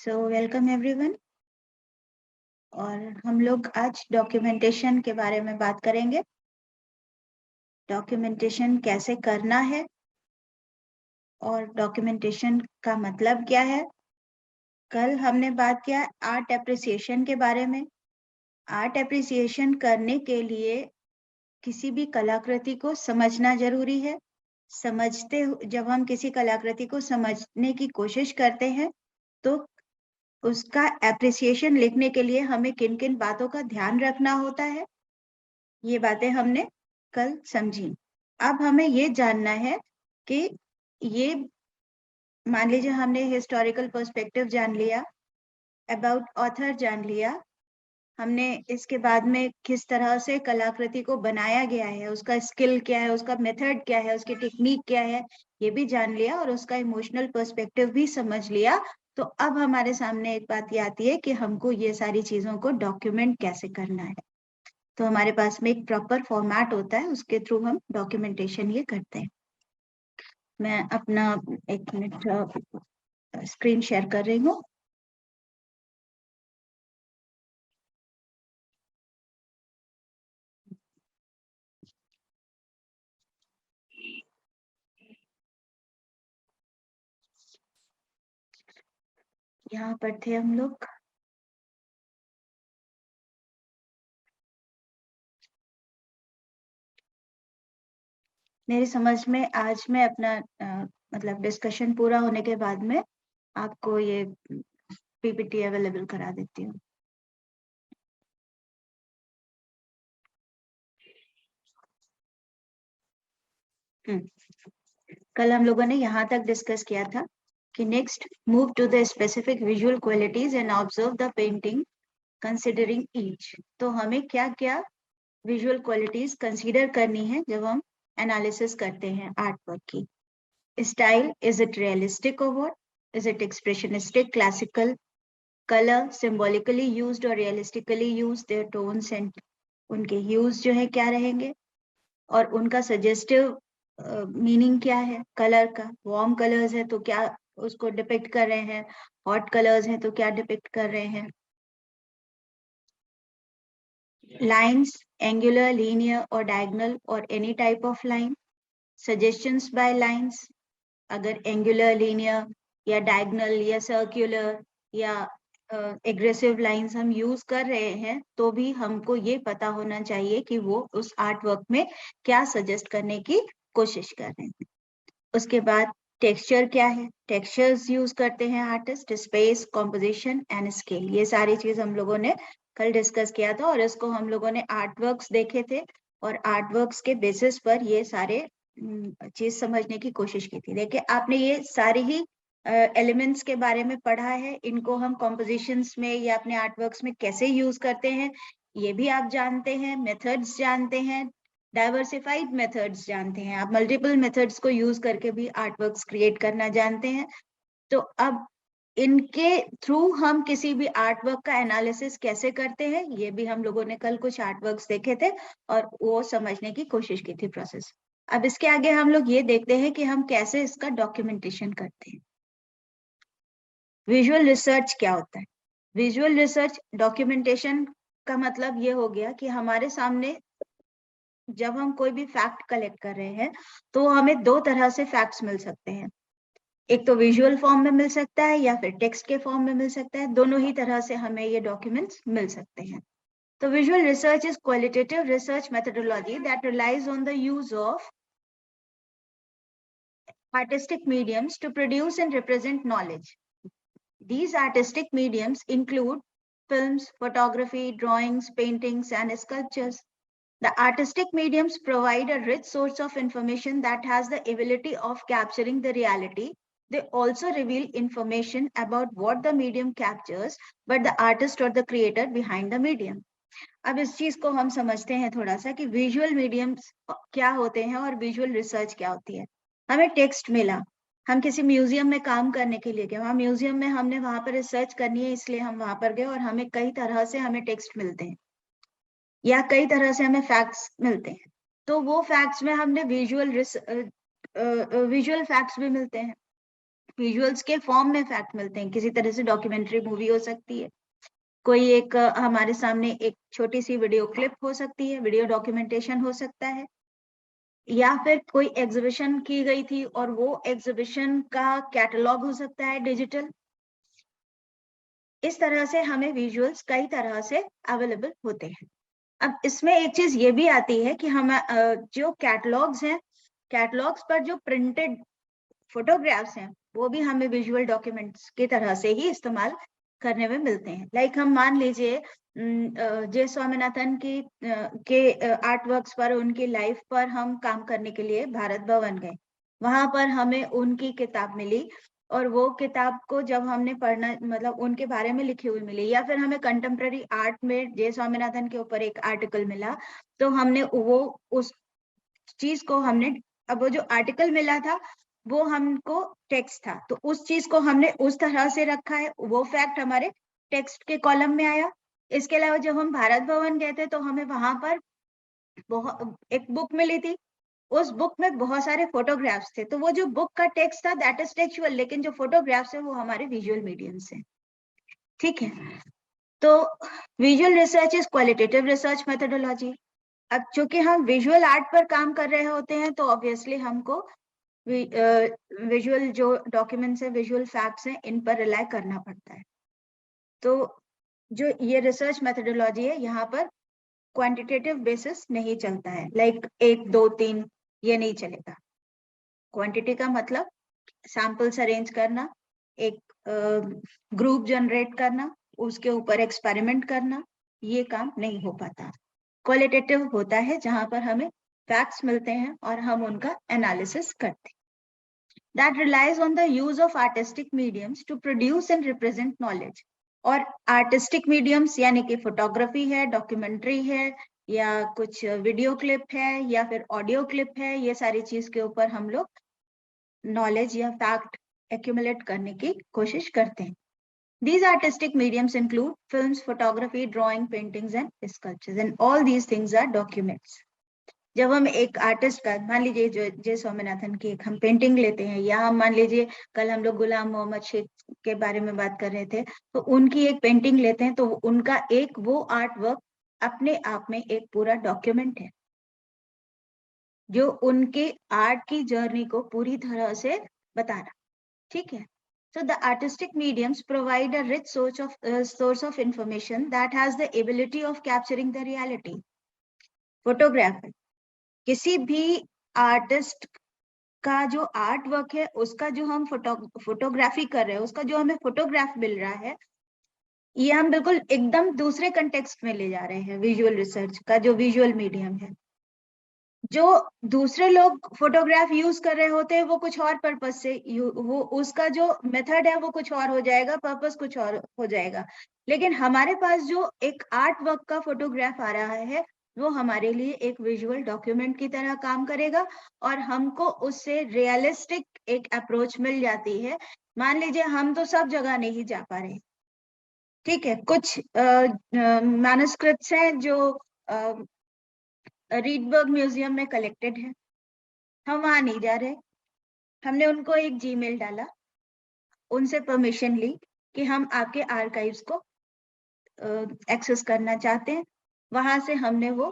Welcome everyone. और हम लोग आज डॉक्यूमेंटेशन के बारे में बात करेंगे। डॉक्यूमेंटेशन कैसे करना है और डॉक्यूमेंटेशन का मतलब क्या है। कल हमने बात किया आर्ट एप्रिसिएशन के बारे में। आर्ट एप्रिसिएशन करने के लिए किसी भी कलाकृति को समझना जरूरी है। जब हम किसी कलाकृति को समझने की कोशिश करते हैं तो उसका एप्रिसिएशन लिखने के लिए हमें किन किन बातों का ध्यान रखना होता है, ये बातें हमने कल समझी। अब हमें ये जानना है कि ये मान लीजिए हमने हिस्टोरिकल पर्सपेक्टिव जान लिया, अबाउट ऑथर जान लिया, हमने इसके बाद में किस तरह से कलाकृति को बनाया गया है, उसका स्किल क्या है, उसका मेथड क्या है, उसकी टेक्निक क्या है, ये भी जान लिया और उसका इमोशनल पर्सपेक्टिव भी समझ लिया। तो अब हमारे सामने एक बात ये आती है कि हमको ये सारी चीजों को डॉक्यूमेंट कैसे करना है। तो हमारे पास में एक प्रॉपर फॉर्मेट होता है, उसके थ्रू हम डॉक्यूमेंटेशन ये करते हैं। मैं अपना एक मिनट स्क्रीन शेयर कर रही हूँ। यहाँ पर थे हम लोग। मेरी समझ में आज मैं अपना मतलब डिस्कशन पूरा होने के बाद में आपको ये पीपीटी अवेलेबल करा देती हूँ। कल हम लोगों ने यहाँ तक डिस्कस किया था कि next move to the specific visual qualities and observe the painting considering each. तो हमें क्या क्या विजुअल क्वालिटीज कंसीडर करनी है जब हम एनालिसिस करते हैं आर्ट वर्क की। Style, is it realistic or what, is it expressionistic, classical, colour symbolically used or realistically used, their tones and उनके ह्यूज जो है क्या रहेंगे और उनका सजेस्टिव मीनिंग क्या है। कलर का, वार्म कलर्स है तो क्या उसको डिपिक्ट कर रहे हैं, हॉट कलर्स हैं तो क्या डिपिक्ट कर रहे हैं। लाइन्स, एंगुलर, लीनियर और डायगोनल और any type of line. Suggestions by lines, अगर एंगुलर, लीनियर या डायगोनल या सर्कुलर या एग्रेसिव लाइंस हम यूज कर रहे हैं तो भी हमको ये पता होना चाहिए कि वो उस आर्ट वर्क में क्या सजेस्ट करने की कोशिश कर रहे हैं। उसके बाद टेक्सचर क्या है, टेक्सचर्स यूज करते हैं artist, space, composition and scale, ये सारी चीज हम लोगों ने कल डिस्कस किया था और इसको हम लोगों ने आर्ट वर्क्स देखे थे और आर्ट वर्क्स के बेसिस पर ये सारे चीज समझने की कोशिश की थी। देखिए आपने ये सारी ही एलिमेंट्स के बारे में पढ़ा है, इनको हम कॉम्पोजिशंस में या अपने आर्ट वर्क्स में कैसे यूज करते हैं ये भी आप जानते हैं, मेथड्स जानते हैं, डाइवर्सिफाइड मेथड्स जानते हैं, आप मल्टीपल मेथड्स को यूज करके भी आर्ट वर्क्स क्रिएट करना जानते हैं। तो अब इनके थ्रू हम किसी भी आर्ट वर्क का एनालिसिस कैसे करते हैं ये भी हम लोगों ने कल कुछ आर्ट वर्क्स देखे थे और वो समझने की कोशिश की थी प्रोसेस। अब इसके आगे हम लोग ये देखते हैं कि हम कैसे इसका डॉक्यूमेंटेशन करते हैं। विजुअल रिसर्च क्या होता है? विजुअल रिसर्च डॉक्यूमेंटेशन का मतलब ये हो गया कि हमारे सामने जब हम कोई भी फैक्ट कलेक्ट कर रहे हैं तो हमें दो तरह से फैक्ट्स मिल सकते हैं। एक तो विजुअल फॉर्म में मिल सकता है या फिर टेक्स्ट के फॉर्म में मिल सकता है, दोनों ही तरह से हमें ये डॉक्यूमेंट्स मिल सकते हैं। तो visual research is qualitative research methodology that relies on the use of artistic mediums to produce and represent knowledge. These artistic mediums include films, photography, drawings, paintings, and sculptures. The artistic mediums provide a rich source of information that has the ability of capturing the reality. They also reveal information about what the medium captures, but the artist or the creator behind the medium. अब इस चीज को हम समझते हैं थोड़ा सा कि विजुअल मीडियम्स क्या होते हैं और विजुअल रिसर्च क्या होती है। हमें टेक्स्ट मिला, हम किसी म्यूजियम में काम करने के लिए गए, वहां म्यूजियम में हमने वहां पर रिसर्च करनी है इसलिए हम वहां पर गए और हमें कई तरह से हमें टेक्स्ट मिलते हैं या कई तरह से हमें फैक्ट्स मिलते हैं। तो वो फैक्ट्स में हमने विजुअल फैक्ट्स भी मिलते हैं। विजुअल्स के फॉर्म में फैक्ट मिलते हैं। किसी तरह से डॉक्यूमेंट्री मूवी हो सकती है, कोई एक हमारे सामने एक छोटी सी वीडियो क्लिप हो सकती है, वीडियो डॉक्यूमेंटेशन हो सकता है, या फिर कोई एग्जीबिशन की गई थी और वो एग्जीबिशन का कैटलॉग हो सकता है डिजिटल। इस तरह से हमें विजुअल्स कई तरह से अवेलेबल होते हैं। अब इसमें एक चीज ये भी आती है कि हम जो कैटलॉग्स हैं, कैटलॉग्स पर जो प्रिंटेड फोटोग्राफ्स हैं वो भी हमें विजुअल डॉक्यूमेंट्स की तरह से ही इस्तेमाल करने में मिलते हैं। लाइक हम मान लीजिए जे स्वामीनाथन की के आर्ट वर्क्स पर, उनकी लाइफ पर हम काम करने के लिए भारत भवन गए, वहां पर हमें उनकी किताब मिली, और वो किताब को जब हमने पढ़ना, मतलब उनके बारे में लिखी हुई मिली, या फिर हमें कंटेम्प्रेरी आर्ट में जे स्वामीनाथन के ऊपर एक आर्टिकल मिला, तो हमने वो उस चीज को हमने, अब वो जो आर्टिकल मिला था वो हमको टेक्स्ट था, तो उस चीज को हमने उस तरह से रखा है, वो फैक्ट हमारे टेक्स्ट के कॉलम में आया। इसके अलावा जब हम भारत भवन गए थे तो हमें वहां पर एक बुक मिली थी, उस बुक में बहुत सारे फोटोग्राफ्स थे, तो वो जो बुक का टेक्स्ट था दैट इज टेक्सचुअल, लेकिन जो फोटोग्राफ्स है वो हमारे विजुअल मीडियम्स है। ठीक है, तो visual research is qualitative research methodology. अब चूंकि हम विजुअल आर्ट पर काम कर रहे होते हैं तो ऑब्वियसली हमको विजुअल जो डॉक्यूमेंट्स है, विजुअल फैक्ट्स हैं, इन पर रिलाई करना पड़ता है। तो जो ये रिसर्च मेथोडोलॉजी है, यहाँ पर क्वांटिटेटिव बेसिस नहीं चलता है, लाइक 1 2 3 ये नहीं चलेगा। क्वांटिटी का मतलब सैंपल्स अरेंज करना, एक ग्रुप जनरेट करना, उसके ऊपर एक्सपेरिमेंट करना, ये काम नहीं हो पाता। क्वालिटेटिव होता है जहां पर हमें फैक्ट्स मिलते हैं और हम उनका एनालिसिस करते हैं। That relies on the use of artistic mediums to produce and represent knowledge. और आर्टिस्टिक मीडियम्स यानी कि फोटोग्राफी है, डॉक्यूमेंट्री है, या कुछ वीडियो क्लिप है, या फिर ऑडियो क्लिप है, ये सारी चीज के ऊपर हम लोग नॉलेज या फैक्ट एक्यूमुलेट करने की कोशिश करते हैं। These artistic mediums include films, photography, drawing, paintings and sculptures, and all these things are documents. जब हम एक आर्टिस्ट का, मान लीजिए जो जे स्वामीनाथन की एक हम पेंटिंग लेते हैं, या हम मान लीजिए कल हम लोग गुलाम मोहम्मद शेख के बारे में बात कर रहे थे, तो उनकी एक पेंटिंग लेते हैं, तो उनका एक वो आर्ट वर्क अपने आप में एक पूरा डॉक्यूमेंट है जो उनके आर्ट की जर्नी को पूरी तरह से बता रहा। ठीक है, so the artistic mediums provide a rich source of information that has the ability of capturing the reality. Photography, किसी भी आर्टिस्ट का जो आर्ट वर्क है, उसका जो हम फोटोग्राफी कर रहे हैं, उसका जो हमें फोटोग्राफ मिल रहा है, ये हम बिल्कुल एकदम दूसरे कंटेक्स्ट में ले जा रहे हैं। विजुअल रिसर्च का जो विजुअल मीडियम है, जो दूसरे लोग फोटोग्राफ यूज कर रहे होते हैं वो कुछ और पर्पस से, वो उसका जो मेथड है वो कुछ और हो जाएगा, पर्पस कुछ और हो जाएगा, लेकिन हमारे पास जो एक आर्ट वर्क का फोटोग्राफ आ रहा है वो हमारे लिए एक विजुअल डॉक्यूमेंट की तरह काम करेगा, और हमको उससे रियलिस्टिक एक अप्रोच मिल जाती है। मान लीजिए हम तो सब जगह नहीं जा पा रहे, ठीक है, कुछ मैन्युस्क्रिप्ट्स हैं जो रीडबर्ग म्यूजियम में कलेक्टेड है, हम वहां नहीं जा रहे, हमने उनको एक जीमेल डाला, उनसे परमिशन ली कि हम आपके आर्काइव्स को एक्सेस करना चाहते हैं, वहां से हमने वो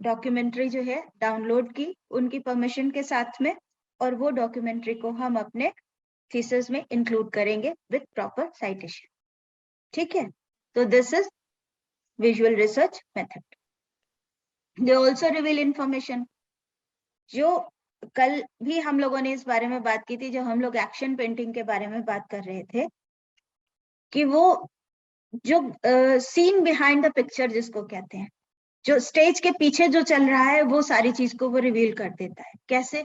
डॉक्यूमेंट्री जो है डाउनलोड की उनकी परमिशन के साथ में, और वो डॉक्यूमेंट्री को हम अपने थीसिस में इंक्लूड करेंगे विद प्रॉपर साइटेशन। ठीक है, तो this is visual research method. They also reveal information, जो कल भी हम लोगों ने इस बारे में बात की थी, जो हम लोग एक्शन पेंटिंग के बारे में बात कर रहे थे, कि वो जो सीन बिहाइंड द पिक्चर जिसको कहते हैं, जो स्टेज के पीछे जो चल रहा है वो सारी चीज को वो रिवील कर देता है। कैसे,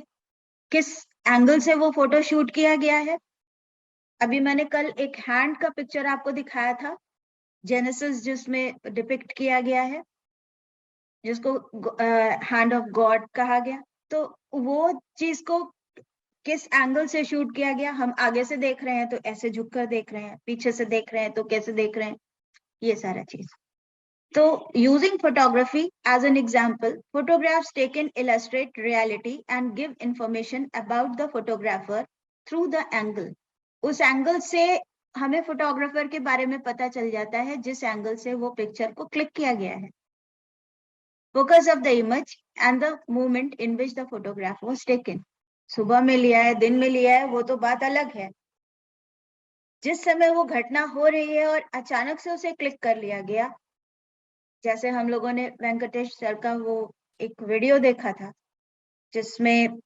किस एंगल से वो फोटो शूट किया गया है। अभी मैंने कल एक हैंड का पिक्चर आपको दिखाया था, जेनेसिस, जिसमें डिपिक्ट किया गया है, जिसको हैंड ऑफ गॉड कहा गया। तो वो चीज को किस एंगल से शूट किया गया, हम आगे से देख रहे हैं तो ऐसे झुककर देख रहे हैं, पीछे से देख रहे हैं तो कैसे देख रहे हैं, ये सारा चीज। तो using photography as an example, photographs taken illustrate reality and give information about the photographer through the angle उस एंगल से हमें फोटोग्राफर के बारे में पता चल जाता है जिस एंगल से वो पिक्चर को क्लिक किया गया है। Focus of the image and the moment in which the photograph was taken. सुबह में लिया है, दिन में लिया है, वो तो बात अलग है। जिस समय वो घटना हो रही है और अचानक से उसे क्लिक कर लिया गया, जैसे हम लोगों ने वेंकटेश सर का वो एक वीडियो देखा था जिसमें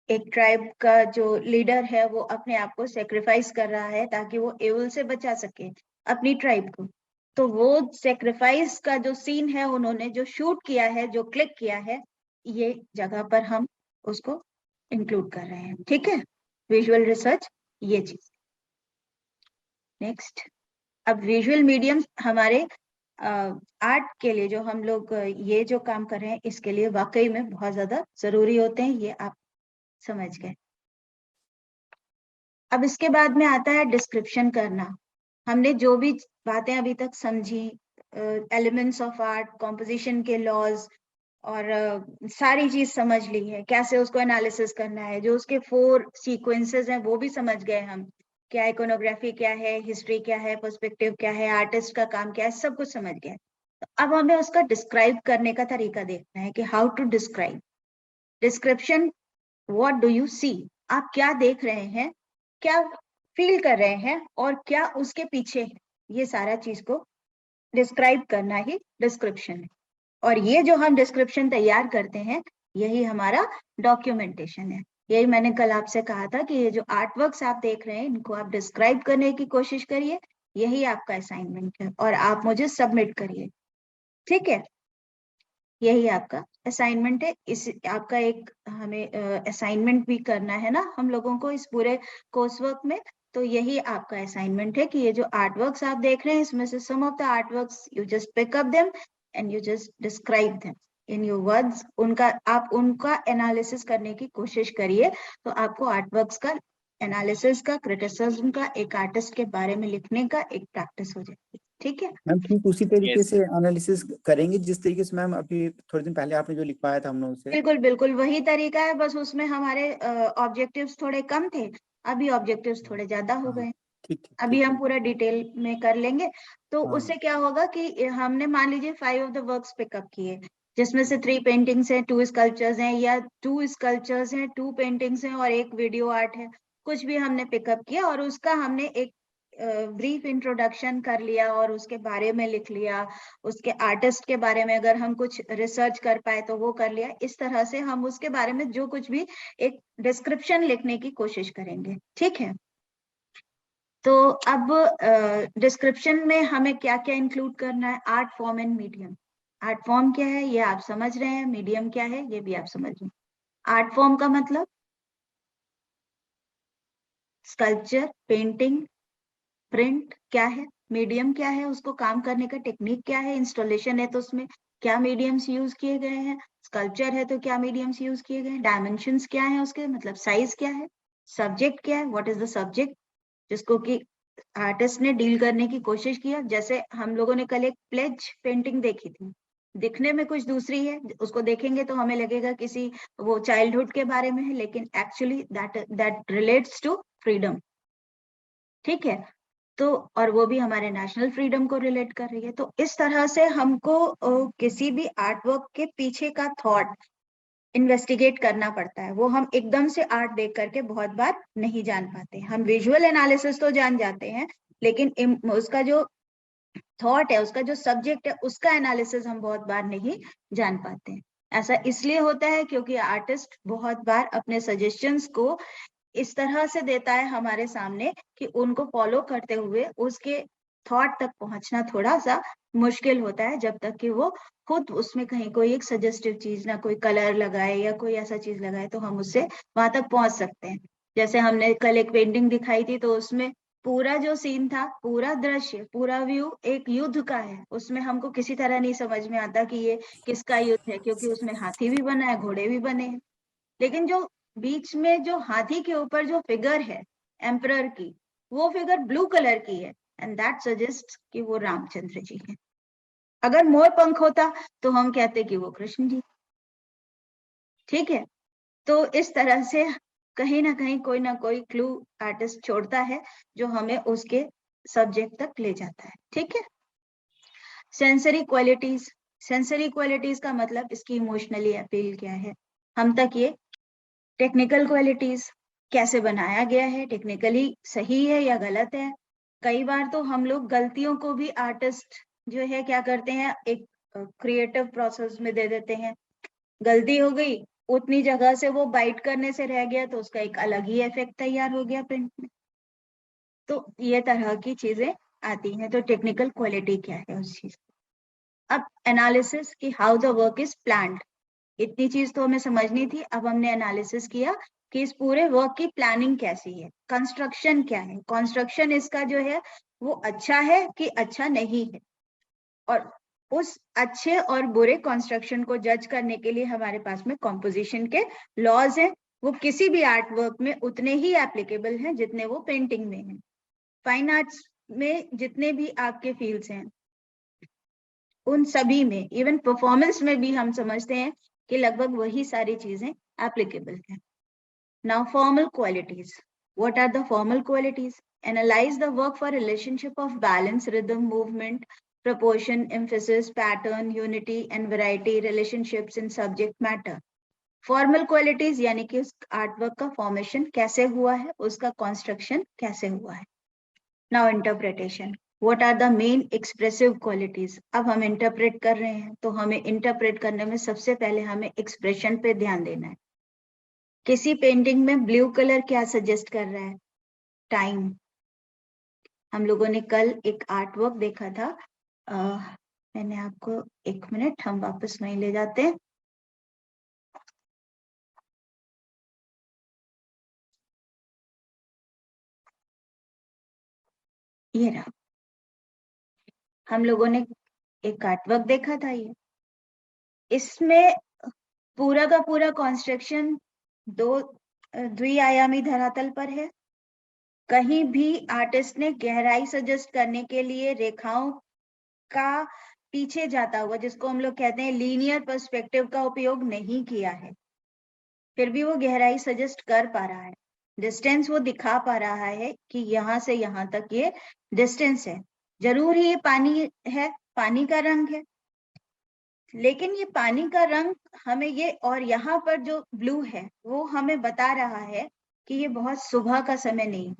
एक ट्राइब का जो लीडर है वो अपने आप को सेक्रीफाइस कर रहा है ताकि वो एविल से बचा सके अपनी ट्राइब को। तो वो सेक्रीफाइस का जो सीन है उन्होंने जो शूट किया है, जो क्लिक किया है, ये जगह पर हम उसको इंक्लूड कर रहे हैं। ठीक है, विजुअल रिसर्च ये चीज। नेक्स्ट, अब विजुअल मीडियम हमारे आर्ट के लिए जो हम लोग ये जो काम कर रहे हैं इसके लिए वाकई में बहुत ज्यादा जरूरी होते हैं, ये आप समझ गए। अब इसके बाद में आता है डिस्क्रिप्शन करना। हमने जो भी बातें अभी तक समझी, एलिमेंट्स ऑफ आर्ट, कॉम्पोजिशन के लॉज और सारी चीज समझ ली है, कैसे उसको एनालिसिस करना है, जो उसके 4 सीक्वेंसेस हैं वो भी समझ गए हम, क्या इकोनोग्राफी क्या है, हिस्ट्री क्या है, पर्सपेक्टिव क्या है, आर्टिस्ट का काम क्या है, सब कुछ समझ गए। तो अब हमें उसका डिस्क्राइब करने का तरीका देखना है कि how to describe. Description, what do you see, आप क्या देख रहे हैं, क्या फील कर रहे हैं और क्या उसके पीछे है, ये सारा चीज को डिस्क्राइब करना ही डिस्क्रिप्शन है। और ये जो हम डिस्क्रिप्शन तैयार करते हैं यही हमारा डॉक्यूमेंटेशन है। यही मैंने कल आपसे कहा था कि ये जो आर्ट वर्क्स आप देख रहे हैं इनको आप डिस्क्राइब करने की कोशिश करिए, यही आपका असाइनमेंट है और आप मुझे सबमिट करिए। ठीक है, यही आपका असाइनमेंट है। इस आपका एक हमें असाइनमेंट भी करना है ना हम लोगों को इस पूरे कोर्स वर्क में, तो यही आपका असाइनमेंट है कि ये जो आर्ट वर्क्स आप देख रहे हैं इसमें से some of the art works you just pick up them and you just describe them in your words. आप उनका एनालिसिस करने की कोशिश करिए, तो आपको आर्ट वर्क्स का एनालिसिस का, क्रिटिसिज्म का, एक आर्टिस्ट के बारे में लिखने का एक प्रैक्टिस हो जाएगी। ठीक है मैम, ठीक उसी तरीके से एनालिसिस करेंगे जिस तरीके से मैम अभी थोड़े दिन पहले आपने जो लिखवाया था हम लोगों से। बिल्कुल बिल्कुल वही तरीका है, बस उसमें हमारे ऑब्जेक्टिव्स थोड़े कम थे, अभी ऑब्जेक्टिव्स थोड़े ज्यादा हो गए। ठीक ठीक अभी ठीक। हम पूरा डिटेल में कर लेंगे। तो हाँ उससे क्या होगा कि हमने मान लीजिए 5 ऑफ द वर्क्स पिकअप किए, जिसमें से 3 पेंटिंग्स हैं, 2 स्कल्पचर्स हैं, या 2 स्कल्पचर्स हैं, 2 पेंटिंग्स हैं और एक वीडियो आर्ट है। कुछ भी हमने पिकअप किया और उसका हमने एक ब्रीफ इंट्रोडक्शन कर लिया और उसके बारे में लिख लिया, उसके आर्टिस्ट के बारे में अगर हम कुछ रिसर्च कर पाए तो वो कर लिया। इस तरह से हम उसके बारे में जो कुछ भी एक डिस्क्रिप्शन लिखने की कोशिश करेंगे। ठीक है, तो अब डिस्क्रिप्शन में हमें क्या क्या इंक्लूड करना है। Art form and medium. Art form क्या है ये आप समझ रहे हैं, मीडियम क्या है ये भी आप समझ रहे हैं। आर्ट फॉर्म का मतलब स्कल्पचर, पेंटिंग, प्रिंट क्या है, मीडियम क्या है, उसको काम करने का टेक्निक क्या है, इंस्टॉलेशन है तो उसमें क्या मीडियम्स यूज किए गए हैं, स्कल्पचर है तो क्या मीडियम्स यूज किए गए हैं, डायमेंशंस क्या है उसके, मतलब साइज क्या है, सब्जेक्ट क्या है, व्हाट इज द सब्जेक्ट जिसको कि आर्टिस्ट ने डील करने की कोशिश किया। जैसे हम लोगों ने कल एक प्लेज पेंटिंग देखी थी, दिखने में कुछ दूसरी है, उसको देखेंगे तो हमें लगेगा किसी वो चाइल्डहुड के बारे में है, लेकिन actually that relates to freedom. ठीक है, तो और वो भी हमारे नेशनल फ्रीडम को रिलेट कर रही है। तो इस तरह से हमको किसी भी आर्ट वर्क के पीछे का थॉट इन्वेस्टिगेट करना पड़ता है। वो हम एकदम से आर्ट देख करके बहुत बार नहीं जान पाते। हम विजुअल एनालिसिस तो जान जाते हैं, लेकिन उसका जो थॉट है, उसका जो सब्जेक्ट है, उसका एनालिसिस हम बहुत बार नहीं जान पाते हैं। ऐसा इसलिए होता है क्योंकि आर्टिस्ट बहुत बार अपने सजेशंस को इस तरह से देता है हमारे सामने कि उनको फॉलो करते हुए उसके थॉट तक पहुंचना थोड़ा सा मुश्किल होता है, जब तक कि वो खुद उसमें कहीं कोई एक सजेस्टिव चीज ना, कोई कलर लगाए या कोई ऐसा चीज लगाए तो हम उससे वहां तक पहुंच सकते हैं। जैसे हमने कल एक पेंटिंग दिखाई थी तो उसमें पूरा जो सीन था, पूरा दृश्य, पूरा व्यू एक युद्ध का है। उसमें हमको किसी तरह नहीं समझ में आता कि ये किसका युद्ध है, क्योंकि उसमें हाथी भी बना है, घोड़े भी बने हैं, लेकिन जो बीच में जो हाथी के ऊपर जो फिगर है एम्परर की, वो फिगर ब्लू कलर की है, एंड दैट सजेस्ट कि वो रामचंद्र जी है। अगर मोर पंख होता तो हम कहते कि वो कृष्ण जी। ठीक है, तो इस तरह से कहीं ना कोई क्लू आर्टिस्ट छोड़ता है जो हमें उसके सब्जेक्ट तक ले जाता है। ठीक है। सेंसरी क्वालिटीज का मतलब इसकी इमोशनली अपील क्या है हम तक। ये टेक्निकल क्वालिटीज, कैसे बनाया गया है, टेक्निकली सही है या गलत है। कई बार तो हम लोग गलतियों को भी आर्टिस्ट जो है क्या करते हैं, एक क्रिएटिव प्रोसेस में दे देते हैं। गलती हो गई, उतनी जगह से वो बाइट करने से रह गया तो उसका एक अलग ही इफेक्ट तैयार हो गया प्रिंट में। तो ये तरह की चीजें आती हैं। तो टेक्निकल क्वालिटी क्या है उस चीज। अब एनालिसिस की how the work is planned, इतनी चीज तो हमें समझनी थी। अब हमने एनालिसिस किया कि इस पूरे वर्क की प्लानिंग कैसी है, कंस्ट्रक्शन क्या है, कंस्ट्रक्शन इसका जो है वो अच्छा है कि अच्छा नहीं है। और उस अच्छे और बुरे कंस्ट्रक्शन को जज करने के लिए हमारे पास में कॉम्पोजिशन के लॉज हैं। वो किसी भी आर्ट वर्क में उतने ही एप्लीकेबल हैं जितने वो पेंटिंग में हैं। फाइन आर्ट्स में जितने भी आपके फील्ड्स हैं उन सभी में, इवन परफॉर्मेंस में भी हम समझते हैं कि लगभग वही सारी चीजें एप्लीकेबल हैं। Now formal qualities, what are the formal qualities? Analyse the work for relationship of balance, rhythm, movement, proportion, emphasis, pattern, unity and variety, relationships in subject matter. Formal qualities यानी कि उस आर्टवर्क का formation कैसे हुआ है, उसका construction कैसे हुआ है। Now interpretation, what are the main expressive qualities? अब हम इंटरप्रेट कर रहे हैं तो हमें इंटरप्रेट करने में सबसे पहले हमें एक्सप्रेशन पे ध्यान देना है। किसी पेंटिंग में ब्लू कलर क्या सजेस्ट कर रहा है? टाइम। हम लोगों ने कल एक आर्टवर्क देखा था, मैंने आपको, एक मिनट हम वापस वहीं ले जाते हैं। ये रहा, हम लोगों ने एक आर्टवर्क देखा था। ये इसमें पूरा का पूरा कंस्ट्रक्शन दो द्विआयामी धरातल पर है। कहीं भी आर्टिस्ट ने गहराई सजेस्ट करने के लिए रेखाओं का पीछे जाता हुआ, जिसको हम लोग कहते हैं लीनियर पर्सपेक्टिव, का उपयोग नहीं किया है। फिर भी वो गहराई सजेस्ट कर पा रहा है, डिस्टेंस वो दिखा पा रहा है कि यहाँ से यहाँ तक ये डिस्टेंस है। जरूर ही ये पानी है, पानी का रंग है, लेकिन ये पानी का रंग हमें ये, और यहाँ पर जो ब्लू है वो हमें बता रहा है कि ये बहुत सुबह का समय नहीं,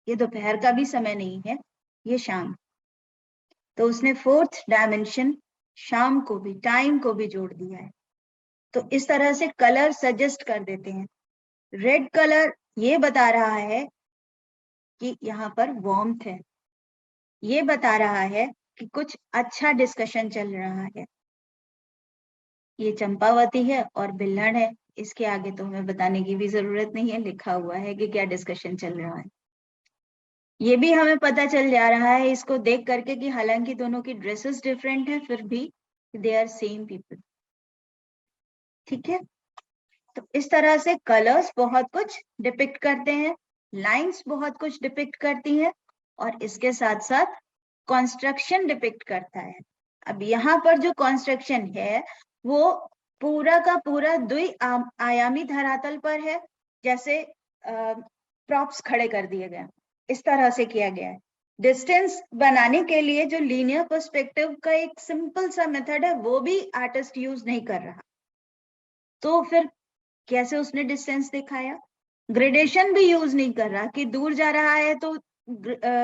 ये दोपहर का भी समय नहीं है, ये शाम। तो उसने फोर्थ डायमेंशन शाम को भी, टाइम को भी जोड़ दिया है। तो इस तरह से कलर सजेस्ट कर देते हैं। रेड कलर ये बता रहा है कि यहाँ पर वार्मथ है, ये बता रहा है कि कुछ अच्छा डिस्कशन चल रहा है। ये चंपावती है और बिल्हड़ है, इसके आगे तो हमें बताने की भी जरूरत नहीं है, लिखा हुआ है कि क्या डिस्कशन चल रहा है। ये भी हमें पता चल जा रहा है इसको देख करके कि हालांकि दोनों की ड्रेसेस डिफरेंट है फिर भी दे आर सेम पीपल। ठीक है। तो इस तरह से कलर्स बहुत कुछ डिपिक्ट करते हैं, लाइंस बहुत कुछ डिपिक्ट करती हैं, और इसके साथ साथ कंस्ट्रक्शन डिपिक्ट करता है। अब यहाँ पर जो कंस्ट्रक्शन है वो पूरा का पूरा आयामी धरातल पर है, जैसे प्रॉप्स खड़े कर दिए गए, इस तरह से किया गया है। डिस्टेंस बनाने के लिए जो लीनियर पर्सपेक्टिव का एक सिंपल सा मेथड है वो भी आर्टिस्ट यूज नहीं कर रहा। तो फिर कैसे उसने डिस्टेंस दिखाया? ग्रेडेशन भी यूज नहीं कर रहा कि दूर जा रहा है तो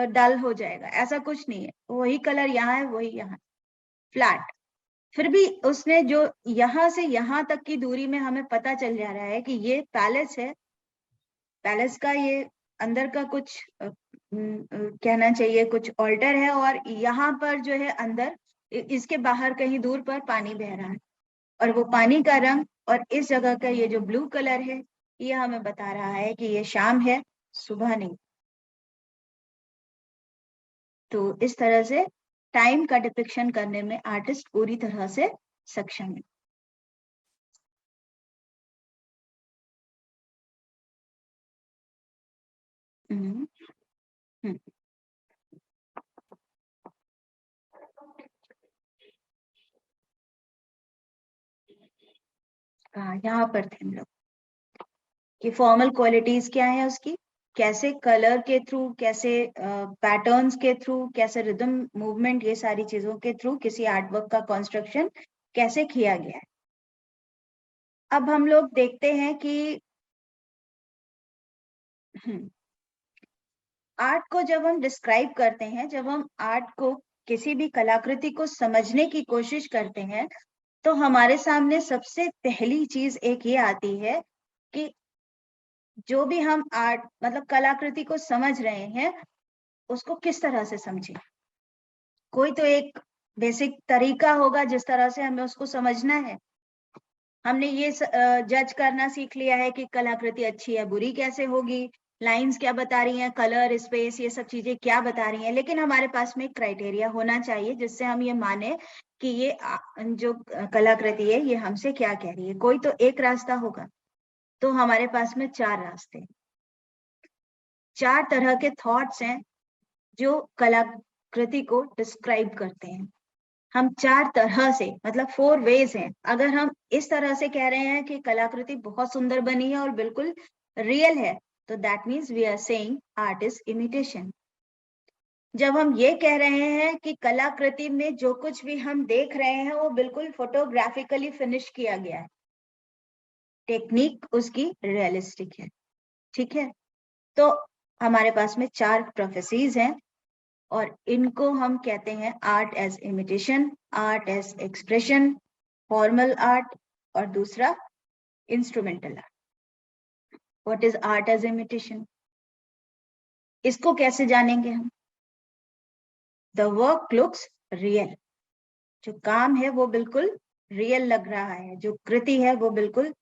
डल हो जाएगा, ऐसा कुछ नहीं है। वही कलर यहाँ है, वही यहाँ, फ्लैट। फिर भी उसने जो यहाँ से यहाँ तक की दूरी में हमें पता चल जा रहा है कि ये पैलेस है, पैलेस का ये अंदर का कुछ कहना चाहिए कुछ ऑल्टर है, और यहाँ पर जो है अंदर, इसके बाहर कहीं दूर पर पानी बह रहा है, और वो पानी का रंग और इस जगह का ये जो ब्लू कलर है ये हमें बता रहा है कि ये शाम है, सुबह नहीं। तो इस तरह से टाइम का डिपिक्शन करने में आर्टिस्ट पूरी तरह से सक्षम है। हम्म, हम्म, यहाँ पर थे हम लोग। कि फॉर्मल क्वालिटीज क्या है उसकी, कैसे कलर के थ्रू, कैसे पैटर्न्स के थ्रू, कैसे रिदम मूवमेंट, ये सारी चीजों के थ्रू किसी आर्टवर्क का कंस्ट्रक्शन कैसे किया गया है। अब हम लोग देखते हैं कि आर्ट को जब हम डिस्क्राइब करते हैं, जब हम आर्ट को, किसी भी कलाकृति को समझने की कोशिश करते हैं, तो हमारे सामने सबसे पहली चीज एक ये आती है कि जो भी हम आर्ट मतलब कलाकृति को समझ रहे हैं उसको किस तरह से समझें। कोई तो एक बेसिक तरीका होगा जिस तरह से हमें उसको समझना है। हमने ये जज करना सीख लिया है कि कलाकृति अच्छी है बुरी कैसे होगी, लाइंस क्या बता रही हैं, कलर स्पेस ये सब चीजें क्या बता रही हैं, लेकिन हमारे पास में एक क्राइटेरिया होना चाहिए जिससे हम ये माने कि ये जो कलाकृति है ये हमसे क्या कह रही है। कोई तो एक रास्ता होगा। तो हमारे पास में 4 रास्ते, 4 तरह के थॉट्स हैं जो कलाकृति को डिस्क्राइब करते हैं। हम 4 तरह से, मतलब 4 वेज हैं। अगर हम इस तरह से कह रहे हैं कि कलाकृति बहुत सुंदर बनी है और बिल्कुल रियल है, तो that means we are saying art is imitation. जब हम ये कह रहे हैं कि कलाकृति में जो कुछ भी हम देख रहे हैं वो बिल्कुल फोटोग्राफिकली फिनिश किया गया है, टेक्निक उसकी रियलिस्टिक है, ठीक है। तो हमारे पास में 4 प्रोफेसीज हैं और इनको हम कहते हैं art as imitation, art as expression, formal art और दूसरा instrumental art. What is art as imitation? इसको कैसे जानेंगे हम? द वर्क लुक्स रियल, जो काम है वो बिल्कुल रियल लग रहा है, जो कृति है वो बिल्कुल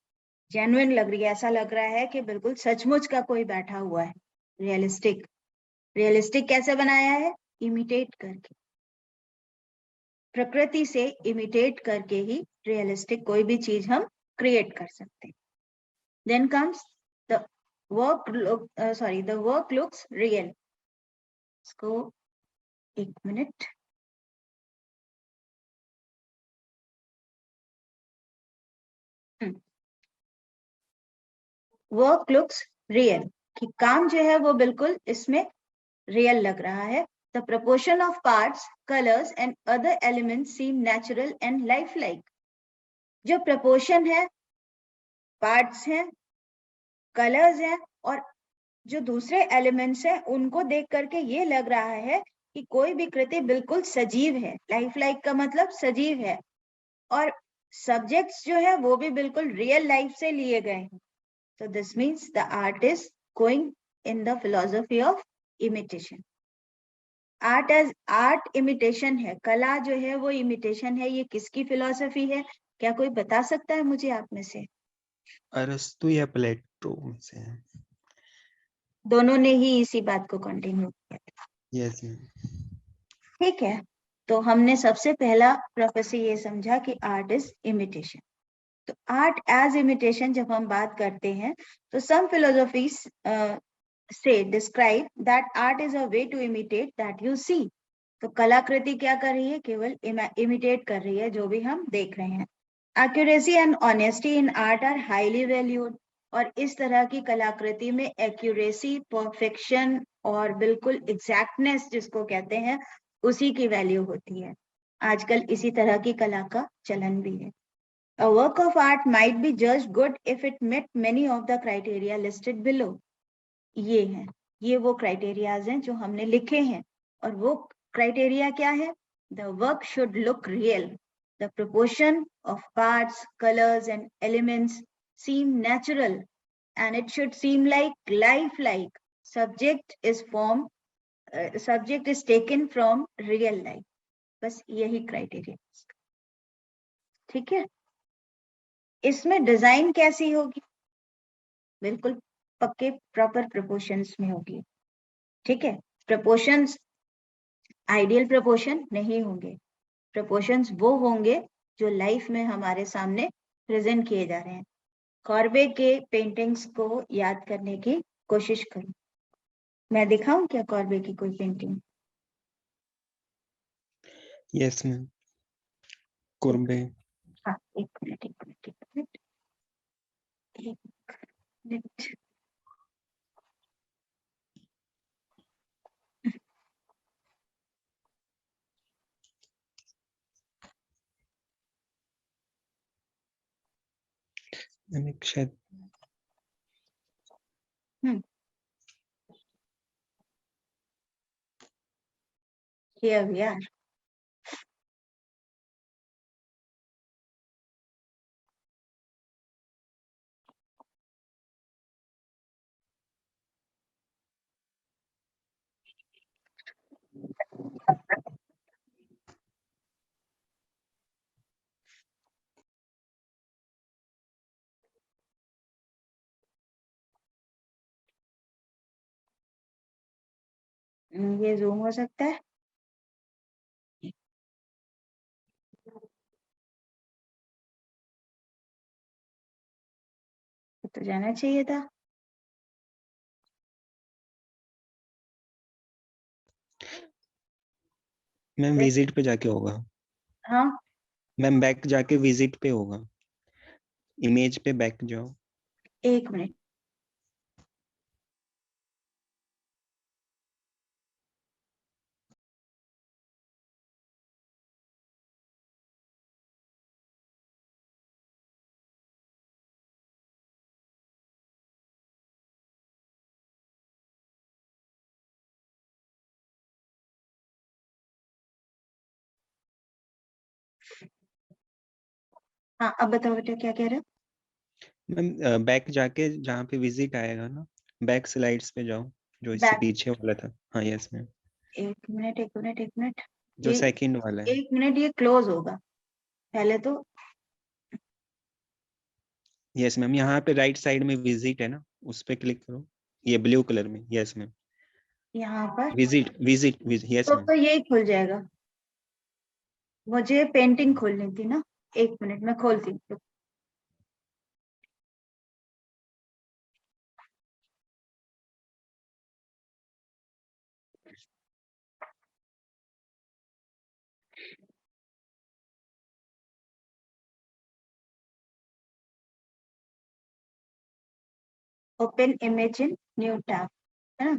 जेन्युइन लग रही है, ऐसा लग रहा है कि बिल्कुल सचमुच का कोई बैठा हुआ है। रियलिस्टिक, रियलिस्टिक कैसे बनाया है? इमिटेट करके, प्रकृति से इमिटेट करके ही रियलिस्टिक कोई भी चीज हम क्रिएट कर सकते हैं। Then comes the work looks real. इसको एक मिनट, वर्क लुक्स रियल, कि काम जो है वो बिल्कुल इसमें रियल लग रहा है। The proportion of parts, colours and other elements seem natural and life like. जो प्रपोर्शन है, पार्ट्स हैं, कलर्स हैं और जो दूसरे एलिमेंट्स हैं, उनको देख करके ये लग रहा है कि कोई भी कृति बिल्कुल सजीव है। लाइफ लाइक का मतलब सजीव है, और सब्जेक्ट्स जो है वो भी बिल्कुल रियल लाइफ से लिए गए हैं। तो this means the art is going in the philosophy of imitation. Art as art imitation है, कला जो है वो इमिटेशन है। ये किसकी फिलोसफी है? क्या कोई बता सकता है मुझे आप में से? अरस्तु या प्लेटो में से है। दोनों ने ही इसी बात को कंटिन्यू किया। यस ठीक है, तो हमने सबसे पहला प्रोफेसी ये समझा कि आर्ट इज इमिटेशन। तो आर्ट एज इमिटेशन जब हम बात करते हैं, तो सम फिलोसफीज से describe that art is a way to imitate that you see. तो कलाकृति क्या कर रही है? केवल इमिटेट कर रही है जो भी हम देख रहे हैं। Accuracy and honesty in art are highly valued. और इस तरह की कलाकृति में एक्यूरेसी, परफेक्शन और बिल्कुल एग्जैक्टनेस जिसको कहते हैं, उसी की वैल्यू होती है। आजकल इसी तरह की कला का चलन भी है। A work of art might be judged good if it met many of the criteria listed below. ये हैं, ये वो क्राइटेरियाज हैं जो हमने लिखे हैं। और वो क्राइटेरिया क्या है? The work should look real. The proportion of parts, colors and elements seem natural and it should seem like lifelike. Subject is taken from real life. बस यही क्राइटेरिया, ठीक है। इसमें डिजाइन कैसी होगी? बिल्कुल पक्के प्रॉपर प्रोपोर्शंस में होगी, ठीक है। प्रोपोर्शंस आइडियल प्रोपोर्शन नहीं होंगे, प्रोपोर्शंस वो होंगे जो लाइफ में हमारे सामने प्रेजेंट किए जा रहे हैं। कॉर्बे के पेंटिंग्स को याद करने की कोशिश करूं। मैं दिखाऊं क्या कॉर्बे की कोई पेंटिंग? Yes ma'am. कुर्बे। हाँ, एक मिनट। Next. मैम एक शायद Here we are. ये जूम हो सकता है। तो जाना चाहिए था। मैम विजिट पे जाके होगा। हाँ, मैम बैक जाके विजिट पे होगा, इमेज पे बैक जाओ। 1 मिनट। हाँ, अब बताओ बेटा क्या कह रहे हो? मैम बैक जाके जहाँ पे विजिट आएगा ना, बैक स्लाइड्स पे जाओ, जो इससे Back. पीछे वाला था। हाँ yes ma'am, 1 minute, 1 minute, 1 minute. जो ये सेकंड वाला है। 1 मिनट, ये क्लोज होगा पहले तो। यस मैम, यहाँ पे राइट साइड में विजिट है ना, उस पे क्लिक करो, ये ब्लू कलर में। यस मैम, यहाँ पर विजिट विजिट यस मैम। तो यही खुल जाएगा। मुझे पेंटिंग खोलनी थी ना। 1 मिनट में खोलती हूँ। Open image in new tab, है ना?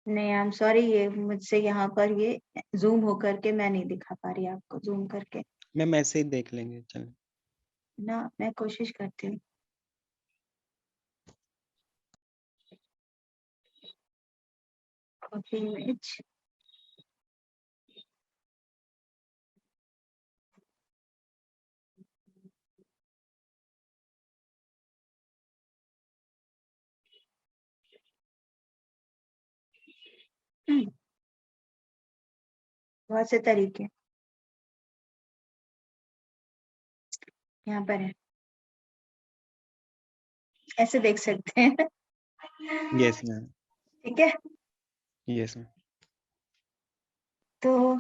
नहीं, आई एम सॉरी, ये मुझसे यहाँ पर ये जूम होकर के मैं नहीं दिखा पा रही आपको जूम करके मैम ऐसे ही देख लेंगे, चलो। ना। मैं कोशिश करती हूँ। Copy image. बहुत से तरीके यहाँ पर है, ऐसे देख सकते हैं। यस मैम, ठीक है, यस मैम। तो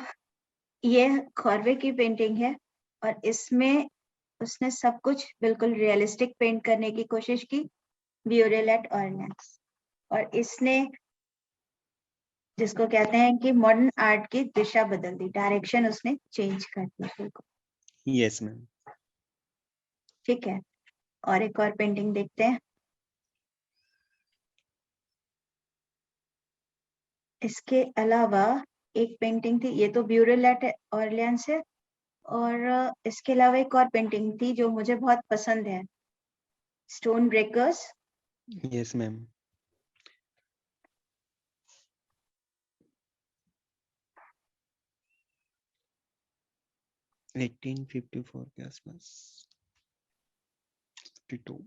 ये खौरवे की पेंटिंग है और इसमें उसने सब कुछ बिल्कुल रियलिस्टिक पेंट करने की कोशिश की, ब्यूरेलेट ऑर्लेंस। और इसने जिसको कहते हैं कि मॉडर्न आर्ट की दिशा बदल दी, डायरेक्शन उसने चेंज कर दी बिल्कुल। Yes ma'am. ठीक है, और एक और पेंटिंग देखते हैं। इसके अलावा एक पेंटिंग थी, ये तो ब्यूरेलेट ऑर्लियंस है, और इसके अलावा एक और पेंटिंग थी जो मुझे बहुत पसंद है, stone breakers. Yes ma'am. Eighteen 54 के आसपास, 52।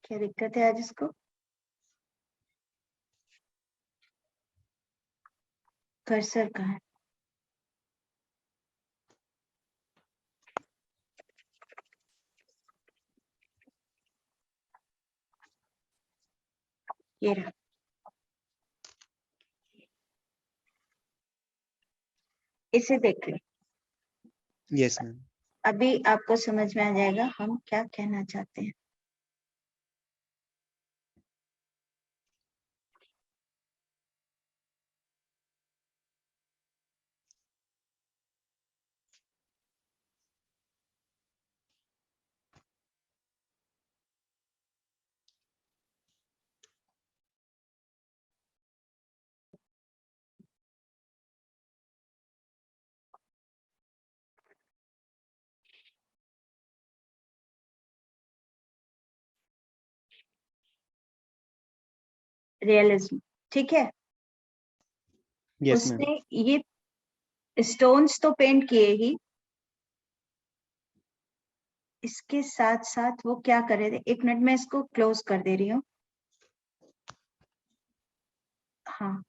क्या दिक्कत है आज इसको? कर्सर कहाँ है? ये रहा। इसे देख लो, यस मैम। अभी आपको समझ में आ जाएगा हम क्या कहना चाहते हैं। रियलिज्म, ठीक है। Yes ma'am. उसने ये स्टोन्स तो पेंट किए ही, इसके साथ साथ वो क्या कर रहे थे, एक मिनट में इसको क्लोज कर दे रही हूँ। हाँ,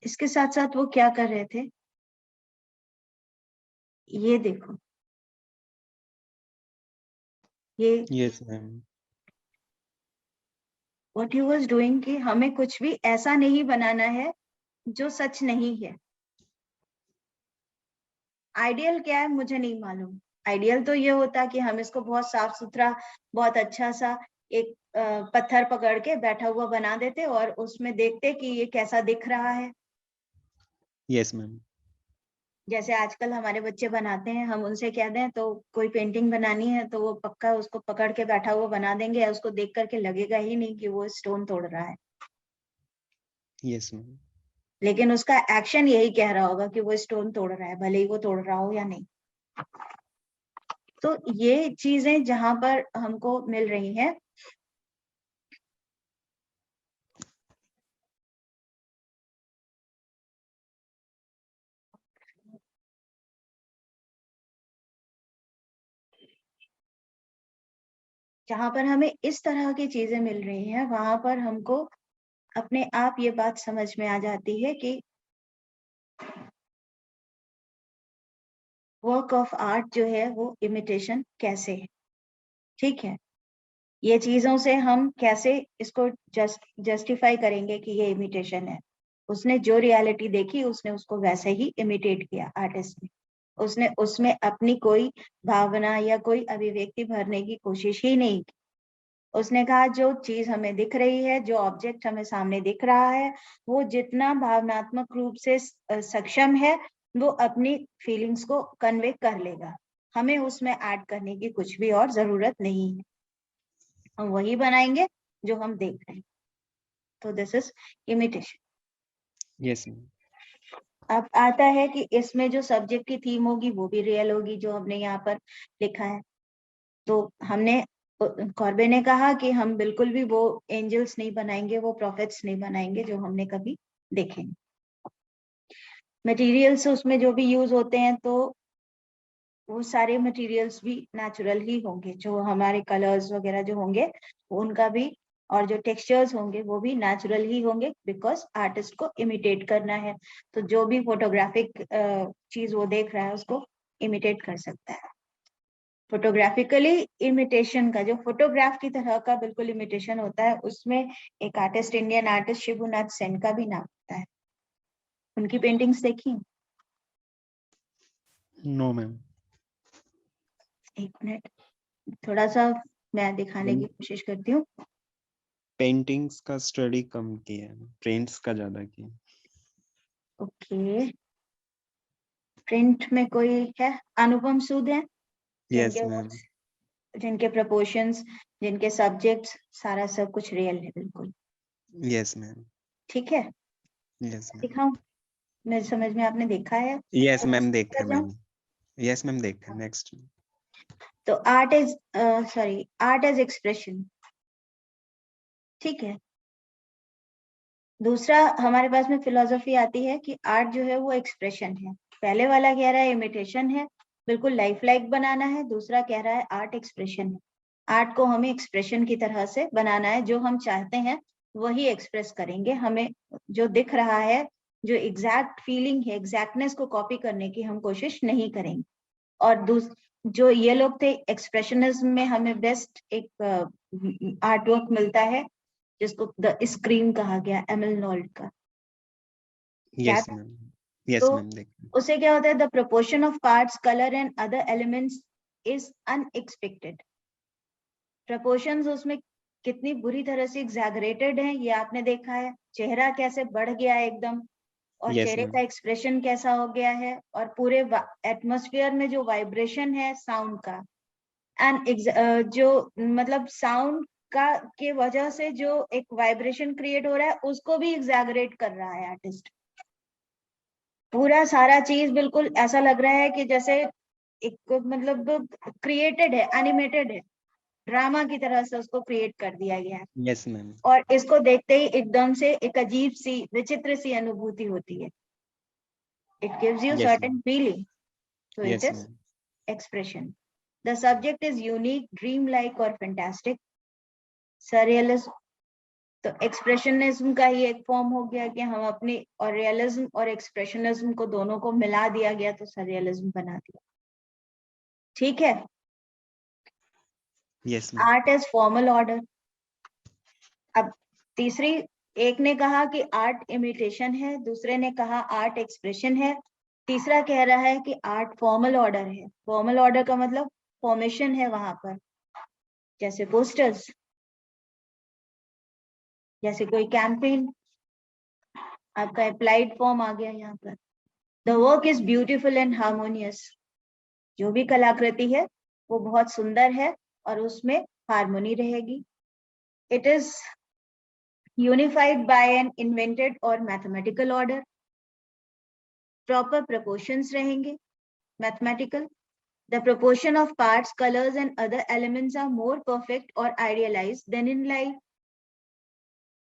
इसके साथ साथ वो क्या कर रहे थे, ये देखो, ये yes ma'am. What he was doing कि हमें कुछ भी ऐसा नहीं बनाना है जो सच नहीं है। आइडियल क्या है मुझे नहीं मालूम। आइडियल तो ये होता कि हम इसको बहुत साफ सुथरा, बहुत अच्छा सा एक पत्थर पकड़ के बैठा हुआ बना देते और उसमें देखते कि ये कैसा दिख रहा है। Yes ma'am. जैसे आजकल हमारे बच्चे बनाते हैं, हम उनसे कह दें तो कोई पेंटिंग बनानी है तो वो पक्का उसको पकड़ के बैठा हुआ बना देंगे, उसको देख करके लगेगा ही नहीं कि वो स्टोन तोड़ रहा है। Yes ma'am. लेकिन उसका एक्शन यही कह रहा होगा कि वो स्टोन तोड़ रहा है, भले ही वो तोड़ रहा हो या नहीं। तो ये चीजें जहां पर हमको मिल रही हैं, जहां पर हमें इस तरह की चीजें मिल रही हैं, वहां पर हमको अपने आप ये बात समझ में आ जाती है कि वर्क ऑफ आर्ट जो है वो इमिटेशन कैसे है। ठीक है, ये चीजों से हम कैसे इसको जस्टिफाई करेंगे कि ये इमिटेशन है। उसने जो रियलिटी देखी उसने उसको वैसे ही इमिटेट किया आर्टिस्ट ने। उसने उसमें अपनी कोई भावना या कोई अभिव्यक्ति भरने की कोशिश ही नहीं की। उसने कहा जो चीज हमें दिख रही है, जो ऑब्जेक्ट हमें सामने दिख रहा है, वो जितना भावनात्मक रूप से सक्षम है वो अपनी फीलिंग्स को कन्वे कर लेगा। हमें उसमें ऐड करने की कुछ भी और जरूरत नहीं है, हम वही बनाएंगे जो हम देख रहे हैं। तो this is imitation. Yes ma'am. अब आता है कि इसमें जो सब्जेक्ट की थीम होगी वो भी रियल होगी, जो हमने यहाँ पर लिखा है। तो हमने, कॉर्बे ने कहा कि हम बिल्कुल भी वो एंजल्स नहीं बनाएंगे, वो प्रॉफिट्स नहीं बनाएंगे जो हमने कभी देखेंगे। मटेरियल्स उसमें जो भी यूज होते हैं तो वो सारे मटेरियल्स भी नेचुरल ही होंगे, जो हमारे कलर्स वगैरह जो होंगे उनका भी, और जो टेक्सचर्स होंगे वो भी नेचुरल ही होंगे, बिकॉज आर्टिस्ट को इमिटेट करना है। तो जो भी फोटोग्राफिक चीज वो देख रहा है उसको इमिटेट कर सकता है। फोटोग्राफिकली इमिटेशन का, जो फोटोग्राफ की तरह का बिल्कुल इमिटेशन होता है, उसमें एक आर्टिस्ट, इंडियन आर्टिस्ट शिबुनाथ सेन का भी नाम होता है। उनकी पेंटिंग्स देखी? No ma'am. एक मिनट, थोड़ा सा मैं दिखाने की कोशिश करती हूँ। पेंटिंग्स का स्टडी कम किया है, प्रिंट्स का ज्यादा किया। ओके, प्रिंट में कोई है? अनुपम सूद है, यस जिनके मैम। वर्क्स, जिनके प्रपोर्शंस, जिनके सब्जेक्ट्स, सारा सब कुछ रियल है बिल्कुल। Yes ma'am. ठीक है, यस मैम। दिखाऊं? मेरे समझ में आपने देखा है? यस मैम, Next देखा पर है जाऊं? मैंने। यस मैम, देखा है। नेक्स्ट। तो art is, sorry, art is expression. ठीक है, दूसरा हमारे पास में फिलोसफी आती है कि आर्ट जो है वो एक्सप्रेशन है। पहले वाला कह रहा है इमिटेशन है, बिल्कुल लाइफ लाइक बनाना है। दूसरा कह रहा है आर्ट एक्सप्रेशन है, आर्ट को हमें एक्सप्रेशन की तरह से बनाना है। जो हम चाहते हैं वही एक्सप्रेस करेंगे। हमें जो दिख रहा है, जो एग्जैक्ट फीलिंग है, एग्जैक्टनेस को कॉपी करने की हम कोशिश नहीं करेंगे। और जो ये लोग थे एक्सप्रेशनिज्म में, हमें बेस्ट एक आर्ट वर्क मिलता है जिसको द स्क्रीम कहा गया एमिल नॉल्ड का। यस था? मैम, यस तो मैम, देखिए उससे क्या होता है, the proportion of parts, colour and other elements is unexpected. Proportions उसमें कितनी बुरी तरह से एग्जैगरेटेड हैं, ये आपने देखा है। चेहरा कैसे बढ़ गया है एकदम, और यस चेहरे मैम, का एक्सप्रेशन कैसा हो गया है, और पूरे एटमॉस्फेयर में जो वाइब्रेशन है साउंड का, एंड जो मतलब साउंड का के वजह से जो एक वाइब्रेशन क्रिएट हो रहा है उसको भी एग्जैगरेट कर रहा है आर्टिस्ट। पूरा सारा चीज बिल्कुल ऐसा लग रहा है कि जैसे एक मतलब क्रिएटेड है, एनिमेटेड है, ड्रामा की तरह से उसको क्रिएट कर दिया गया है। यस मैम, और इसको देखते ही एकदम से एक अजीब सी विचित्र सी अनुभूति होती है। It gives you yes certain ma'am, feeling, so it yes is ma'am, expression. The subject is unique, dreamlike or fantastic. Surrealism, तो एक्सप्रेशनिज्म का ही एक फॉर्म हो गया कि हम अपनी, और रियलिज्म और एक्सप्रेशनिज्म को दोनों को मिला दिया गया तो सररियलिज्म बना दिया। ठीक है। Yes ma'am, art is formal order. अब तीसरी, एक ने कहा कि आर्ट इमिटेशन है, दूसरे ने कहा आर्ट एक्सप्रेशन है, तीसरा कह रहा है कि आर्ट फॉर्मल ऑर्डर है। फॉर्मल ऑर्डर का मतलब फॉर्मेशन है वहां पर, जैसे पोस्टर्स, जैसे कोई कैंपेन, आपका अप्लाइड फॉर्म आ गया यहाँ पर। The work is beautiful and harmonious. जो भी कलाकृति है वो बहुत सुंदर है और उसमें हार्मोनी रहेगी। It is unified by an invented और मैथमेटिकल ऑर्डर। प्रॉपर प्रपोर्शंस रहेंगे, mathematical. The proportion of parts, colors and other elements are more perfect or idealized than in life.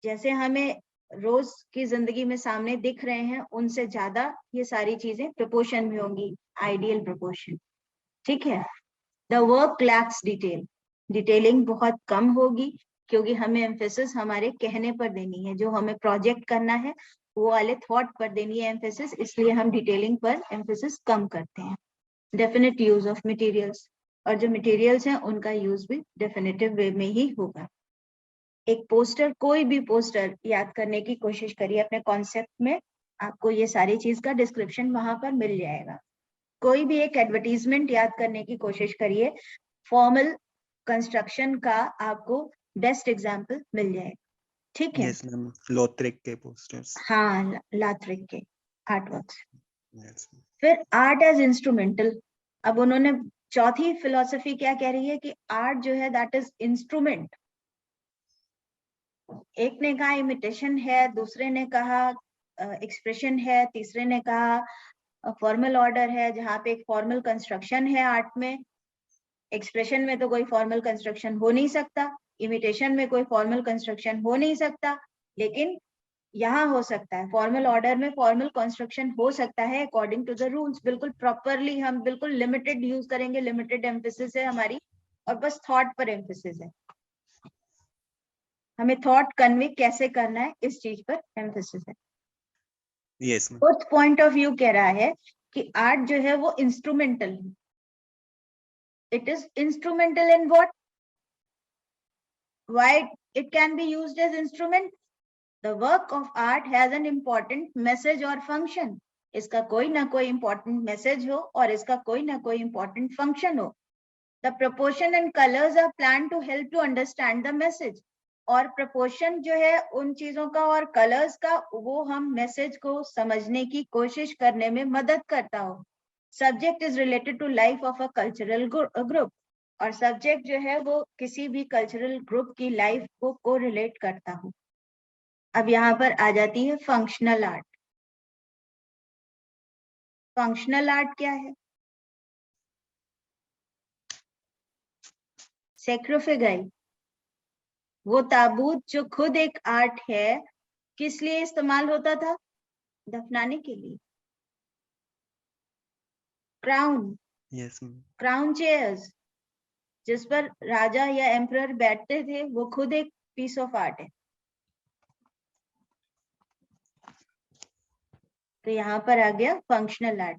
जैसे हमें रोज की जिंदगी में सामने दिख रहे हैं, उनसे ज्यादा ये सारी चीजें प्रपोर्शन में होंगी, आइडियल प्रपोर्शन। ठीक है। The work lakhs detail. Detailing बहुत कम होगी, क्योंकि हमें एम्फेसिस हमारे कहने पर देनी है, जो हमें प्रोजेक्ट करना है वो वाले थॉट पर देनी है एम्फेसिस, इसलिए हम डिटेलिंग पर एम्फेसिस कम करते हैं। डेफिनेट यूज ऑफ मटेरियल्स, और जो मटेरियल्स हैं उनका यूज भी डेफिनेटिव वे में ही होगा। एक पोस्टर, कोई भी पोस्टर याद करने की कोशिश करिए अपने कॉन्सेप्ट में, आपको ये सारी चीज का डिस्क्रिप्शन वहां पर मिल जाएगा। कोई भी एक एडवर्टीजमेंट याद करने की कोशिश करिए, फॉर्मल कंस्ट्रक्शन का आपको बेस्ट एग्जाम्पल मिल जाएगा। ठीक है। यस मैम, लोथरिक के पोस्टर्स। हाँ, लाथरिक के आर्टवर्क्स। यस, फिर आर्ट एज इंस्ट्रूमेंटल। अब उन्होंने चौथी फिलॉसफी क्या कह रही है कि आर्ट जो है दैट इज इंस्ट्रूमेंट। एक ने कहा इमिटेशन है, दूसरे ने कहा एक्सप्रेशन है, तीसरे ने कहा फॉर्मल ऑर्डर है, जहाँ पे एक फॉर्मल कंस्ट्रक्शन है आर्ट में। एक्सप्रेशन में तो कोई फॉर्मल कंस्ट्रक्शन हो नहीं सकता, इमिटेशन में कोई फॉर्मल कंस्ट्रक्शन हो नहीं सकता, लेकिन यहाँ हो सकता है। फॉर्मल ऑर्डर में फॉर्मल कंस्ट्रक्शन हो सकता है अकॉर्डिंग टू द रूल्स, बिल्कुल प्रॉपरली। हम बिल्कुल लिमिटेड यूज करेंगे, लिमिटेड एम्फेसिस है हमारी, और बस थॉट पर एम्फेसिस है। हमें थॉट कन्वे कैसे करना है इस चीज पर एम्फेसिस है। Yes ma'am, fourth point of view कह रहा है कि आर्ट जो है वो इंस्ट्रूमेंटल है। It is instrumental in what, why it can be used as instrument. The work of art has an important message or function. इसका कोई ना कोई important message हो और इसका कोई ना कोई important function हो। The proportion and colors are planned to help to understand the message. और proportion जो है उन चीजों का और colors का, वो हम message को समझने की कोशिश करने में मदद करता हो। Subject is related to life of a cultural group. और subject जो है वो किसी भी cultural group की life को correlate करता हो। अब यहाँ पर आ जाती है फंक्शनल आर्ट। फंक्शनल आर्ट क्या है? सैक्रिफिगाई, वो ताबूत जो खुद एक आर्ट है, किस लिए इस्तेमाल होता था? दफनाने के लिए। Crown, yes ma'am, crown chairs, जिस पर राजा या एम्परर बैठते थे, वो खुद एक पीस ऑफ आर्ट है। तो यहाँ पर आ गया फंक्शनल आर्ट।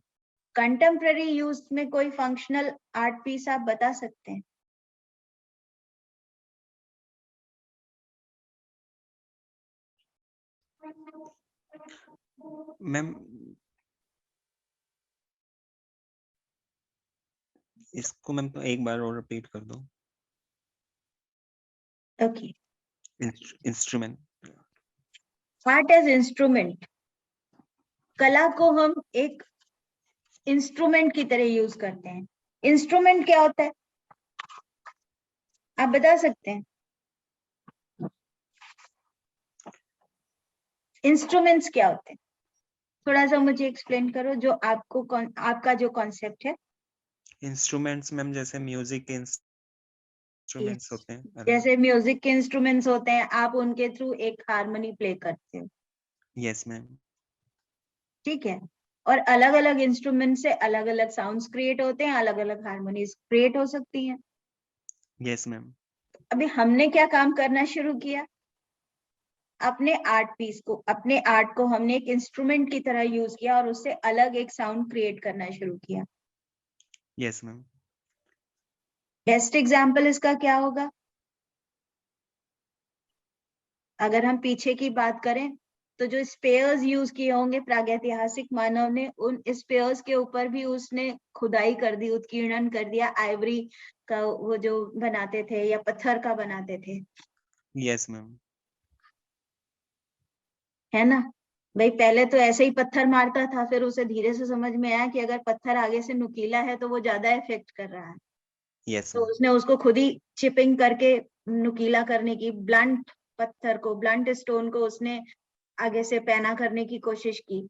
कंटेम्प्ररी यूज में कोई फंक्शनल आर्ट पीस आप बता सकते हैं? मैम इसको मैम तो एक बार और रिपीट कर दो। Okay, instrument. Art as instrument, कला को हम एक इंस्ट्रूमेंट की तरह यूज करते हैं। इंस्ट्रूमेंट क्या होता है, आप बता सकते हैं? इंस्ट्रूमेंट्स क्या होते हैं, थोड़ा सा मुझे एक्सप्लेन करो, जो आपको आपका जो कॉन्सेप्ट है। इंस्ट्रूमेंट्स मैम जैसे म्यूजिक के इंस्ट्रूमेंट्स होते हैं अलग। जैसे म्यूजिक के इंस्ट्रूमेंट्स होते हैं, आप उनके थ्रू एक हारमोनी प्ले करते हो। Yes ma'am. ठीक है, और अलग अलग इंस्ट्रूमेंट से अलग अलग साउंड्स क्रिएट होते हैं, अलग अलग हारमोनीज क्रिएट हो सकती हैं। Yes ma'am. अभी हमने क्या काम करना शुरू किया, अपने आर्ट पीस को, अपने आर्ट को हमने एक इंस्ट्रूमेंट की तरह यूज किया और उससे अलग एक साउंड क्रिएट करना शुरू किया। Yes ma'am. बेस्ट एग्जाम्पल इसका क्या होगा, अगर हम पीछे की बात करें तो जो स्पेयर्स यूज किए होंगे प्रागैतिहासिक मानव ने, उन स्पेयर्स के ऊपर भी उसने खुदाई कर दी, उत्कीर्णन कर दिया, आइवरी का वो जो बनाते थे या पत्थर का बनाते थे। Yes ma'am. है ना, भाई पहले तो ऐसे ही पत्थर मारता था, फिर उसे धीरे से समझ में आया कि अगर पत्थर आगे से नुकीला है तो वो ज्यादा इफेक्ट कर रहा है, यस तो मैम। उसने उसको खुद ही चिपिंग करके नुकीला करने की, ब्लंट पत्थर को, ब्लंट स्टोन को उसने आगे से पैना करने की कोशिश की,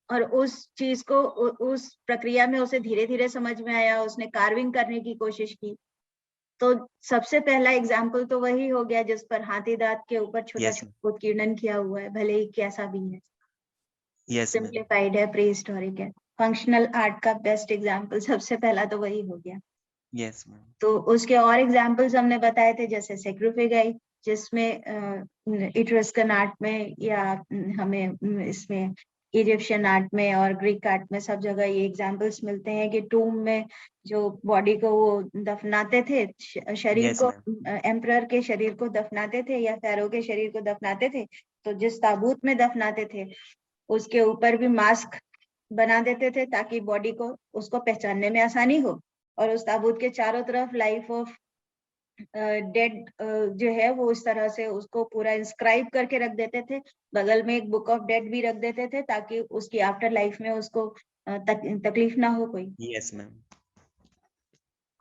और उस चीज को उस प्रक्रिया में उसे धीरे धीरे समझ में आया, उसने कार्विंग करने की कोशिश की। तो सबसे पहला एग्जाम्पल तो वही हो गया जिस पर हाथी दांत के ऊपर छोटा Yes, छोटा उत्कीर्णन किया हुआ है, भले ही कैसा भी है, यस मैम। सिंप्लीफाइड है, प्री हिस्टोरिक है। फंक्शनल आर्ट का बेस्ट एग्जाम्पल सबसे पहला तो वही हो गया। Yes ma'am. तो उसके और एग्जाम्पल्स हमने बताए थे, जैसे सेक्रोफिगाई, जिसमें इट्रस्कन आर्ट में या हमें इसमें इजिप्शियन आर्ट में और ग्रीक आर्ट में सब जगह ये एग्जाम्पल्स मिलते हैं कि टूम में जो बॉडी को वो दफनाते थे, शरीर यस को, मैम। एम्परर के शरीर को दफनाते थे या फेरो के शरीर को दफनाते थे, तो जिस ताबूत में दफनाते थे उसके ऊपर भी मास्क बना देते थे ताकि बॉडी को, उसको पहचानने में आसानी हो, और उस ताबूत के चारों तरफ लाइफ ऑफ डेड जो है वो उस तरह से उसको पूरा इंस्क्राइब करके रख देते थे, बगल में एक बुक ऑफ डेड भी रख देते थे ताकि उसकी आफ्टर लाइफ में उसको तकलीफ ना हो कोई। Yes ma'am.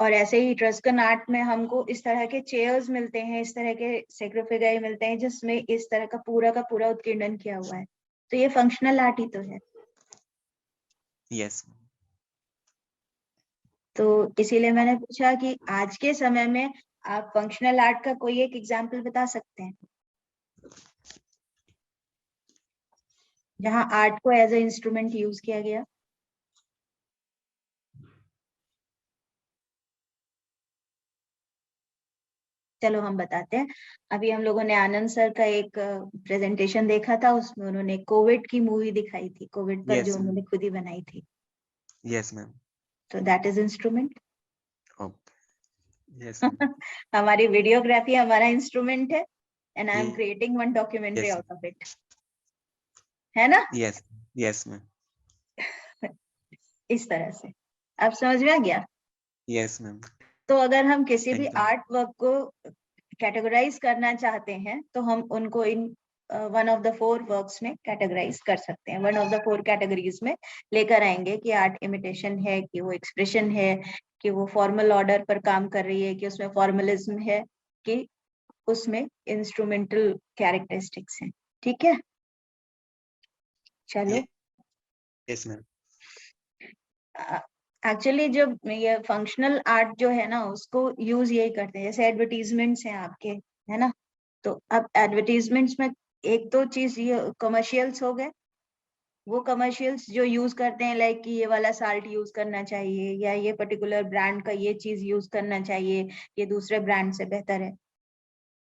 और ऐसे ही इट्रस्कन आर्ट में हमको इस तरह के चेयर्स मिलते हैं, इस तरह के सेक्रोफिगाई मिलते हैं जिसमें इस तरह का पूरा उत्कीर्णन किया हुआ है। तो ये फंक्शनल आर्ट ही तो है। यस। तो इसीलिए मैंने पूछा कि आज के समय में आप फंक्शनल आर्ट का कोई एक एग्जाम्पल बता सकते हैं जहां आर्ट को एज ए इंस्ट्रूमेंट यूज किया गया। चलो हम बताते हैं। अभी हम लोगों ने आनंद सर का एक प्रेजेंटेशन देखा था, उसमें उन्होंने कोविड की मूवी दिखाई थी, कोविड पर Yes, जो ma'am. उन्होंने खुद ही बनाई थी, यस मैम। तो that is instrument. Yes ma'am. हमारी वीडियोग्राफी हमारा इंस्ट्रूमेंट है, and I am Ye- creating one documentary Yes. Out of it, है ना? यस। Yes ma'am. इस तरह से अब समझ में आ गया। Yes ma'am. तो अगर हम किसी भी एकदम। आर्ट वर्क को कैटेगराइज करना चाहते हैं तो हम उनको in one of the 4 works में कैटेगराइज कर सकते हैं, वन ऑफ द 4 कैटेगरीज में लेकर आएंगे कि आर्ट इमिटेशन है, कि वो एक्सप्रेशन है, कि वो फॉर्मल ऑर्डर पर काम कर रही है, कि उसमें फॉर्मलिज्म है, कि उसमें इंस्ट्रूमेंटल कैरेक्टरिस्टिक्स हैं। ठीक है, चलो। Yes ma'am. एक्चुअली जब ये फंक्शनल आर्ट जो है ना, उसको यूज यही करते हैं, जैसे एडवर्टीजमेंट्स हैं आपके, है ना, तो अब एडवर्टीजमेंट्स में एक तो चीज ये कमर्शियल्स हो गए, वो कमर्शियल्स जो यूज करते हैं, लाइक कि ये वाला साल्ट यूज करना चाहिए या ये पर्टिकुलर ब्रांड का ये चीज यूज करना चाहिए, ये दूसरे ब्रांड से बेहतर है।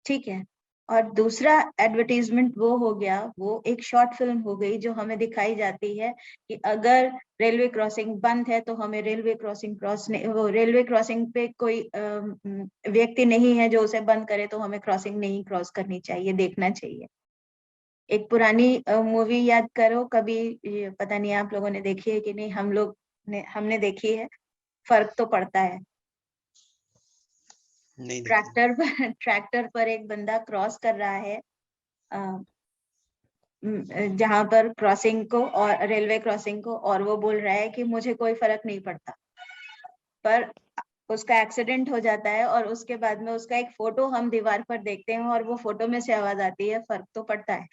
ठीक है, और दूसरा एडवर्टीजमेंट वो हो गया, वो एक शॉर्ट फिल्म हो गई जो हमें दिखाई जाती है कि अगर रेलवे क्रॉसिंग बंद है तो हमें रेलवे क्रॉसिंग वो रेलवे क्रॉसिंग पे कोई व्यक्ति नहीं है जो उसे बंद करे, तो हमें क्रॉसिंग नहीं क्रॉस करनी चाहिए, देखना चाहिए। एक पुरानी मूवी याद करो कभी, ये पता नहीं आप लोगों ने देखी है कि नहीं, हमने देखी है। फर्क तो पड़ता है। नहीं देखी। ट्रैक्टर पर एक बंदा क्रॉस कर रहा है जहां पर क्रॉसिंग को, और रेलवे क्रॉसिंग को, और वो बोल रहा है कि मुझे कोई फर्क नहीं पड़ता, पर उसका एक्सीडेंट हो जाता है और उसके बाद में उसका एक फोटो हम दीवार पर देखते हैं और वो फोटो में से आवाज आती है, फर्क तो पड़ता है।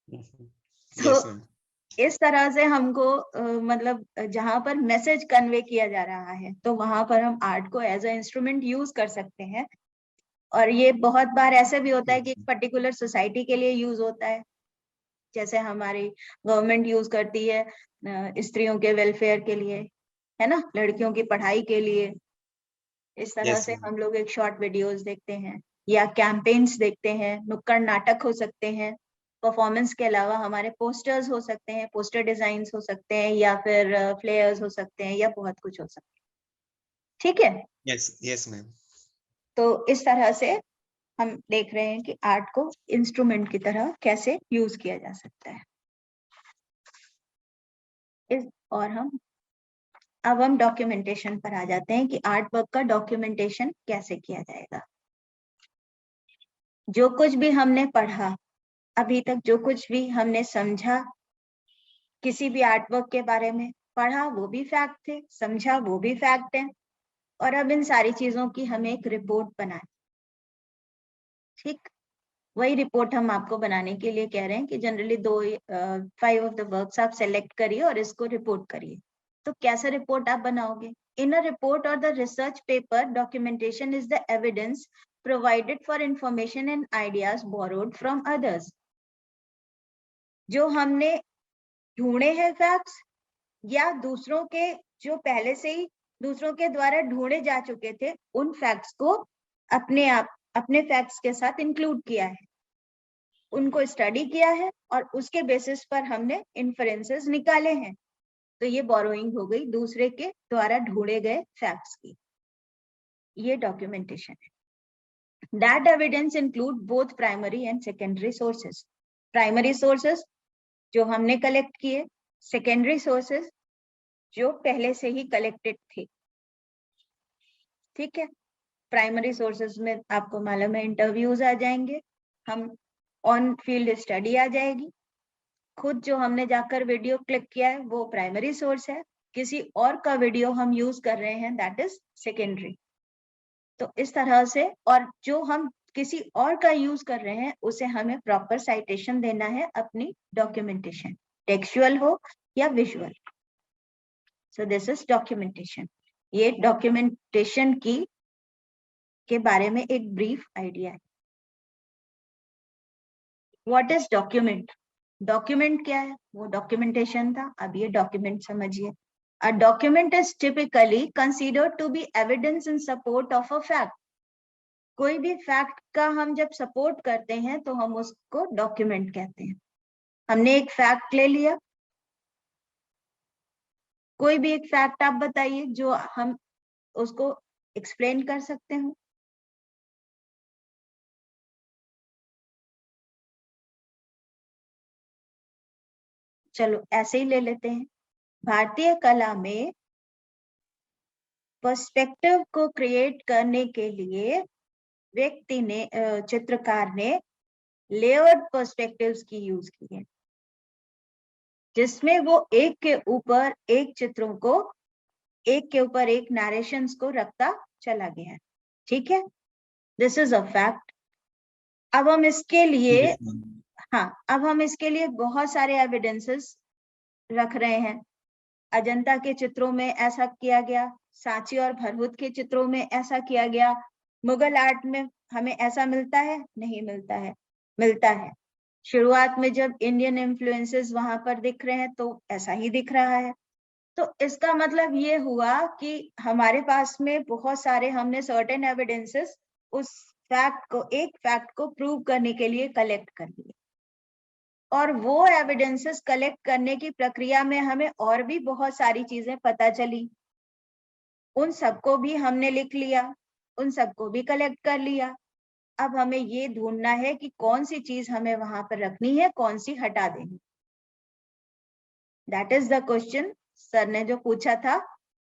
तो यस मैम। इस तरह से हमको मतलब जहां पर मैसेज कन्वे किया जा रहा है तो वहां पर हम आर्ट को एज अ इंस्ट्रूमेंट यूज कर सकते हैं। और ये बहुत बार ऐसे भी होता है कि एक पर्टिकुलर सोसाइटी के लिए यूज होता है, जैसे हमारी गवर्नमेंट यूज करती है स्त्रियों के वेलफेयर के लिए, है ना, लड़कियों की पढ़ाई के लिए। इस तरह यस से मैम। हम लोग एक शॉर्ट वीडियोस देखते हैं या कैंपेन्स देखते हैं, नुक्कड़ नाटक हो सकते हैं। परफॉर्मेंस के अलावा हमारे पोस्टर्स हो सकते हैं, पोस्टर डिजाइन्स हो सकते हैं, या फिर फ्लेयर्स हो सकते हैं, या बहुत कुछ हो सकता है। ठीक है, यस यस मैम। तो इस तरह से हम देख रहे हैं कि आर्ट को इंस्ट्रूमेंट की तरह कैसे यूज किया जा सकता है। और अब हम डॉक्यूमेंटेशन पर आ जाते हैं कि आर्ट वर्क का डॉक्यूमेंटेशन कैसे किया जाएगा। जो कुछ भी हमने पढ़ा अभी तक, जो कुछ भी हमने समझा किसी भी आर्ट वर्क के बारे में, पढ़ा वो भी फैक्ट थे, समझा वो भी फैक्ट है, और अब इन सारी चीजों की हमें एक रिपोर्ट बनानी। ठीक, वही रिपोर्ट हम आपको बनाने के लिए कह रहे हैं कि जनरली 5 ऑफ द वर्क्स आप सेलेक्ट करिए और इसको रिपोर्ट करिए। तो कैसे रिपोर्ट आप बनाओगे? इन अ रिपोर्ट और the research paper, documentation is the evidence provided for information and ideas borrowed from others। जो हमने ढूंढे हैं फैक्ट्स, या दूसरों के, जो पहले से ही दूसरों के द्वारा ढूंढे जा चुके थे, उन फैक्ट्स को अपने फैक्ट्स के साथ इंक्लूड किया है, उनको स्टडी किया है और उसके बेसिस पर हमने इन्फरेंसेस निकाले हैं। तो ये बोरोइंग हो गई दूसरे के द्वारा ढूंढे गए फैक्ट्स की, ये डॉक्यूमेंटेशन है। That evidence include both primary and secondary sources। Primary sources जो हमने कलेक्ट किए, secondary sources जो पहले से ही कलेक्टेड थे। ठीक है, प्राइमरी सोर्सेज में आपको मालूम है इंटरव्यूज आ जाएंगे, हम ऑन फील्ड स्टडी आ जाएगी, खुद जो हमने जाकर वीडियो क्लिक किया है वो प्राइमरी सोर्स है, किसी और का वीडियो हम यूज कर रहे हैं दैट इज सेकेंडरी। तो इस तरह से, और जो हम किसी और का यूज कर रहे हैं उसे हमें प्रॉपर साइटेशन देना है अपनी डॉक्यूमेंटेशन, टेक्सचुअल हो या visual. So this is documentation. ये डॉक्यूमेंटेशन के बारे में एक ब्रीफ आइडिया है। What is document? डॉक्यूमेंट क्या है? वो डॉक्यूमेंटेशन था, अब ये डॉक्यूमेंट समझिए। A document is typically considered to be evidence in support of a fact। कोई भी फैक्ट का हम जब सपोर्ट करते हैं तो हम उसको डॉक्यूमेंट कहते हैं। हमने एक फैक्ट ले लिया, कोई भी एक फैक्ट आप बताइए जो हम उसको एक्सप्लेन कर सकते हो। चलो ऐसे ही ले लेते हैं। भारतीय कला में पर्सपेक्टिव को क्रिएट करने के लिए व्यक्ति ने, चित्रकार ने लेयर्ड पर्सपेक्टिव्स की यूज की है, जिसमें वो एक के ऊपर एक चित्रों को, एक के ऊपर एक नरेशंस को रखता चला गया है। ठीक है, दिस इज अ फैक्ट। अब हम इसके लिए, Yes, ma'am. हाँ, अब हम इसके लिए बहुत सारे एविडेंसेस रख रहे हैं। अजंता के चित्रों में ऐसा किया गया, सांची और भरहुत के चित्रों में ऐसा किया गया, मुगल आर्ट में हमें ऐसा मिलता है, नहीं मिलता है, मिलता है। शुरुआत में जब इंडियन इन्फ्लुएंसेस वहां पर दिख रहे हैं तो ऐसा ही दिख रहा है। तो इसका मतलब ये हुआ कि हमारे पास में बहुत सारे, हमने सर्टेन एविडेंसेस उस फैक्ट को, एक फैक्ट को प्रूव करने के लिए कलेक्ट कर लिए, और वो एविडेंसेस कलेक्ट करने की प्रक्रिया में हमें और भी बहुत सारी चीजें पता चली, उन सबको भी हमने लिख लिया, उन सबको भी कलेक्ट कर लिया। अब हमें ये ढूंढना है कि कौन सी चीज हमें वहां पर रखनी है, कौन सी हटा देनी। That is the question sir ने जो पूछा था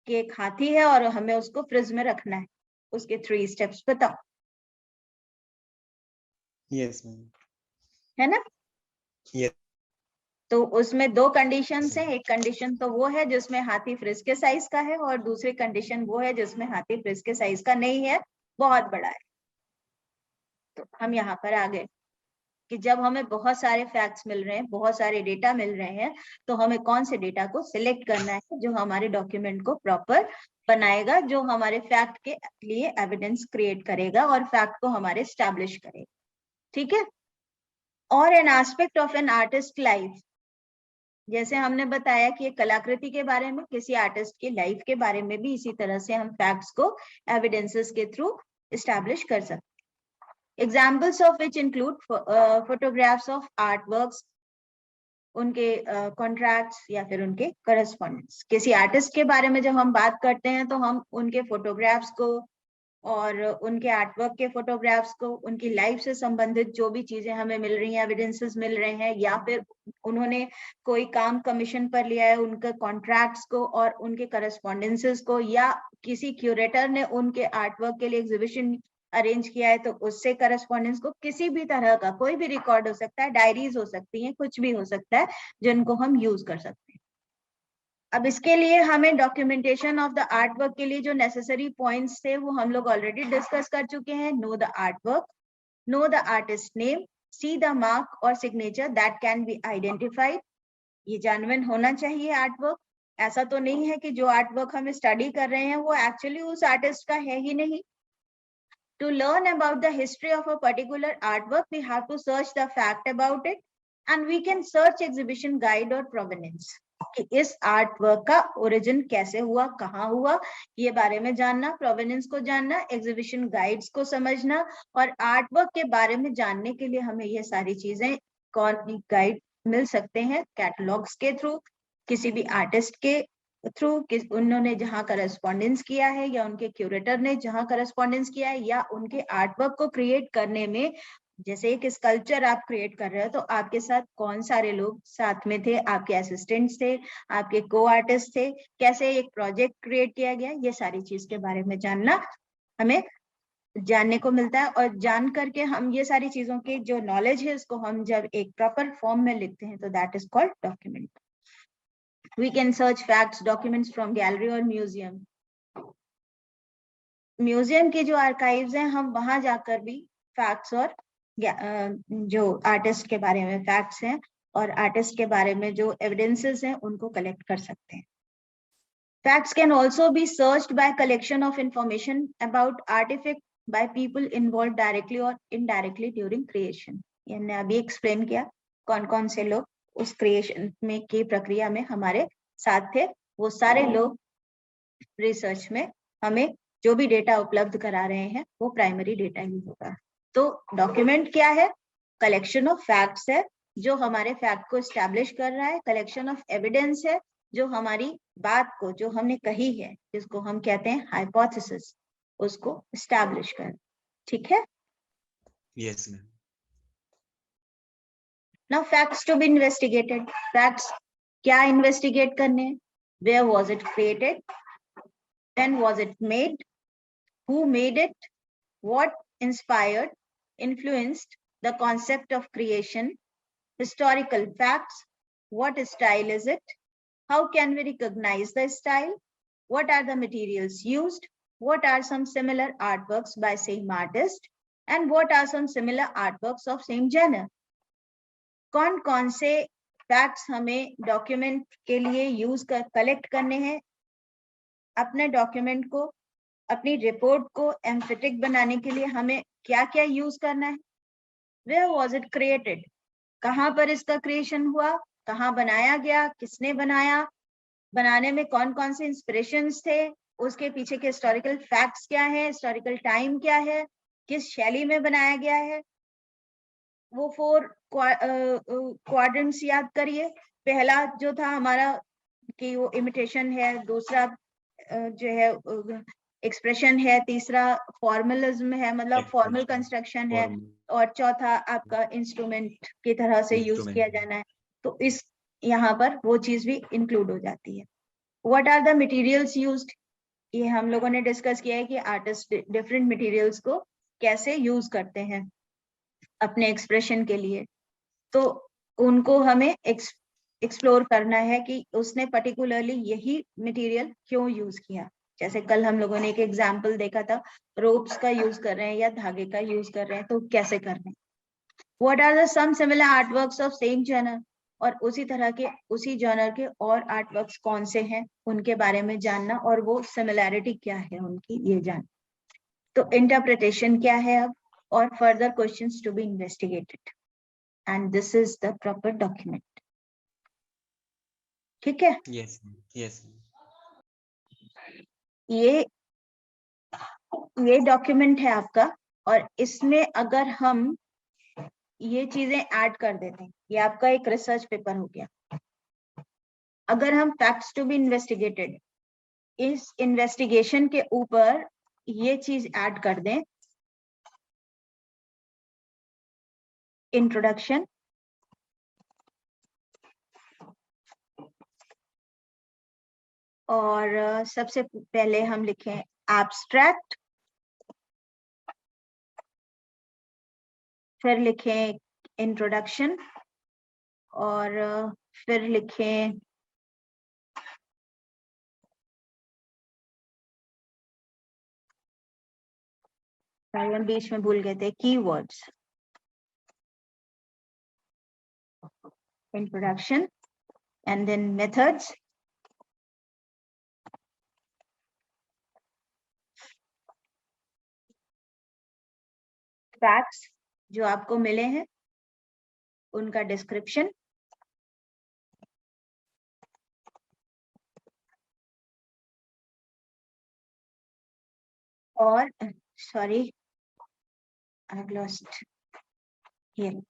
कि एक हाथी है और हमें उसको फ्रिज में रखना है, उसके 3 स्टेप्स बताओ। Yes ma'am. है ना? यस। तो उसमें 2 कंडीशंस हैं। एक कंडीशन तो वो है जिसमें हाथी फ्रिज के साइज का है, और दूसरी कंडीशन वो है जिसमें हाथी फ्रिज के साइज का नहीं है, बहुत बड़ा है। तो हम यहाँ पर आ गए कि जब हमें बहुत सारे फैक्ट्स मिल रहे हैं, बहुत सारे डेटा मिल रहे हैं, तो हमें कौन से डेटा को सिलेक्ट करना है जो हमारे डॉक्यूमेंट को प्रॉपर बनाएगा, जो हमारे फैक्ट के लिए एविडेंस क्रिएट करेगा और फैक्ट को हमारे स्टैब्लिश करेगा। ठीक है? और an aspect of an artist life, जैसे हमने बताया कि एक कलाकृति के बारे में, किसी आर्टिस्ट की लाइफ के बारे में भी इसी तरह से हम फैक्ट्स को एविडेंसेस के थ्रू एस्टैब्लिश कर सकते हैं। Examples of which include photographs of artworks, उनके कॉन्ट्रैक्ट्स या फिर उनके करस्पॉन्डेंस। किसी आर्टिस्ट के बारे में जब हम बात करते हैं तो हम उनके फोटोग्राफ्स को और उनके आर्टवर्क के फोटोग्राफ्स को, उनकी लाइफ से संबंधित जो भी चीजें हमें मिल रही हैं, एविडेंसेस मिल रहे हैं, या फिर उन्होंने कोई काम कमीशन पर लिया है, उनके कॉन्ट्रैक्ट्स को और उनके करस्पॉन्डेंसेस को, या किसी क्यूरेटर ने उनके आर्टवर्क के लिए एग्जीबिशन अरेंज किया है तो उससे करस्पॉन्डेंस को, किसी भी तरह का कोई भी रिकॉर्ड हो सकता है, डायरीज हो सकती हैं, कुछ भी हो सकता है जिनको हम यूज कर सकते हैं। अब इसके लिए हमें डॉक्यूमेंटेशन ऑफ द आर्टवर्क के लिए जो नेसेसरी पॉइंट्स थे वो हम लोग ऑलरेडी डिस्कस कर चुके हैं। Know the artwork, know the artist name, see the mark or signature that can be identified. ये जेन्युइन होना चाहिए आर्टवर्क। ऐसा तो नहीं है कि जो आर्टवर्क हम स्टडी कर रहे हैं वो एक्चुअली उस आर्टिस्ट का है ही नहीं। To learn about the history of a particular artwork, we have to search the fact about it, and we can search exhibition guide or provenance. कि इस आर्टवर्क का ओरिजिन कैसे हुआ, कहाँ हुआ, ये बारे में जानना, प्रोवेनेंस को जानना, एग्जीबिशन गाइड्स को समझना, और आर्टवर्क के बारे में जानने के लिए हमें ये सारी चीजें कौन गाइड मिल सकते हैं, कैटलॉग्स के थ्रू, किसी भी आर्टिस्ट के थ्रू, उन्होंने जहां करस्पॉन्डेंस किया है या उनके क्यूरेटर ने जहां करस्पॉन्डेंस किया है, या उनके आर्टवर्क को क्रिएट करने में, जैसे एक स्कल्पचर आप क्रिएट कर रहे हो तो आपके साथ कौन सारे लोग साथ में थे, आपके असिस्टेंट्स थे, आपके को आर्टिस्ट थे, कैसे एक प्रोजेक्ट क्रिएट किया गया, ये सारी चीज के बारे में जानना हमें जानने को मिलता है। और जान करके हम ये सारी चीजों की जो नॉलेज है इसको हम जब एक प्रॉपर फॉर्म में लिखते हैं तो that is called document. We can search facts, documents from gallery or museum. Museum के जो आर्काइव्स हैं हम वहां जाकर भी फैक्ट्स और जो आर्टिस्ट के बारे में फैक्ट्स हैं और आर्टिस्ट के बारे में जो एविडेंसेस हैं उनको कलेक्ट कर सकते हैं। Facts can also be searched by collection of information about artifact by people involved directly or indirectly during creation. हमने अभी एक्सप्लेन किया कौन कौन से लोग उस क्रिएशन में की प्रक्रिया में हमारे साथ थे। वो सारे लोग रिसर्च में हमें जो भी डेटा उपलब्ध करा रहे हैं वो प्राइमरी डेटा ही होगा। तो डॉक्यूमेंट क्या है? कलेक्शन ऑफ फैक्ट्स है जो हमारे फैक्ट को एस्टैब्लिश कर रहा है। कलेक्शन ऑफ एविडेंस है जो हमारी बात को, जो हमने कही है, जिसको हम कहते हैं हाइपोथेसिस, उसको एस्टैब्लिश कर। ठीक है? Yes ma'am. Now facts to be investigated. Facts क्या investigate करने? Where was it created? When was it made? Who made it? What inspired, influenced the concept of creation? Historical facts. What style is it? How can we recognize the style? What are the materials used? What are some similar artworks by same artist? And what are some similar artworks of same genre? कौन कौन से facts हमें document के लिए use कर collect करने हैं, अपने डॉक्यूमेंट को, अपनी रिपोर्ट को एम्फेटिक बनाने के लिए हमें क्या क्या यूज करना है। वेयर वाज इट क्रिएटेड, कहाँ पर इसका क्रिएशन हुआ, कहाँ बनाया गया, किसने बनाया, बनाने में कौन कौन से इंस्पिरेशंस थे, उसके पीछे के हिस्टोरिकल फैक्ट्स क्या है, हिस्टोरिकल टाइम क्या है, किस शैली में बनाया गया है। वो 4 क्वाड्रेंट्स याद करिए। पहला जो था हमारा कि वो इमिटेशन है, दूसरा जो है एक्सप्रेशन है, तीसरा फॉर्मलिज्म है, मतलब फॉर्मल कंस्ट्रक्शन है, और चौथा आपका इंस्ट्रूमेंट की तरह से यूज किया जाना है। तो इस यहाँ पर वो चीज भी इंक्लूड हो जाती है। What are the materials used, ये हम लोगों ने डिस्कस किया है कि आर्टिस्ट डिफरेंट मटेरियल्स को कैसे यूज करते हैं अपने एक्सप्रेशन के लिए। तो उनको हमें एक्सप्लोर करना है कि उसने पर्टिकुलरली यही मटेरियल क्यों यूज किया। जैसे कल हम लोगों ने एक एग्जाम्पल देखा था, रोप्स का यूज कर रहे हैं या धागे का यूज कर रहे हैं, तो कैसे कर रहे हैं। What are the some similar artworks of same genre, और उसी तरह के उसी जर्नर के और आर्टवर्क्स कौन से हैं उनके बारे में जानना, और वो सिमिलैरिटी क्या है उनकी, ये जानना। तो इंटरप्रिटेशन क्या है अब, और further questions to be investigated, and this is the proper document. ठीक है, यस यस ये डॉक्यूमेंट है आपका, और इसमें अगर हम ये चीजें ऐड कर देते हैं, ये आपका एक रिसर्च पेपर हो गया। अगर हम फैक्ट्स टू बी इन्वेस्टिगेटेड, इस इन्वेस्टिगेशन के ऊपर ये चीज ऐड कर दें, इंट्रोडक्शन, और सबसे पहले हम लिखें एब्स्ट्रैक्ट, फिर लिखें इंट्रोडक्शन, और फिर लिखें हम बीच में भूल गए थे keywords, introduction and then methods, facts जो आपको मिले हैं उनका डिस्क्रिप्शन, और सॉरी आई लॉस्ट हियर,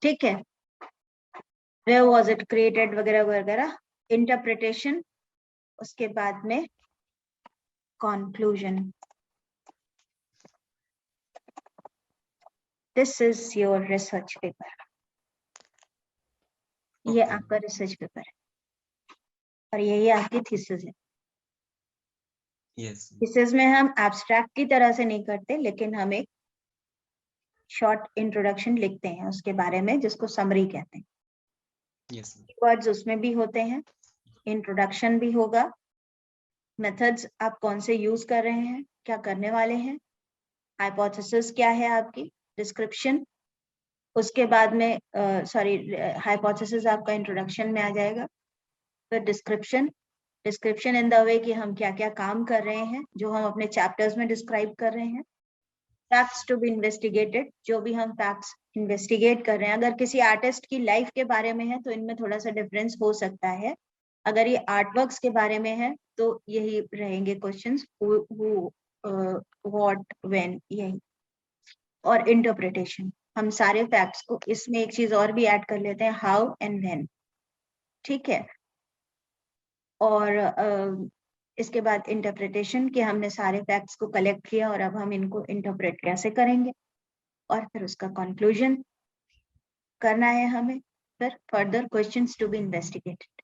ठीक है, वेयर वाज इट क्रिएटेड वगैरह वगैरह, इंटरप्रिटेशन, उसके बाद में conclusion. This is your research paper, ये आपका रिसर्च पेपर है, और यही आपकी थीसिस है। यस थीसिस में हम एब्स्ट्रैक्ट की तरह से नहीं करते, लेकिन हम एक शॉर्ट इंट्रोडक्शन लिखते हैं उसके बारे में, जिसको समरी कहते हैं। यस वर्ड्स उसमें भी होते हैं, इंट्रोडक्शन भी होगा, मेथड्स आप कौन से यूज कर रहे हैं, क्या करने वाले हैं, हाइपोथेसिस क्या है आपकी, डिस्क्रिप्शन, उसके बाद में सॉरी हाइपोथेसिस आपका इंट्रोडक्शन में आ जाएगा, फिर description, description in the way कि हम क्या क्या काम कर रहे हैं जो हम अपने चैप्टर्स में डिस्क्राइब कर रहे हैं, फैक्ट्स टू बी इन्वेस्टिगेटेड, जो भी हम फैक्ट्स इन्वेस्टिगेट कर रहे हैं। अगर किसी आर्टिस्ट की लाइफ के बारे में है तो इनमें थोड़ा सा डिफरेंस हो सकता है, अगर ये आर्टवर्क्स के बारे में है तो यही रहेंगे क्वेश्चंस, व्हाट, व्हेन, यही। और इंटरप्रिटेशन, हम सारे फैक्ट्स को, इसमें एक चीज और भी ऐड कर लेते हैं, हाउ एंड व्हेन, ठीक है। और इसके बाद इंटरप्रिटेशन, कि हमने सारे फैक्ट्स को कलेक्ट किया और अब हम इनको इंटरप्रेट कैसे करेंगे, और फिर उसका कंक्लूजन करना है हमें, फिर further questions to be investigated.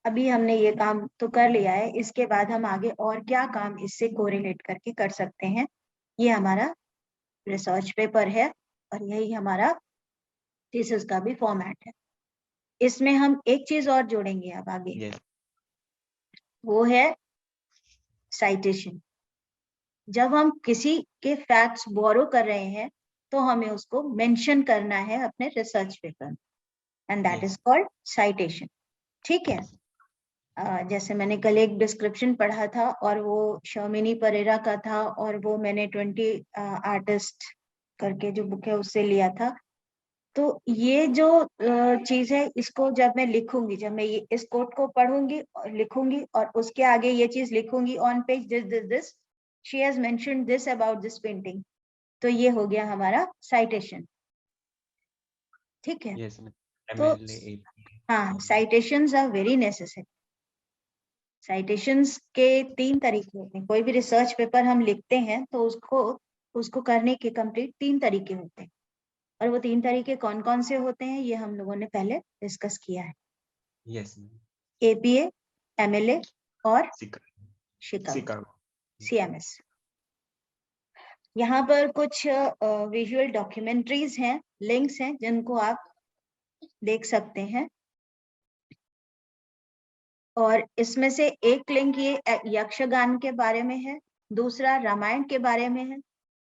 अभी हमने ये काम तो कर लिया है, इसके बाद हम आगे और क्या काम इससे कोरिलेट करके कर सकते हैं, ये हमारा रिसर्च पेपर है, और यही हमारा थीसिस का भी फॉर्मेट है। इसमें हम एक चीज और जोड़ेंगे अब आगे, यस वो है साइटेशन। जब हम किसी के फैक्ट्स बोरो कर रहे हैं तो हमें उसको मेंशन करना है अपने रिसर्च पेपर में, and that is called citation, ठीक है। जैसे मैंने कल एक डिस्क्रिप्शन पढ़ा था, और वो शर्मिनी परेरा का था, और वो मैंने 20 आर्टिस्ट करके जो बुक है उससे लिया था। तो ये जो चीज है, इसको जब मैं लिखूंगी, जब मैं ये इस कोट को पढ़ूंगी और लिखूंगी, और उसके आगे ये चीज लिखूंगी, on page this this this she has mentioned this about this painting, तो ये हो गया हमारा साइटेशन, ठीक है। यस तो हाँ, citations are very necessary. Citations के 3 तरीके होते हैं। कोई भी रिसर्च पेपर हम लिखते हैं तो उसको करने के कंप्लीट 3 तरीके होते हैं, और वो 3 तरीके कौन कौन से होते हैं ये हम लोगों ने पहले डिस्कस किया है। यस APA, MLA और शिकागो शिकागो। CMS। यहाँ पर कुछ विजुअल डॉक्यूमेंट्रीज हैं, लिंक्स हैं जिनको आप देख सकते हैं, और इसमें से एक लिंक ये यक्षगान के बारे में है, दूसरा रामायण के बारे में है,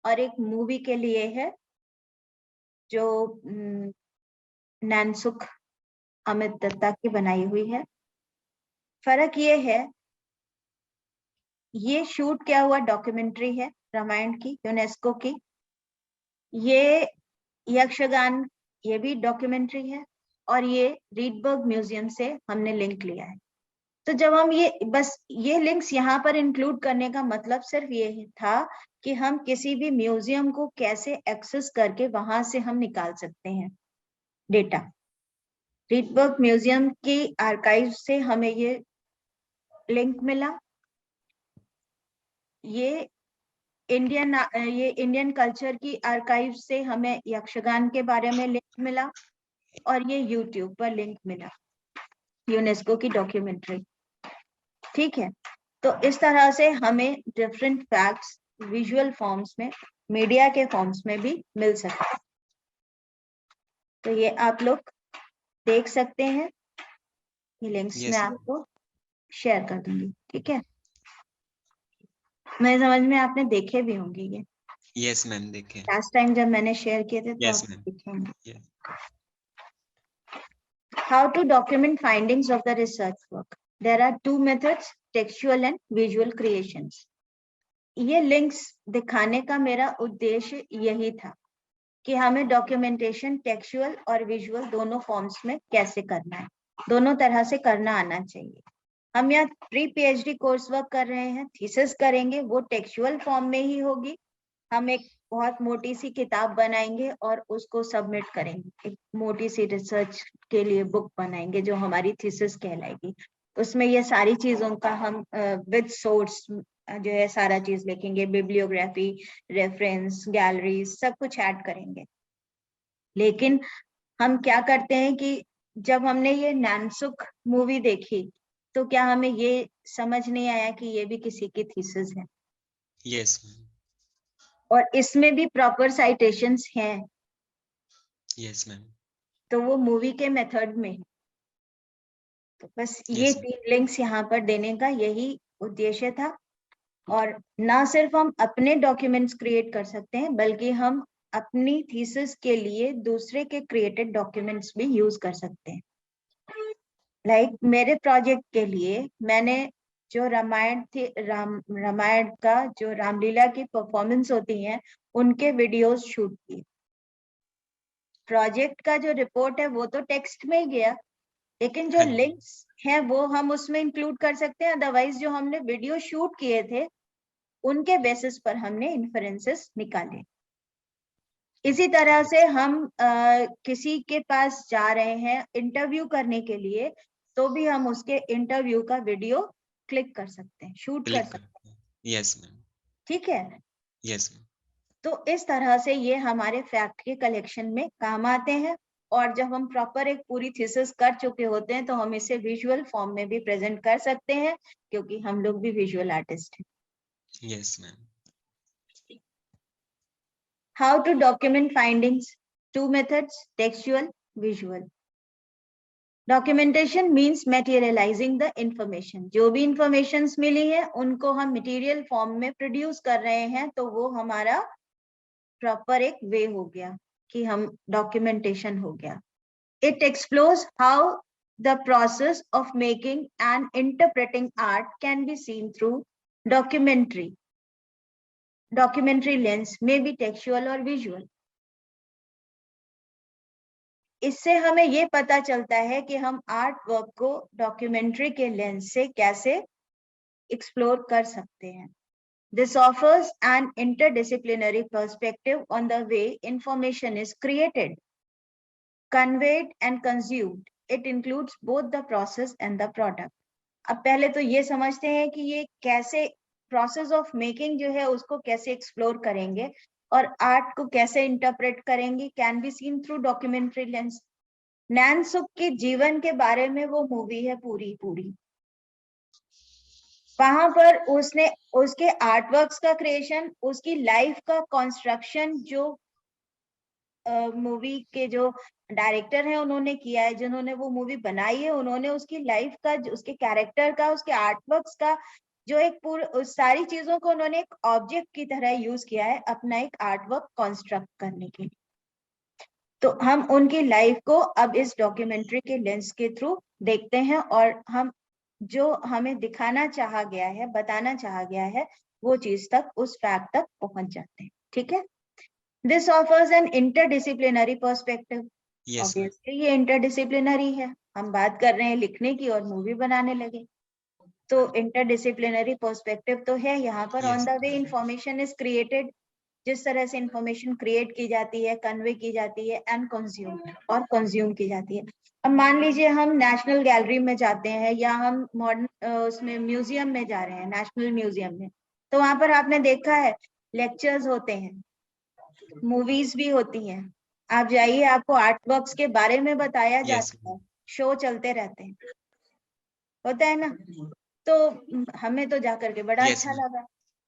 और एक मूवी के लिए है जो नैनसुख अमित दत्ता की बनाई हुई है। फर्क ये है, ये शूट किया हुआ डॉक्यूमेंट्री है रामायण की, यूनेस्को की। ये यक्षगान, ये भी डॉक्यूमेंट्री है, और ये रीडबर्ग म्यूजियम से हमने लिंक लिया है। तो जब हम ये लिंक्स यहाँ पर इंक्लूड करने का मतलब सिर्फ ये था कि हम किसी भी म्यूजियम को कैसे एक्सेस करके वहां से हम निकाल सकते हैं डेटा। रीडबर्ग म्यूजियम की आर्काइव से हमें ये लिंक मिला, ये इंडियन कल्चर की आर्काइव से हमें यक्षगान के बारे में लिंक मिला, और ये यूट्यूब पर लिंक मिला यूनेस्को की डॉक्यूमेंट्री। ठीक है, तो इस तरह से हमें डिफरेंट फैक्ट्स विजुअल फॉर्म्स में, मीडिया के फॉर्म्स में भी मिल सकते हैं। तो ये आप लोग देख सकते हैं, ये लिंक्स मैं आपको शेयर कर दूंगी। ठीक है, मैं समझ में आपने देखे भी होंगे ये। यस मैम, देखे। लास्ट टाइम जब मैंने शेयर किए थे तो Yes, आप ma'am. देखेंगे। Yes. How to document findings of the research work? There are 2 methods, textual and visual creations. ये लिंक्स दिखाने का मेरा उद्देश्य यही था कि हमें डॉक्यूमेंटेशन टेक्सचुअल और विजुअल दोनों फॉर्म्स में कैसे करना है, दोनों तरह से करना आना चाहिए। हम यहाँ प्री PhD कोर्स वर्क कर रहे हैं, थीसिस करेंगे, वो टेक्सचुअल फॉर्म में ही होगी। हम एक बहुत मोटी सी किताब बनाएंगे और उसको सबमिट करेंगे, एक मोटी सी रिसर्च के लिए बुक बनाएंगे जो हमारी थीसिस कहलाएगी। उसमें ये सारी चीजों का हम विद सोर्स जो है सारा चीज लिखेंगे, बिब्लियोग्राफी, रेफरेंस, गैलरी, सब कुछ ऐड करेंगे। लेकिन हम क्या करते हैं कि जब हमने ये नैनसुख मूवी देखी तो क्या हमें ये समझ नहीं आया कि ये भी किसी की थीसिस है। Yes. और इसमें भी प्रॉपर साइटेशंस हैं। Yes, ma'am. तो वो मूवी के मेथड में है। तो बस ये Yes, 3 लिंक्स यहाँ पर देने का यही उद्देश्य था। और ना सिर्फ हम अपने डॉक्यूमेंट्स क्रिएट कर सकते हैं, बल्कि हम अपनी थीसिस के लिए दूसरे के क्रिएटेड डॉक्यूमेंट्स भी यूज कर सकते हैं। लाइक मेरे प्रोजेक्ट के लिए मैंने जो रामायण का जो रामलीला की परफॉर्मेंस होती है उनके वीडियोस शूट किए। प्रोजेक्ट का जो रिपोर्ट है वो तो टेक्स्ट में ही गया, लेकिन जो लिंक्स हैं वो हम उसमें इंक्लूड कर सकते हैं। अदरवाइज जो हमने वीडियो शूट किए थे उनके बेसिस पर हमने इन्फरेंसेस निकाले। इसी तरह से हम किसी के पास जा रहे हैं इंटरव्यू करने के लिए, तो भी हम उसके इंटरव्यू का वीडियो क्लिक कर सकते हैं, शूट कर सकते हैं। Yes, ma'am. ठीक है, Yes, ma'am. तो इस तरह से ये हमारे फैक्ट के कलेक्शन में काम आते हैं। और जब हम प्रॉपर एक पूरी थीसिस कर चुके होते हैं तो हम इसे विजुअल फॉर्म में भी प्रेजेंट कर सकते हैं, क्योंकि हम लोग भी विजुअल आर्टिस्ट हैं। Yes, ma'am. How to document findings? 2 methods, textual, visual. Documentation means materializing the information. जो भी informations मिली है उनको हम material form में produce कर रहे हैं, तो वो हमारा proper एक way हो गया कि हम documentation हो गया। It explores how the process of making and interpreting art can be seen through documentary. Documentary lens may be textual or visual. इससे हमें ये पता चलता है कि हम आर्ट वर्क को डॉक्यूमेंट्री के लेंस से कैसे एक्सप्लोर कर सकते हैं। This offers an interdisciplinary perspective on the way information is created, conveyed and consumed. It includes both the process and the product. अब पहले तो ये समझते हैं कि ये कैसे प्रोसेस ऑफ मेकिंग जो है उसको कैसे एक्सप्लोर करेंगे और आर्ट को कैसे इंटरप्रेट करेंगे, can be seen through documentary lens. Nainsukh के जीवन के बारे में वो मूवी है पूरी पूरी। वहां पर उसने उसके आर्टवर्क्स का क्रिएशन, उसकी लाइफ का कंस्ट्रक्शन जो मूवी के जो डायरेक्टर हैं उन्होंने किया है, जिन्होंने वो मूवी बनाई है, उन्होंने उसकी लाइफ का, उसके कैरेक्टर का, उसके आर्टवर्क्स का जो एक पूरा सारी चीजों को उन्होंने एक ऑब्जेक्ट की तरह यूज किया है अपना एक आर्टवर्क कंस्ट्रक्ट करने के लिए। तो हम उनकी लाइफ को अब इस डॉक्यूमेंट्री के लेंस के थ्रू देखते हैं और हम जो हमें दिखाना चाहा गया है, बताना चाहा गया है, वो चीज तक, उस फैक्ट तक पहुंच जाते हैं। ठीक है। This offers an interdisciplinary perspective. Yes, ma'am. Obviously ये इंटरडिसिप्लिनरी है, हम बात कर रहे हैं लिखने की और मूवी बनाने लगे, तो इंटरडिसिप्लिनरी पर्सपेक्टिव तो है यहाँ पर। On Yes. The way information is created, जिस तरह से इंफॉर्मेशन क्रिएट की जाती है, कन्वे की जाती है एंड कंज्यूम और कंज्यूम की जाती है। अब मान लीजिए हम नेशनल गैलरी में जाते हैं या हम मॉडर्न उसमें म्यूजियम में जा रहे हैं, नेशनल म्यूजियम में, तो वहां पर आपने देखा है लेक्चर्स होते हैं, मूवीज भी होती हैं। आप जाइए, आपको आर्टवर्क्स के बारे में बताया Yes, जाता है, ma'am. शो चलते रहते हैं, होता है ना। तो हमें तो जाकर के बड़ा Yes, अच्छा ma'am. लगा।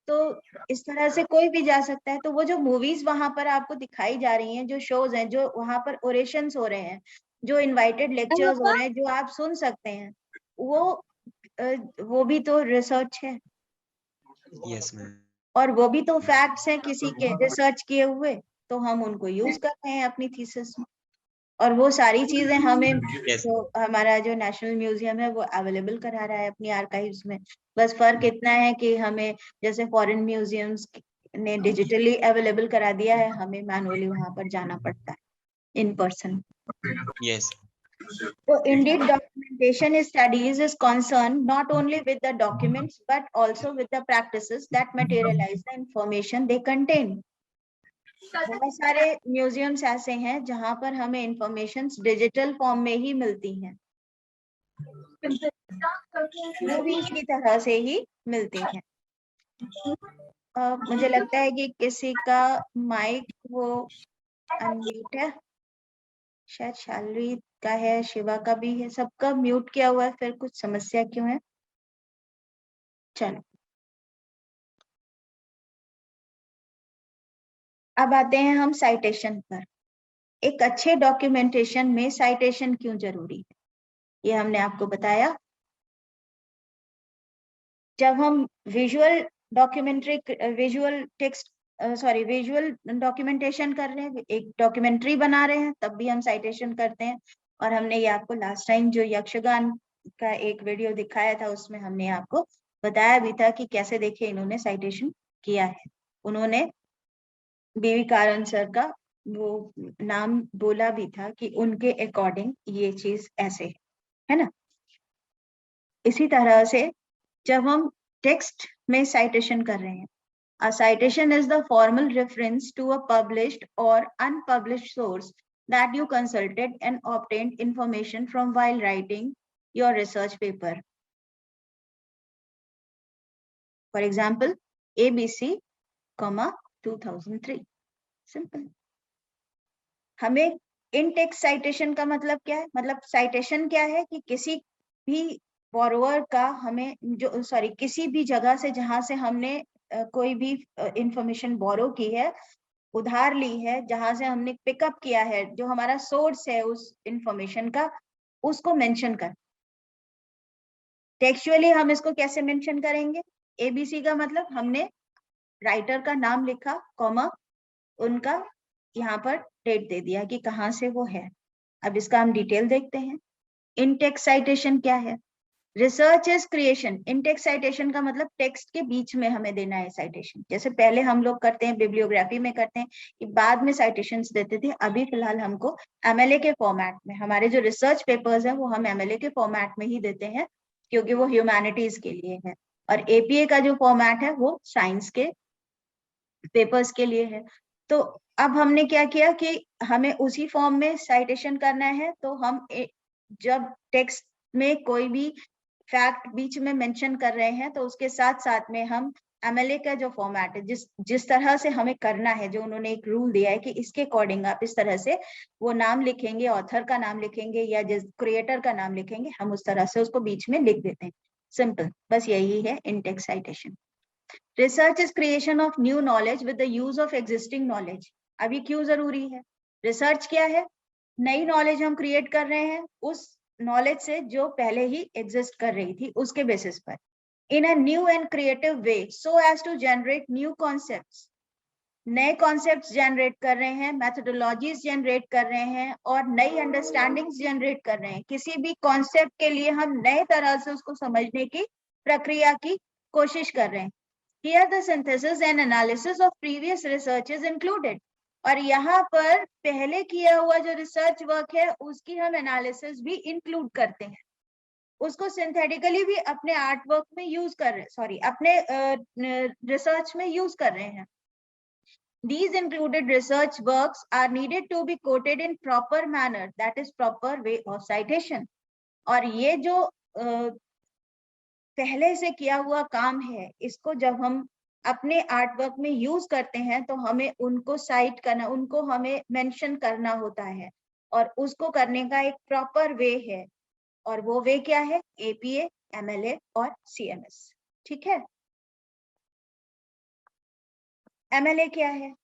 तो इस तरह से कोई भी जा सकता है। तो वो जो मूवीज वहां पर आपको दिखाई जा रही हैं, जो शोज हैं, जो वहां पर ओरेशंस हो रहे हैं, जो इनवाइटेड लेक्चर्स हो रहे हैं, जो आप सुन सकते हैं, वो भी तो रिसर्च है Yes, ma'am. और वो भी तो फैक्ट्स हैं किसी के रिसर्च किए हुए, तो हम उनको यूज कर रहे हैं अपनी थीसिस में। और वो सारी चीजें हमें Yes, जो हमारा जो नेशनल म्यूजियम है वो अवेलेबल करा रहा है अपनी आर्काइव्स में। बस फर्क इतना है कि हमें जैसे फॉरेन म्यूजियम्स ने डिजिटली अवेलेबल करा दिया है, हमें मैनुअली वहां पर जाना पड़ता है in person. yes, So indeed, documentation studies is concerned not only with the documents but also with the practices that materialize the information they contain. बहुत सारे म्यूजियम्स ऐसे हैं जहां पर हमें इंफॉर्मेशन डिजिटल फॉर्म में ही मिलती हैं, मूवीज की तरह से ही मिलती हैं। मुझे लगता है कि किसी का माइक वो अनम्यूट है, शायद शालवी का है, शिवा का भी है, सबका म्यूट किया हुआ है, फिर कुछ समस्या क्यों है? चलो अब आते हैं हम साइटेशन पर। एक अच्छे डॉक्यूमेंटेशन में साइटेशन क्यों जरूरी है, ये हमने आपको बताया। जब हम visual documentary, visual text visual documentation कर रहे हैं, एक डॉक्यूमेंट्री बना रहे हैं, तब भी हम साइटेशन करते हैं। और हमने ये आपको लास्ट टाइम जो यक्षगान का एक वीडियो दिखाया था उसमें हमने आपको बताया भी था कि कैसे देखिए इन्होंने साइटेशन किया है। उन्होंने बीवी कारण सर का वो नाम बोला भी था कि उनके अकॉर्डिंग ये चीज ऐसे है ना। इसी तरह से जब हम टेक्स्ट में साइटेशन कर रहे हैं, a citation is the formal reference to a published or unpublished source that you consulted and obtained information from while writing your research paper. For example, ABC, 2003. Simple. हमें इन टेक्स्ट साइटेशन का मतलब क्या है? मतलब citation क्या है कि किसी भी बोरोवर का हमें जो किसी भी जगह से जहां से हमने कोई भी इंफॉर्मेशन बोरो की है, उधार ली है, जहां से हमने पिकअप किया है, जो हमारा सोर्स है उस इंफॉर्मेशन का, उसको मेंशन कर। टेक्सचुअली हम इसको कैसे मेंशन करेंगे? एबीसी का मतलब हमने राइटर का नाम लिखा, कॉमा, उनका यहाँ पर डेट दे दिया कि कहाँ से वो है। अब इसका हम डिटेल देखते हैं। इन टेक्स्ट साइटेशन क्या है? Research is creation. In text citation का मतलब टेक्स्ट के बीच में हमें देना है साइटेशन। जैसे पहले हम लोग करते हैं, बिब्लियोग्राफी में करते हैं कि बाद में साइटेशंस देते थे, अभी फिलहाल हमको एमएलए के फॉर्मेट में, हमारे जो रिसर्च पेपर्स हैं वो हम एमएलए के फॉर्मेट में ही देते हैं क्योंकि वो ह्यूमैनिटीज के लिए है, और एपीए का जो फॉर्मेट है वो साइंस के पेपर्स के लिए है। तो अब हमने क्या किया कि हमें उसी फॉर्म में साइटेशन करना है, तो हम जब टेक्स्ट में कोई भी फैक्ट बीच में मेंशन कर रहे हैं, तो उसके साथ साथ में हम एमएलए का जो फॉर्मेट है, जिस तरह से हमें करना है, जो उन्होंने एक रूल दिया है कि इसके अकॉर्डिंग आप इस तरह से वो नाम लिखेंगे, ऑथर का नाम लिखेंगे या जिस क्रिएटर का नाम लिखेंगे, हम उस तरह से उसको बीच में लिख देते हैं। सिंपल, बस यही है in text citation. Research is creation of new knowledge with the use of existing knowledge. अब ये क्यों जरूरी है? रिसर्च क्या है? नई नॉलेज हम क्रिएट कर रहे हैं उस नॉलेज से जो पहले ही एग्जिस्ट कर रही थी, उसके बेसिस पर, in a new and creative way, so as to generate new concepts. नए कॉन्सेप्ट्स जनरेट कर रहे हैं, मेथोडोलॉजीज जनरेट कर रहे हैं और नई अंडरस्टैंडिंग्स जनरेट कर रहे हैं। किसी भी कॉन्सेप्ट के लिए हम नए तरह से उसको समझने की प्रक्रिया की कोशिश कर रहे हैं। Here the synthesis and analysis of previous research is included. और यहाँ पर पहले किया हुआ जो रिसर्च वर्क है उसकी हम एनालिसिस भी इंक्लूड करते हैं, उसको सिंथेटिकली भी अपने आर्ट वर्क में यूज कर रहे हैं, सॉरी अपने रिसर्च में यूज कर रहे हैं। These included research works are needed to be quoted in proper manner, that is proper way of citation. और ये जो पहले से किया हुआ काम है, इसको जब हम अपने आर्ट वर्क में यूज करते हैं तो हमें उनको साइट करना, उनको हमें मेंशन करना होता है, और उसको करने का एक प्रॉपर वे है, और वो वे क्या है? एपीए, एमएलए और सीएमएस। ठीक है, एमएलए क्या है?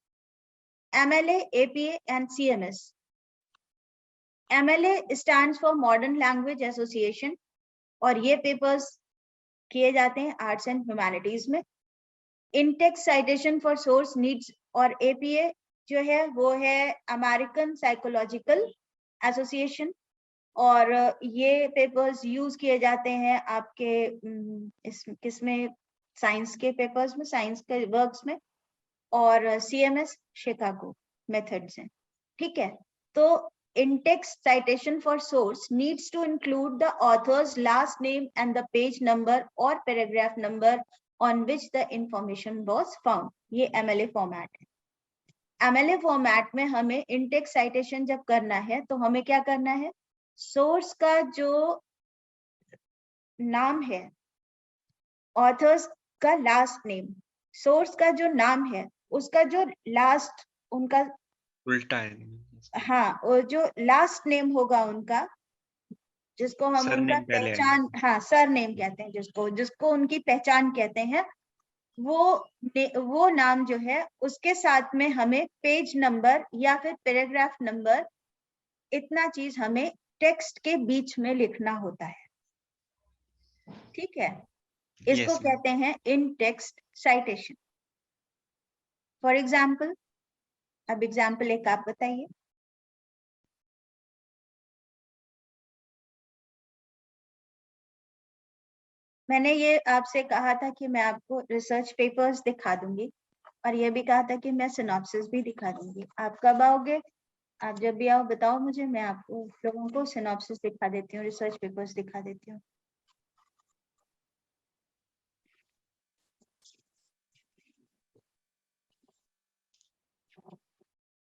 MLA, APA and CMS. MLA stands for modern language association, और ये पेपर्स किए जाते हैं आर्ट्स एंड ह्यूमैनिटीज में। In text citation for source needs, और एपीए जो है वो है अमेरिकन साइकोलॉजिकल एसोसिएशन, और ये पेपर्स यूज किए जाते हैं आपके किसमें? साइंस के पेपर्स में, साइंस के वर्क्स में। और सीएमएस शिकागो मेथड्स हैं। ठीक है, तो in-text citation for source needs to include the author's last name and the page number or paragraph number on which the information was found. ये MLA फॉर्मेट है। MLA format में हमें in-text citation जब करना है तो हमें क्या करना है? सोर्स का जो नाम है, ऑथर्स का लास्ट नेम, सोर्स का जो नाम है उसका जो लास्ट उनका उल्टा है। हाँ, और जो लास्ट नेम होगा उनका, जिसको हम उनका सरनेम पहले पहचान, हाँ सर नेम कहते हैं, जिसको उनकी पहचान कहते हैं, वो नाम जो है उसके साथ में हमें पेज नंबर या फिर पैराग्राफ नंबर, इतना चीज हमें टेक्स्ट के बीच में लिखना होता है। ठीक है, इसको Yes, कहते हैं इन टेक्स्ट साइटेशन। फॉर एग्जाम्पल, अब एग्जाम्पल एक आप बताइए। मैंने ये आपसे कहा था कि मैं आपको रिसर्च पेपर्स दिखा दूंगी, और ये भी कहा था कि मैं सिनॉप्सिस भी दिखा दूंगी। आप कब आओगे? आप जब भी आओ बताओ मुझे, मैं आपको लोगों को सिनॉप्सिस दिखा देती हूँ, रिसर्च पेपर्स दिखा देती हूँ।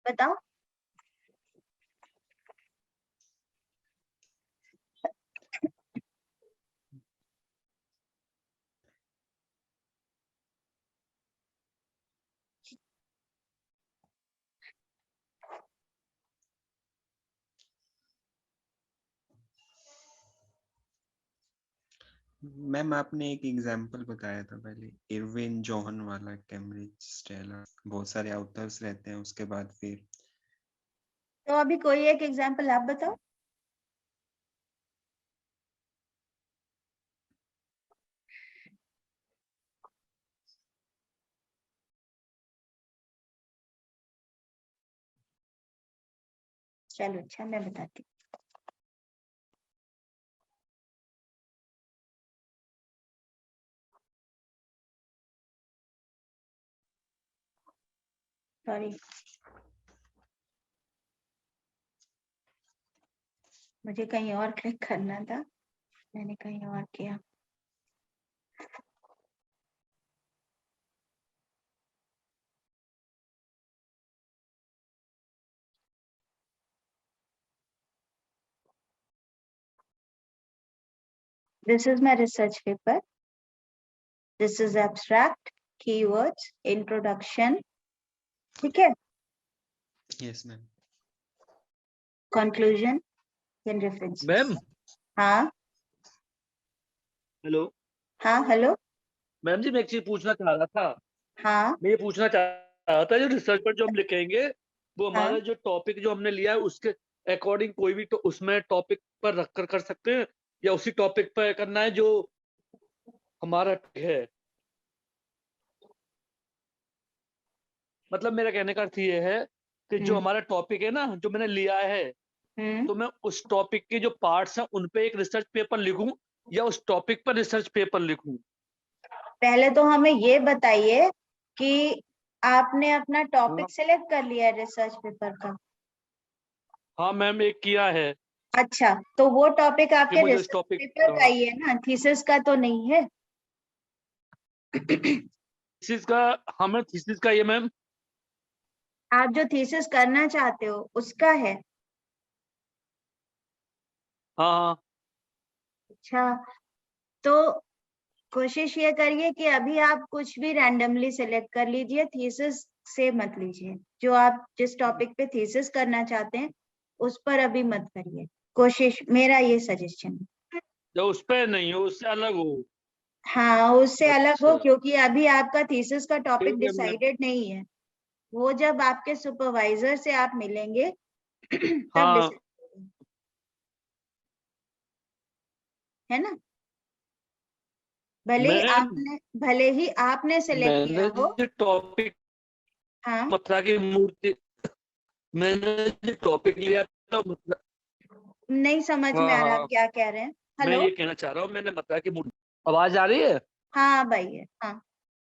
बताओ। मैम आपने एक एग्जांपल बताया था पहले, इरविन जोहन वाला, कैम्ब्रिज स्टेला, बहुत सारे ऑथर्स रहते हैं, उसके बाद फिर तो अभी कोई एक एग्जाम्पल आप बताओ। चलो अच्छा, मैं बताती हूँ। सॉरी, मुझे कहीं और क्लिक करना था, मैंने कहीं और किया। This is my research paper. This is abstract, keywords, introduction. ठीक है? Yes, ma'am. Conclusion and references. Ma'am हाँ हेलो हाँ हेलो मैम जी, मैं एक चीज पूछना चाह रहा था। हाँ मैं ये पूछना चाह रहा था, जो रिसर्च पर जो हम लिखेंगे वो हाँ हमारा जो टॉपिक जो हमने लिया है उसके अकॉर्डिंग कोई भी तो उसमें टॉपिक पर रख कर सकते हैं, या उसी टॉपिक पर करना है जो हमारा है। मतलब मेरा कहने का अर्थ ये है कि जो हमारा टॉपिक है ना, जो मैंने लिया है, तो मैं उस टॉपिक के जो पार्ट्स हैं उन पे एक रिसर्च पेपर लिखूं या उस टॉपिक पर रिसर्च पेपर लिखूं। पहले तो हमें ये बताइए कि आपने अपना टॉपिक सिलेक्ट कर लिया है रिसर्च पेपर का। हाँ मैम, एक किया है अच्छा, तो वो टॉपिक कि आपके मुझे उस रिसर्च टॉपिक पेपर का ही है ना, थीसिस का तो नहीं है। थीसिस का, हमें थीसिस का ये मैम। आप जो थीसिस करना चाहते हो उसका है। हाँ हाँ अच्छा, तो कोशिश ये करिए कि अभी आप कुछ भी रैंडमली सिलेक्ट कर लीजिए, थीसिस से मत लीजिए। जो आप जिस टॉपिक पे थीसिस करना चाहते हैं उस पर अभी मत करिए। कोशिश, मेरा ये सजेशन है। जो उस पे नहीं हो उससे अलग हो। हाँ, उससे अलग हो, अच्छा क्योंकि अभी आपका थीसिस का टॉपिक ठीक है मैम। डिसाइडेड नहीं है। वो जब आपके सुपरवाइजर से आप मिलेंगे तब हाँ डिसाइड है ना। मैम, भले ही आपने सिलेक्ट किया मैंने हो। जो टॉपिक हाँ, मथुरा की मूर्ति, मैंने जो टॉपिक लिया था मथुरा। नहीं समझ में हाँ आ रहा आप हाँ, क्या कह रहे हैं। मैं हेलो, ये कहना चाह रहा हूँ, मैंने मथुरा की मूर्ति। आवाज आ रही है हाँ भाई है, हाँ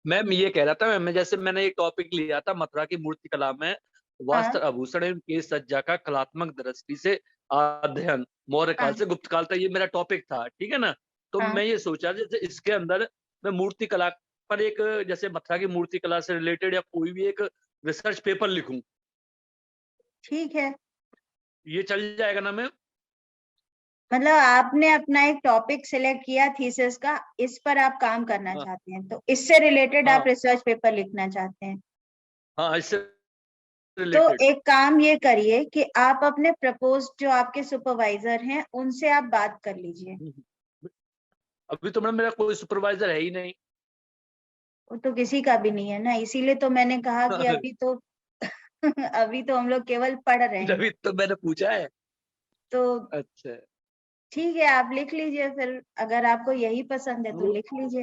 मैम? ये कह रहा था मैं, जैसे मैंने एक टॉपिक लिया था मथुरा की मूर्ति कला में हाँ वस्त्र आभूषण एवं केश सज्जा का कलात्मक दृष्टि से अध्ययन मौर्य काल हाँ से गुप्त काल तक, ये मेरा टॉपिक था, ठीक है ना। तो हाँ, मैं ये सोचा जैसे इसके अंदर मैं मूर्ति कला पर एक, जैसे मथुरा की मूर्ति कला से रिलेटेड या कोई भी एक रिसर्च पेपर लिखूं, ठीक है। ये चल जाएगा ना मैम? मतलब आपने अपना एक टॉपिक सिलेक्ट किया थीसिस का, इस पर आप काम करना हाँ चाहते हैं, तो इससे रिलेटेड आप हाँ रिसर्च पेपर लिखना चाहते हैं। हाँ, इससे तो रिलेटेड। एक काम ये करिए कि आप अपने प्रपोज जो आपके सुपरवाइजर हैं उनसे आप बात कर लीजिए। अभी तो मैम मेरा कोई सुपरवाइजर है ही नहीं। वो तो किसी का भी नहीं है ना, इसीलिए तो मैंने कहा कि अभी तो अभी तो हम लोग केवल पढ़ रहे हैं। अभी तो मैंने पूछा है। तो अच्छा, ठीक है, आप लिख लीजिए फिर, अगर आपको यही पसंद है तो लिख लीजिए।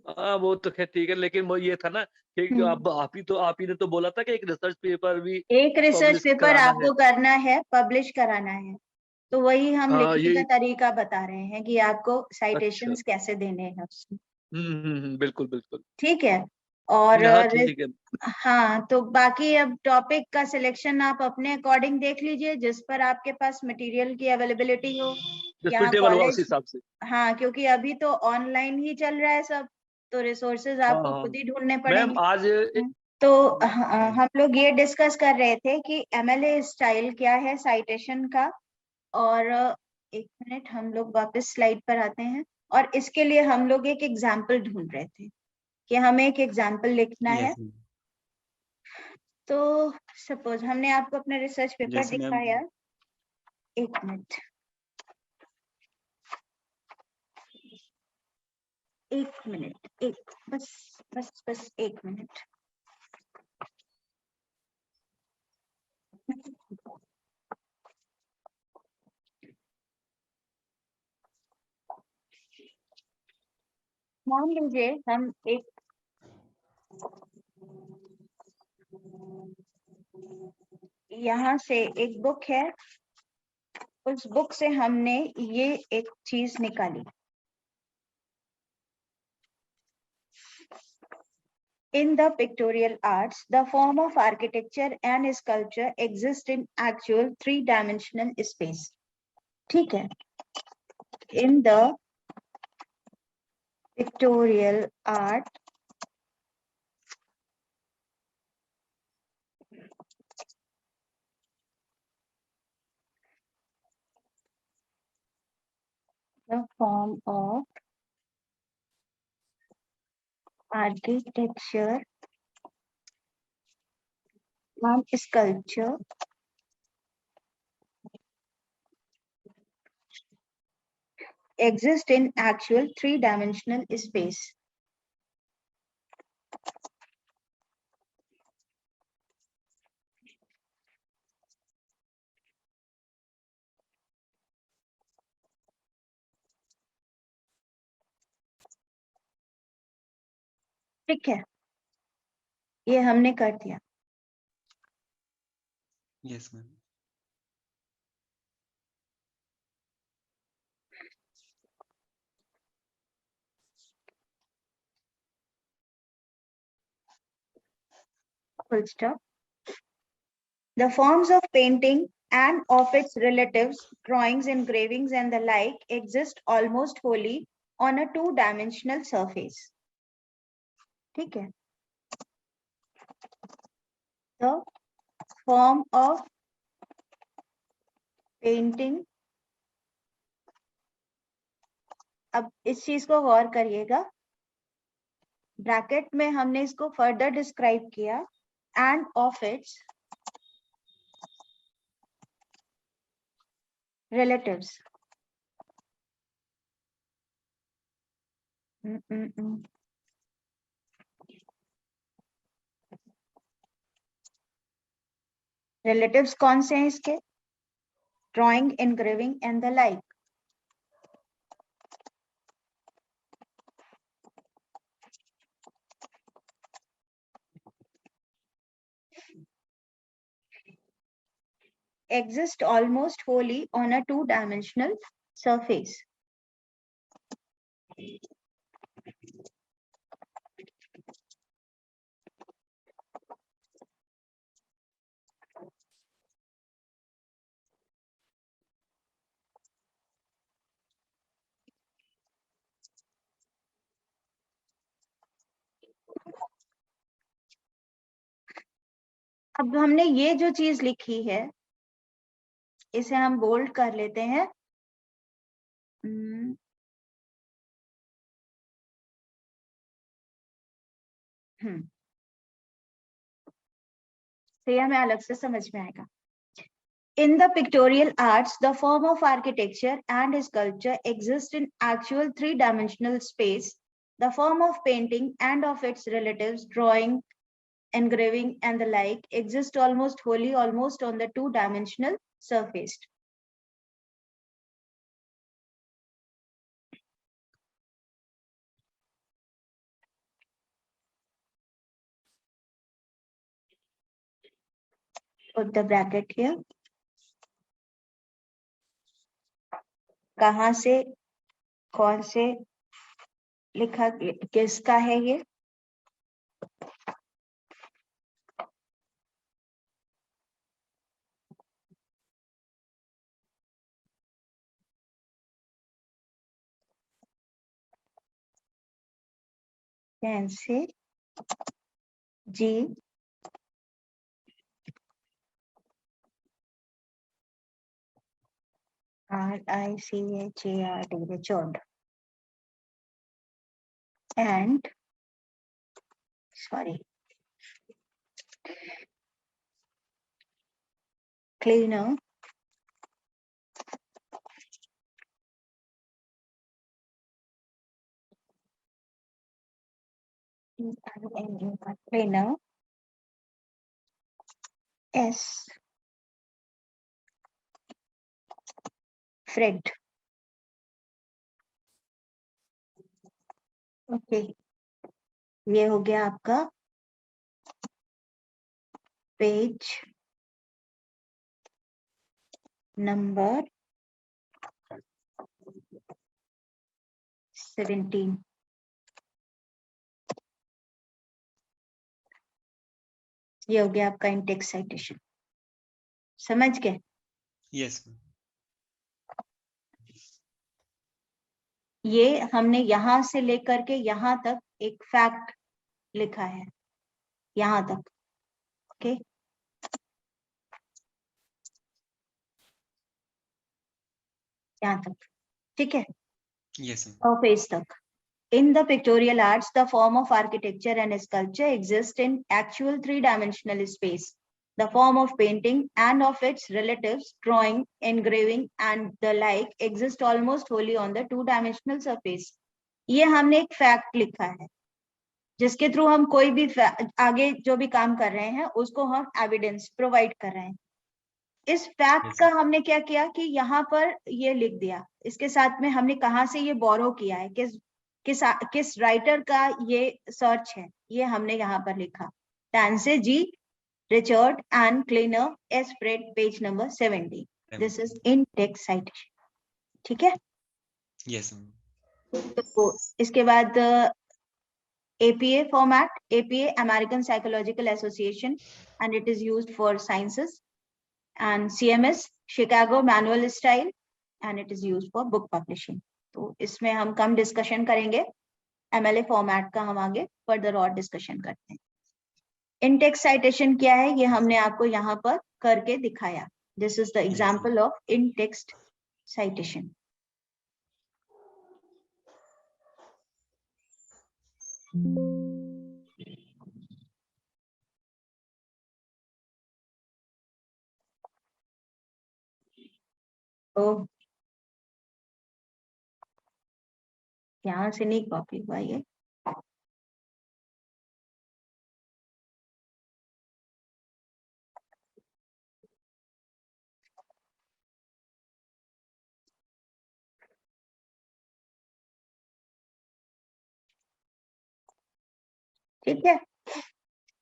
हाँ वो तो खैर ठीक है, लेकिन वो ये था ना कि अब आप ही ने तो बोला था कि एक रिसर्च पेपर भी एक रिसर्च पब्लिश पेपर कराना है। आपको करना है, पब्लिश कराना है, तो वही हम हाँ लिखने का यही। तरीका बता रहे हैं कि आपको अच्छा, साइटेशंस कैसे देने हैं उसमें। बिल्कुल बिल्कुल। ठीक है। और हाँ ठीक है। हाँ, तो बाकी अब टॉपिक का सिलेक्शन आप अपने अकॉर्डिंग देख लीजिए, जिस पर आपके पास मटेरियल की अवेलेबिलिटी हो। जिस पे यहाँ टेबल हुआ उसी कॉलेज, हिसाब से। हाँ, क्योंकि अभी तो ऑनलाइन ही चल रहा है सब, तो रिसोर्सेज हाँ आपको हाँ खुद ही ढूंढने मैम, पड़ेंगे। आज तो हम लोग ये डिस्कस कर रहे थे कि एमएलए स्टाइल क्या है साइटेशन का। और एक मिनट, हम लोग वापस स्लाइड पर आते हैं। और इसके लिए हम लोग एक एग्जाम्पल ढूंढ रहे थे कि हमें एक एग्जाम्पल लिखना है। यस तो सपोज हमने आपको अपना रिसर्च पेपर जैसे मैम। दिखाया। एक मिनट, एक मिनट, एक बस बस बस एक मिनट। मान लीजिए हम एक यहाँ से एक बुक है, उस बुक से हमने ये एक चीज निकाली। In the pictorial arts, the form of architecture and sculpture exist in actual three-dimensional space. ठीक है। In the pictorial art, The form of architecture and sculpture exist in actual three-dimensional space. ठीक है, ये हमने कर दिया. Yes ma'am. Full stop. The forms of painting and of its relatives, drawings, engravings, and the like exist almost wholly on a two-dimensional surface. ठीक है. The form of painting. अब इस चीज को गौर करिएगा. ब्रैकेट में हमने इसको फर्दर डिस्क्राइब किया. End of its relatives. Relatives कौन से हैं इसके? Drawing, engraving and the like. Exist almost wholly on a two-dimensional surface. अब हमने ये जो चीज लिखी है इसे हम बोल्ड कर लेते हैं. तो ये हमें अलग से समझ में आएगा. In the pictorial arts, the form of architecture and sculpture exist in actual three-dimensional space. The form of painting and of its relatives, drawing, engraving, and the like, exist almost wholly almost on the two-dimensional surface. Put the bracket here. कहाँ से कौन से लिखा किसका है ये? कैसे जी RICHARD Richard and sorry cleaner cleaner S Fred. Okay ये हो गया आपका पेज नंबर 17. ये हो गया आपका इंटेक्स साइटेशन. समझ गए? यस. ये हमने यहां से लेकर के यहां तक एक फैक्ट लिखा है यहां तक. ओके यहां तक. ठीक है. Yes, sir. surface तक. In the pictorial arts, the form of architecture and sculpture exists in actual three-dimensional space. The form of painting and of its relatives, drawing, engraving, and the like, exist almost wholly on the two-dimensional surface. ये हमने एक fact लिखा है, जिसके through हम कोई भी आगे जो भी काम कर रहे हैं उसको हम एविडेंस प्रोवाइड कर रहे हैं. इस फैक्ट Yes, का sir. हमने क्या किया कि यहाँ पर ये लिख दिया. इसके साथ में हमने कहाँ से ये बोरो किया है, किस राइटर का ये सर्च है, ये हमने यहाँ पर लिखा. Tansey G, Richard and Kleiner, S Fred, page number 70. This is in text citation. ठीक है. Yes, sir. तो इसके बाद APA format, APA American Psychological Association, and it is used for sciences. And CMS Chicago Manual Style, and it is used for book publishing. तो इसमें हम कम discussion करेंगे. MLA format का हम आगे फर्दर और डिस्कशन करते हैं. इन टेक्स्ट साइटेशन क्या है, ये हमने आपको यहाँ पर करके दिखाया. This is the example of in text citation. Oh, यहाँ से नहीं कॉपी हुआ ये. ठीक है.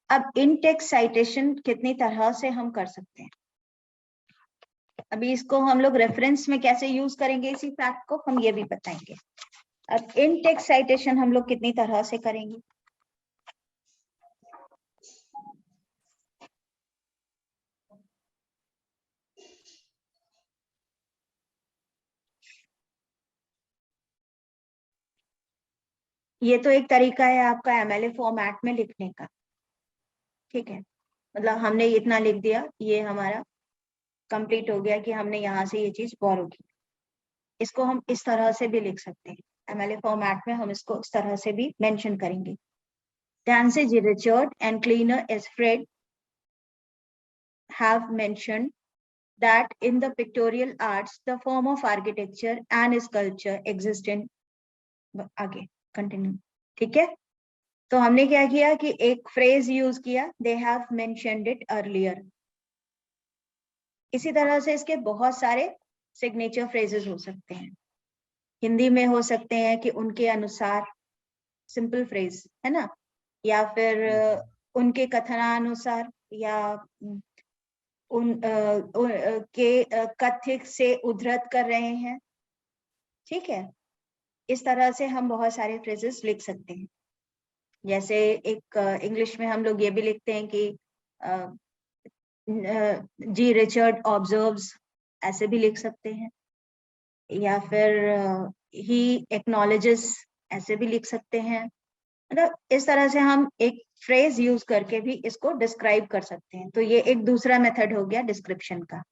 अब इन टेक्स्ट साइटेशन कितनी तरह से हम कर सकते हैं, अभी इसको हम लोग रेफरेंस में कैसे यूज करेंगे, इसी फैक्ट को हम ये भी बताएंगे. अब इन टेक्स्ट साइटेशन हम लोग कितनी तरह से करेंगे. ये तो एक तरीका है आपका MLA फॉर्मेट में लिखने का. ठीक है, मतलब हमने इतना लिख दिया, ये हमारा कंप्लीट हो गया कि हमने यहाँ से ये चीज बोरो की. इसको हम इस तरह से भी लिख सकते हैं. MLA फॉर्मेट में हम इसको इस तरह से भी मेंशन करेंगे. Dancy G. Richard and Cleaner S. Fred have mentioned that in the pictorial arts, the form of architecture and sculpture exist in. आगे कंटिन्यू. ठीक है. तो हमने क्या किया कि एक फ्रेज यूज किया, they have mentioned it earlier. इसी तरह से इसके बहुत सारे सिग्नेचर फ्रेजेस हो सकते हैं. हिंदी में हो सकते हैं कि उनके अनुसार, सिंपल फ्रेज है ना, या फिर उनके कथनानुसार, या के कथ्य से उद्धृत कर रहे हैं. ठीक है. इस तरह से हम बहुत सारे फ्रेजेस लिख सकते हैं. जैसे एक इंग्लिश में हम लोग ये भी लिखते हैं कि जी रिचर्ड ऑब्जर्व्स, ऐसे भी लिख सकते हैं. या फिर ही एक्नॉलेजेस, ऐसे भी लिख सकते हैं. मतलब इस तरह से हम एक फ्रेज यूज करके भी इसको डिस्क्राइब कर सकते हैं. तो ये एक दूसरा मेथड हो गया डिस्क्रिप्शन का,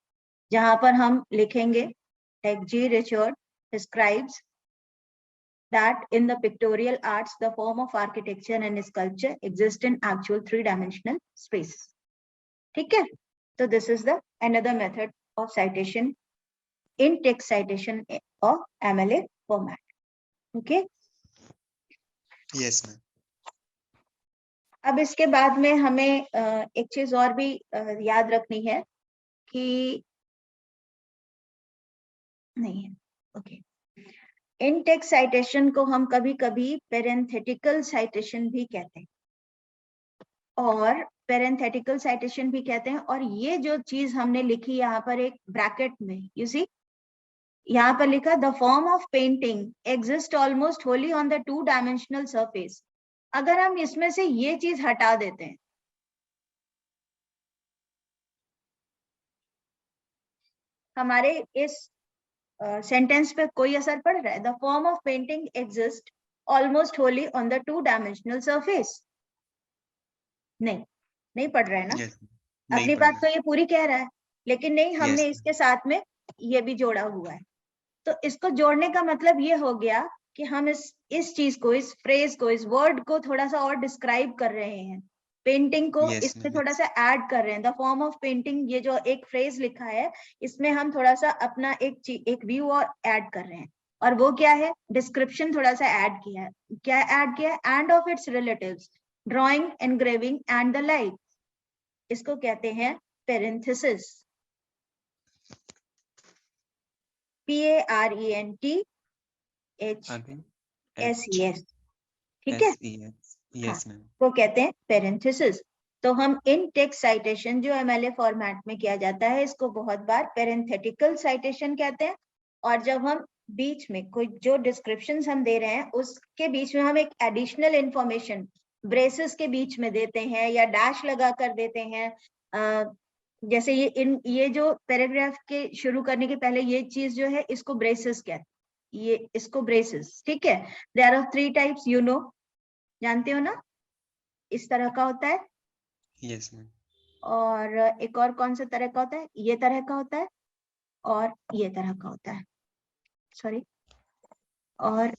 जहां पर हम लिखेंगे like G Richard describes that in the pictorial arts, the form of architecture and sculpture exist in actual three-dimensional spaces. ठीक है. So this is the another method of citation in text citation of MLA format. Okay. Yes, ma'am. अब इसके बाद में हमें एक चीज और भी याद रखनी है कि नहीं है. ओके. इन टेक्स्ट साइटेशन को हम कभी कभी पेरेंथेटिकल साइटेशन भी कहते हैं, और पेरेंथेटिकल साइटेशन भी कहते हैं. और ये जो चीज हमने लिखी यहाँ पर एक ब्रैकेट में, यू सी, यहाँ पर लिखा the form of painting exist almost wholly owned the two dimensional surface. अगर हम इसमें से ये चीज हटा देते हैं, हमारे इस सेंटेंस पे कोई असर पड़ रहा है. The form of painting exist almost wholly owned the two dimensional surface. नहीं पढ़ रहा है ना. Yes. अपनी बात तो ये पूरी कह रहा है, लेकिन नहीं, हमने Yes. इसके साथ में ये भी जोड़ा हुआ है. तो इसको जोड़ने का मतलब ये हो गया कि हम इस चीज को, इस फ्रेज को, इस वर्ड को थोड़ा सा और डिस्क्राइब कर रहे हैं, पेंटिंग को Yes, इसमें ma'am. थोड़ा सा ऐड कर रहे हैं। द फॉर्म ऑफ पेंटिंग, ये जो एक फ्रेज लिखा है इसमें हम थोड़ा सा अपना एक व्यू और ऐड कर रहे हैं। और वो क्या है, डिस्क्रिप्शन थोड़ा सा ऐड किया है। क्या ऐड किया है? End of its relatives, drawing, engraving and the like, इसको कहते हैं पेरेंथेसिस। PARENTHESES, ठीक है, Yes, ma'am. वो कहते हैं पेरेंथेसिस। तो हम इन टेक्स्ट साइटेशन जो MLA फॉर्मेट में किया जाता है इसको बहुत बार पेरेंथेटिकल साइटेशन कहते हैं। और जब हम बीच में कोई जो डिस्क्रिप्शंस हम दे रहे हैं उसके बीच में हम एक एडिशनल इंफॉर्मेशन ब्रेसेस के बीच में देते हैं या डैश लगा कर देते हैं, जैसे ये जो पैराग्राफ के शुरू करने के पहले ये चीज जो है इसको ब्रेसेस कहते हैं, ये इसको ब्रेसेस, ठीक है। There are 3 types, you know, जानते हो ना, इस तरह का होता है। Yes, ma'am. और एक और कौन सा तरह का होता है, ये तरह का होता है और ये तरह का होता है, सॉरी, और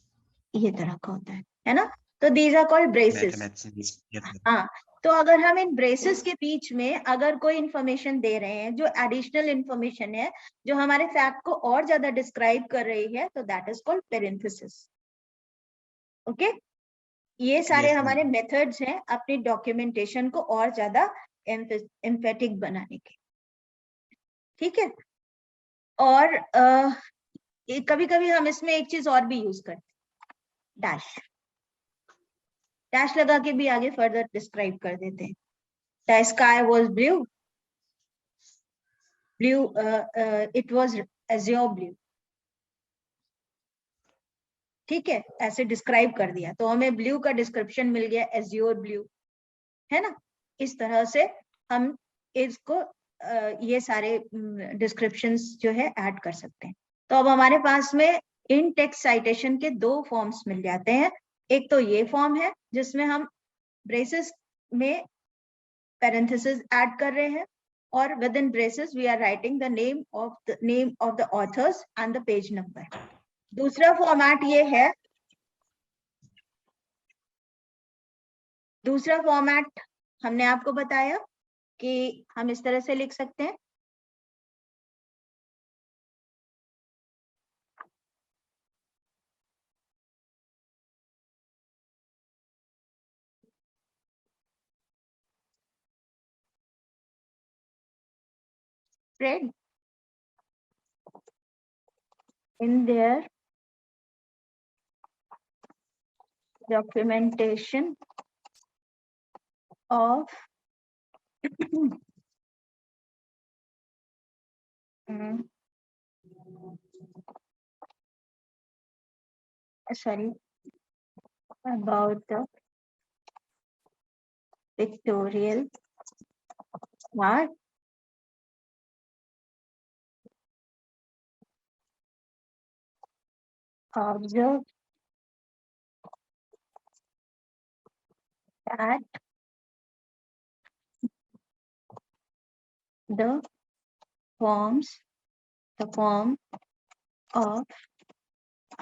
ये तरह का होता है ना। तो these are called braces. Mathematics. Yes, ma'am. हाँ, तो अगर हम इन ब्रेसेस के बीच में अगर कोई इंफॉर्मेशन दे रहे हैं जो एडिशनल इंफॉर्मेशन है, जो हमारे फैक्ट को और ज्यादा डिस्क्राइब कर रही है, तो that is called parenthesis. Okay, ये सारे Yes, ma'am. हमारे मेथड्स हैं अपनी डॉक्यूमेंटेशन को और ज्यादा एम्फेटिक बनाने के, ठीक है। और कभी कभी हम इसमें एक चीज और भी यूज करते हैं, डैश। डैश लगा के भी आगे फर्दर डिस्क्राइब कर देते हैं। The sky was blue, it was Azure blue, ठीक है, ऐसे डिस्क्राइब कर दिया तो हमें ब्लू का डिस्क्रिप्शन मिल गया, एज़्योर ब्लू, है ना। इस तरह से हम इसको ये सारे डिस्क्रिप्शंस जो है ऐड कर सकते हैं। तो अब हमारे पास में इन टेक्स्ट साइटेशन के 2 फॉर्म्स मिल जाते हैं। एक तो ये फॉर्म है जिसमें हम ब्रेसेस में पैरेंथेसिस ऐड कर रहे हैं और within braces we are writing the name of the authors and the page number. दूसरा फॉर्मेट ये है, दूसरा फॉर्मेट हमने आपको बताया कि हम इस तरह से लिख सकते हैं। Spread in their documentation of sorry, about the pictorial art observe that the form of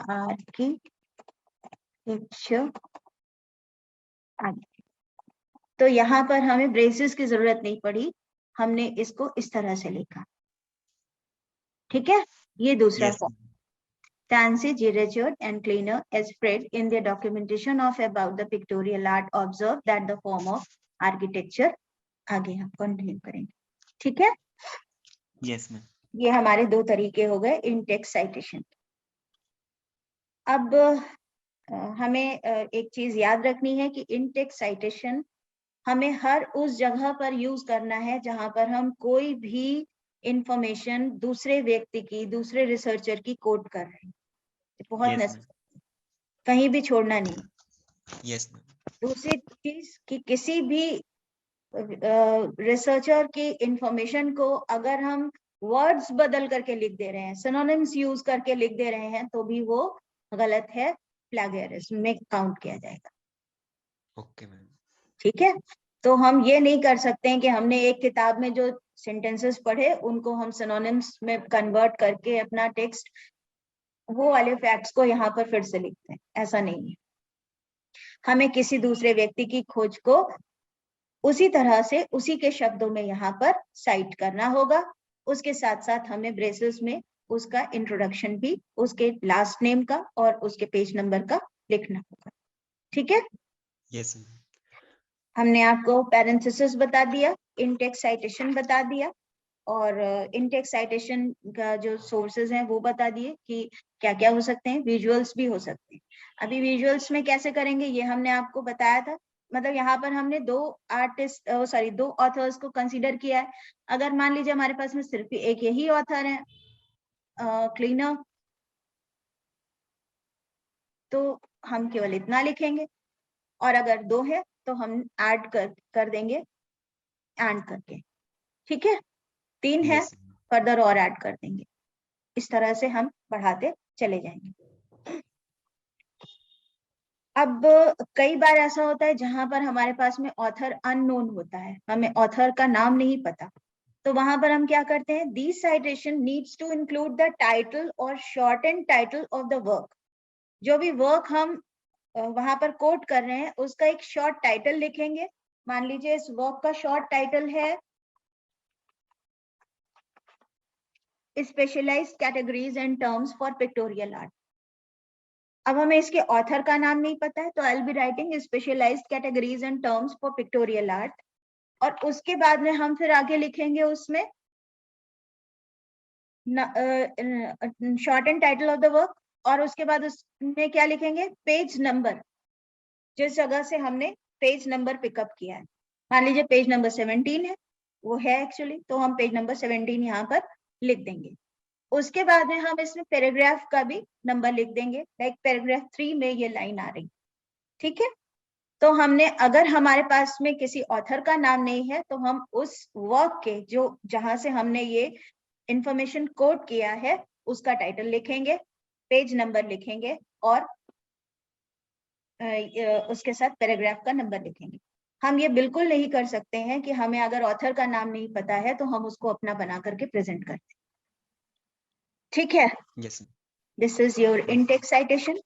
architecture। तो यहाँ पर हमें ब्रेसेस की जरूरत नहीं पड़ी, हमने इसको इस तरह से लिखा, ठीक है। ये दूसरा Yes, form, ma'am. Tansey, Girard and Kleiner as spread in their documentation of about the pictorial art observe that the form of architecture। आगे हम कंटिन्यू करेंगे, ठीक है। Yes, ma'am. ये हमारे 2 तरीके हो गए इन टेक्स्ट साइटेशन। अब हमें एक चीज याद रखनी है कि इन टेक्स्ट साइटेशन हमें हर उस जगह पर यूज करना है जहां पर हम कोई भी इंफॉर्मेशन दूसरे व्यक्ति की, दूसरे रिसर्चर की कोट कर रहे हैं, बहुत Yes, नेसेसरी, कहीं भी छोड़ना नहीं। Yes, ma'am. दूसरी चीज कि किसी भी रिसर्चर की इंफॉर्मेशन को अगर हम वर्ड्स बदल करके लिख दे रहे हैं, सिनोनिम्स यूज करके लिख दे रहे हैं, तो भी वो गलत है, प्लेगियरिज्म में काउंट किया जाएगा। Okay, ma'am. ठीक है, तो हम ये नहीं कर सकते हैं कि हमने एक किताब में जो सेंटेंसेस पढ़े उनको हम सिनोनिम्स में कन्वर्ट करके अपना टेक्स्ट वो वाले फैक्ट्स को यहाँ पर फिर से लिखते हैं, ऐसा नहीं है। हमें किसी दूसरे व्यक्ति की खोज को उसी तरह से उसी के शब्दों में यहाँ पर साइट करना होगा। उसके साथ साथ हमें ब्रेसेस में उसका इंट्रोडक्शन भी उसके लास्ट नेम का और उसके पेज नंबर का लिखना होगा। ठीक है? यस। हमने आपको पैरेंथेसिस बता दिया, इन-टेक्स्ट साइटेशन बता दिया, और इन-टेक्स्ट साइटेशन का जो सोर्सेज हैं वो बता दिए कि क्या क्या हो सकते हैं। विजुअल्स भी हो सकते हैं। अभी विजुअल्स में कैसे करेंगे ये हमने आपको बताया था। मतलब यहाँ पर हमने दो ऑथर्स को कंसीडर किया है। अगर मान लीजिए हमारे पास में सिर्फ एक यही ऑथर है, क्लीनर, तो हम केवल इतना लिखेंगे, और अगर दो है तो हम ऐड कर देंगे ऐड करके। ठीक है? तीन है, यस। फर्दर और ऐड कर देंगे। इस तरह से हम बढ़ाते चले जाएंगे। अब कई बार ऐसा होता है जहां पर हमारे पास में ऑथर अननोन होता है, हमें ऑथर का नाम नहीं पता, तो वहां पर हम क्या करते हैं, this citation needs to include the title or short and title of the work. जो भी वर्क हम वहां पर कोट कर रहे हैं उसका एक शॉर्ट टाइटल लिखेंगे। मान लीजिए इस वर्क का शॉर्ट टाइटल है specialised categories and terms for pictorial art. अब हमें इसके ऑथर का नाम नहीं पता है, तो I will be writing specialised categories and terms for pictorial art, और उसके बाद में हम फिर आगे लिखेंगे उसमें short and title of the work, और उसके बाद उसमें क्या लिखेंगे, पेज नंबर, जिस जगह से हमने पेज नंबर पिकअप किया है। मान लीजिए पेज नंबर 17 है, वो है एक्चुअली, तो हम पेज नंबर 17 यहाँ पर लिख देंगे। उसके बाद में हम इसमें पैराग्राफ का भी नंबर लिख देंगे, लाइक पैराग्राफ 3 में ये लाइन आ रही। ठीक है? तो हमने, अगर हमारे पास में किसी ऑथर का नाम नहीं है तो हम उस वर्क के जो जहां से हमने ये इंफॉर्मेशन कोट किया है उसका टाइटल लिखेंगे, पेज नंबर लिखेंगे, और उसके साथ पैराग्राफ का नंबर लिखेंगे। हम ये बिल्कुल नहीं कर सकते हैं कि हमें अगर ऑथर का नाम नहीं पता है तो हम उसको अपना बना करके प्रेजेंट करते हैं। ठीक है? Yes. This is your in text citation.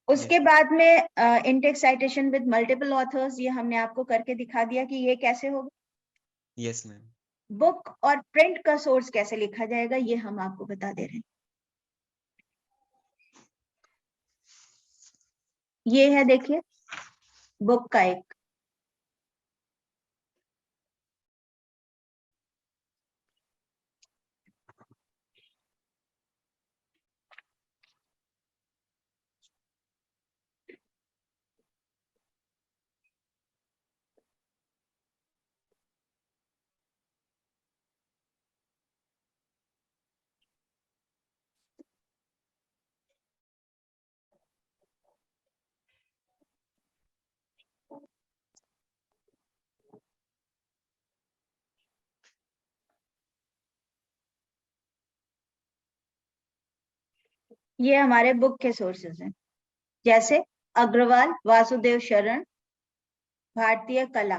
उसके Yes. बाद में in text citation with multiple authors, ये हमने आपको करके दिखा दिया कि ये कैसे होगा। Yes ma'am. बुक और प्रिंट का सोर्स कैसे लिखा जाएगा ये हम आपको बता दे रहे हैं। ये है, देखिए, बुक का एक ये हमारे बुक के सोर्सेज हैं, जैसे अग्रवाल वासुदेव शरण, भारतीय कला,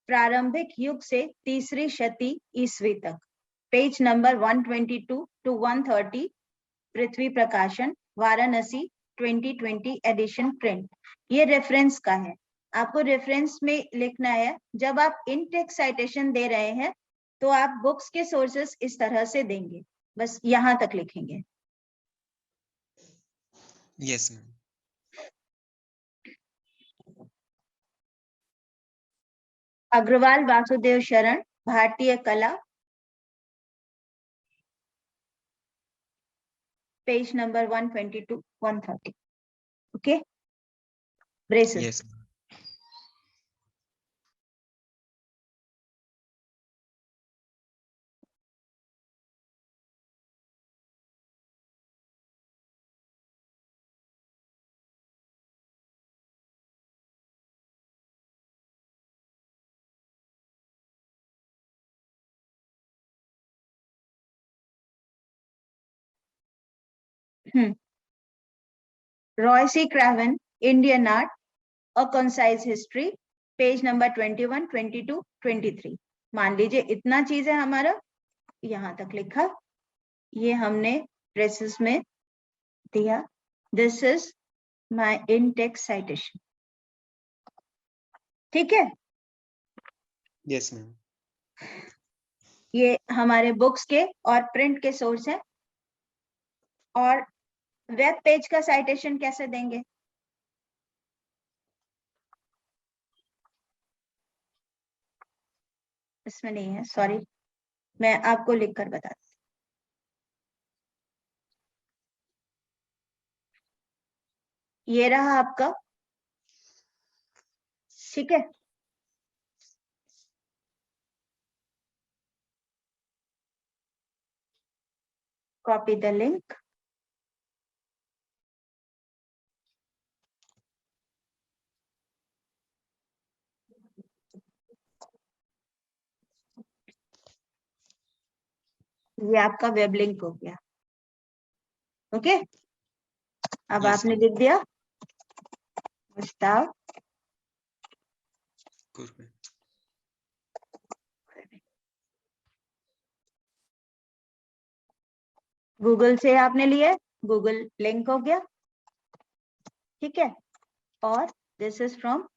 प्रारंभिक युग से तीसरी शती ईस्वी तक, पेज नंबर 122 टू 130, पृथ्वी प्रकाशन, वाराणसी, 2020 एडिशन प्रिंट। ये रेफरेंस का है, आपको रेफरेंस में लिखना है। जब आप इन-टेक्स्ट साइटेशन दे रहे हैं तो आप बुक्स के सोर्सेस इस तरह से देंगे, बस यहाँ तक लिखेंगे। Yes ma'am. Agarwal Vasudev Sharan, Bharatiya Kala, page number 122 130। Okay, braces. Yes. Roy C Craven, Indian art, a concise history, page number 21 22 23। मान लीजिए इतना चीज है हमारा, यहाँ तक लिखा, ये हमने ब्रेसेस में दिया, this is my in text citation. ठीक है, यस मैम। ये हमारे बुक्स के और प्रिंट के सोर्स हैं। और वेब पेज का साइटेशन कैसे देंगे? इसमें नहीं है, सॉरी, मैं आपको लिखकर बता दूं। ये रहा आपका, ठीक है। कॉपी द लिंक, ये आपका वेब लिंक हो गया। ओके, अब Yes, आपने ma'am. लिख दिया गुस्ताव कुर्बे। गूगल से आपने लिए, गूगल लिंक हो गया, ठीक है। और दिस इज फ्रॉम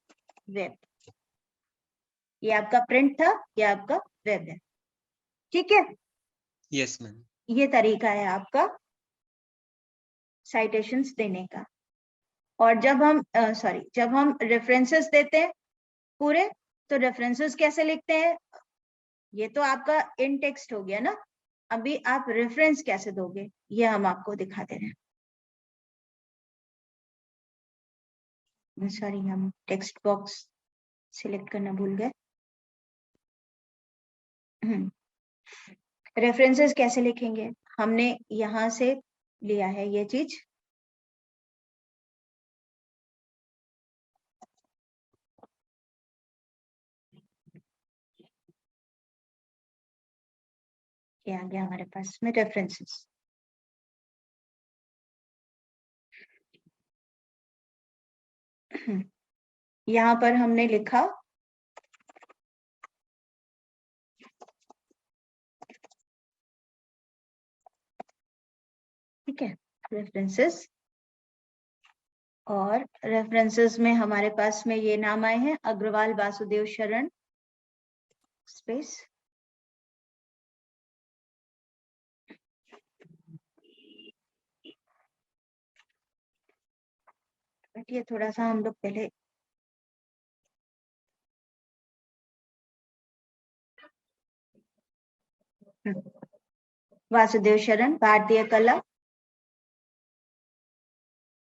वेब, ये आपका प्रिंट था, ये आपका वेब है, ठीक है। Yes ma'am. ये तरीका है आपका साइटेशंस देने का। और जब हम जब हम रेफरेंसेस देते हैं पूरे, तो रेफरेंसेस कैसे लिखते हैं? ये तो आपका इन टेक्स्ट हो गया ना, अभी आप रेफरेंस कैसे दोगे ये हम आपको दिखा दे रहे हैं। सॉरी, हम टेक्स्ट बॉक्स सिलेक्ट करना भूल गए। रेफरेंसेस कैसे लिखेंगे? हमने यहां से लिया है ये चीज, ये आ गया हमारे पास में रेफरेंसेस। यहाँ पर हमने लिखा ठीक है रेफरेंसेस, और रेफरेंसेस में हमारे पास में ये नाम आए हैं, अग्रवाल वासुदेव शरण स्पेस, बट ये थोड़ा सा हम लोग पहले वासुदेव शरण भारतीय कला।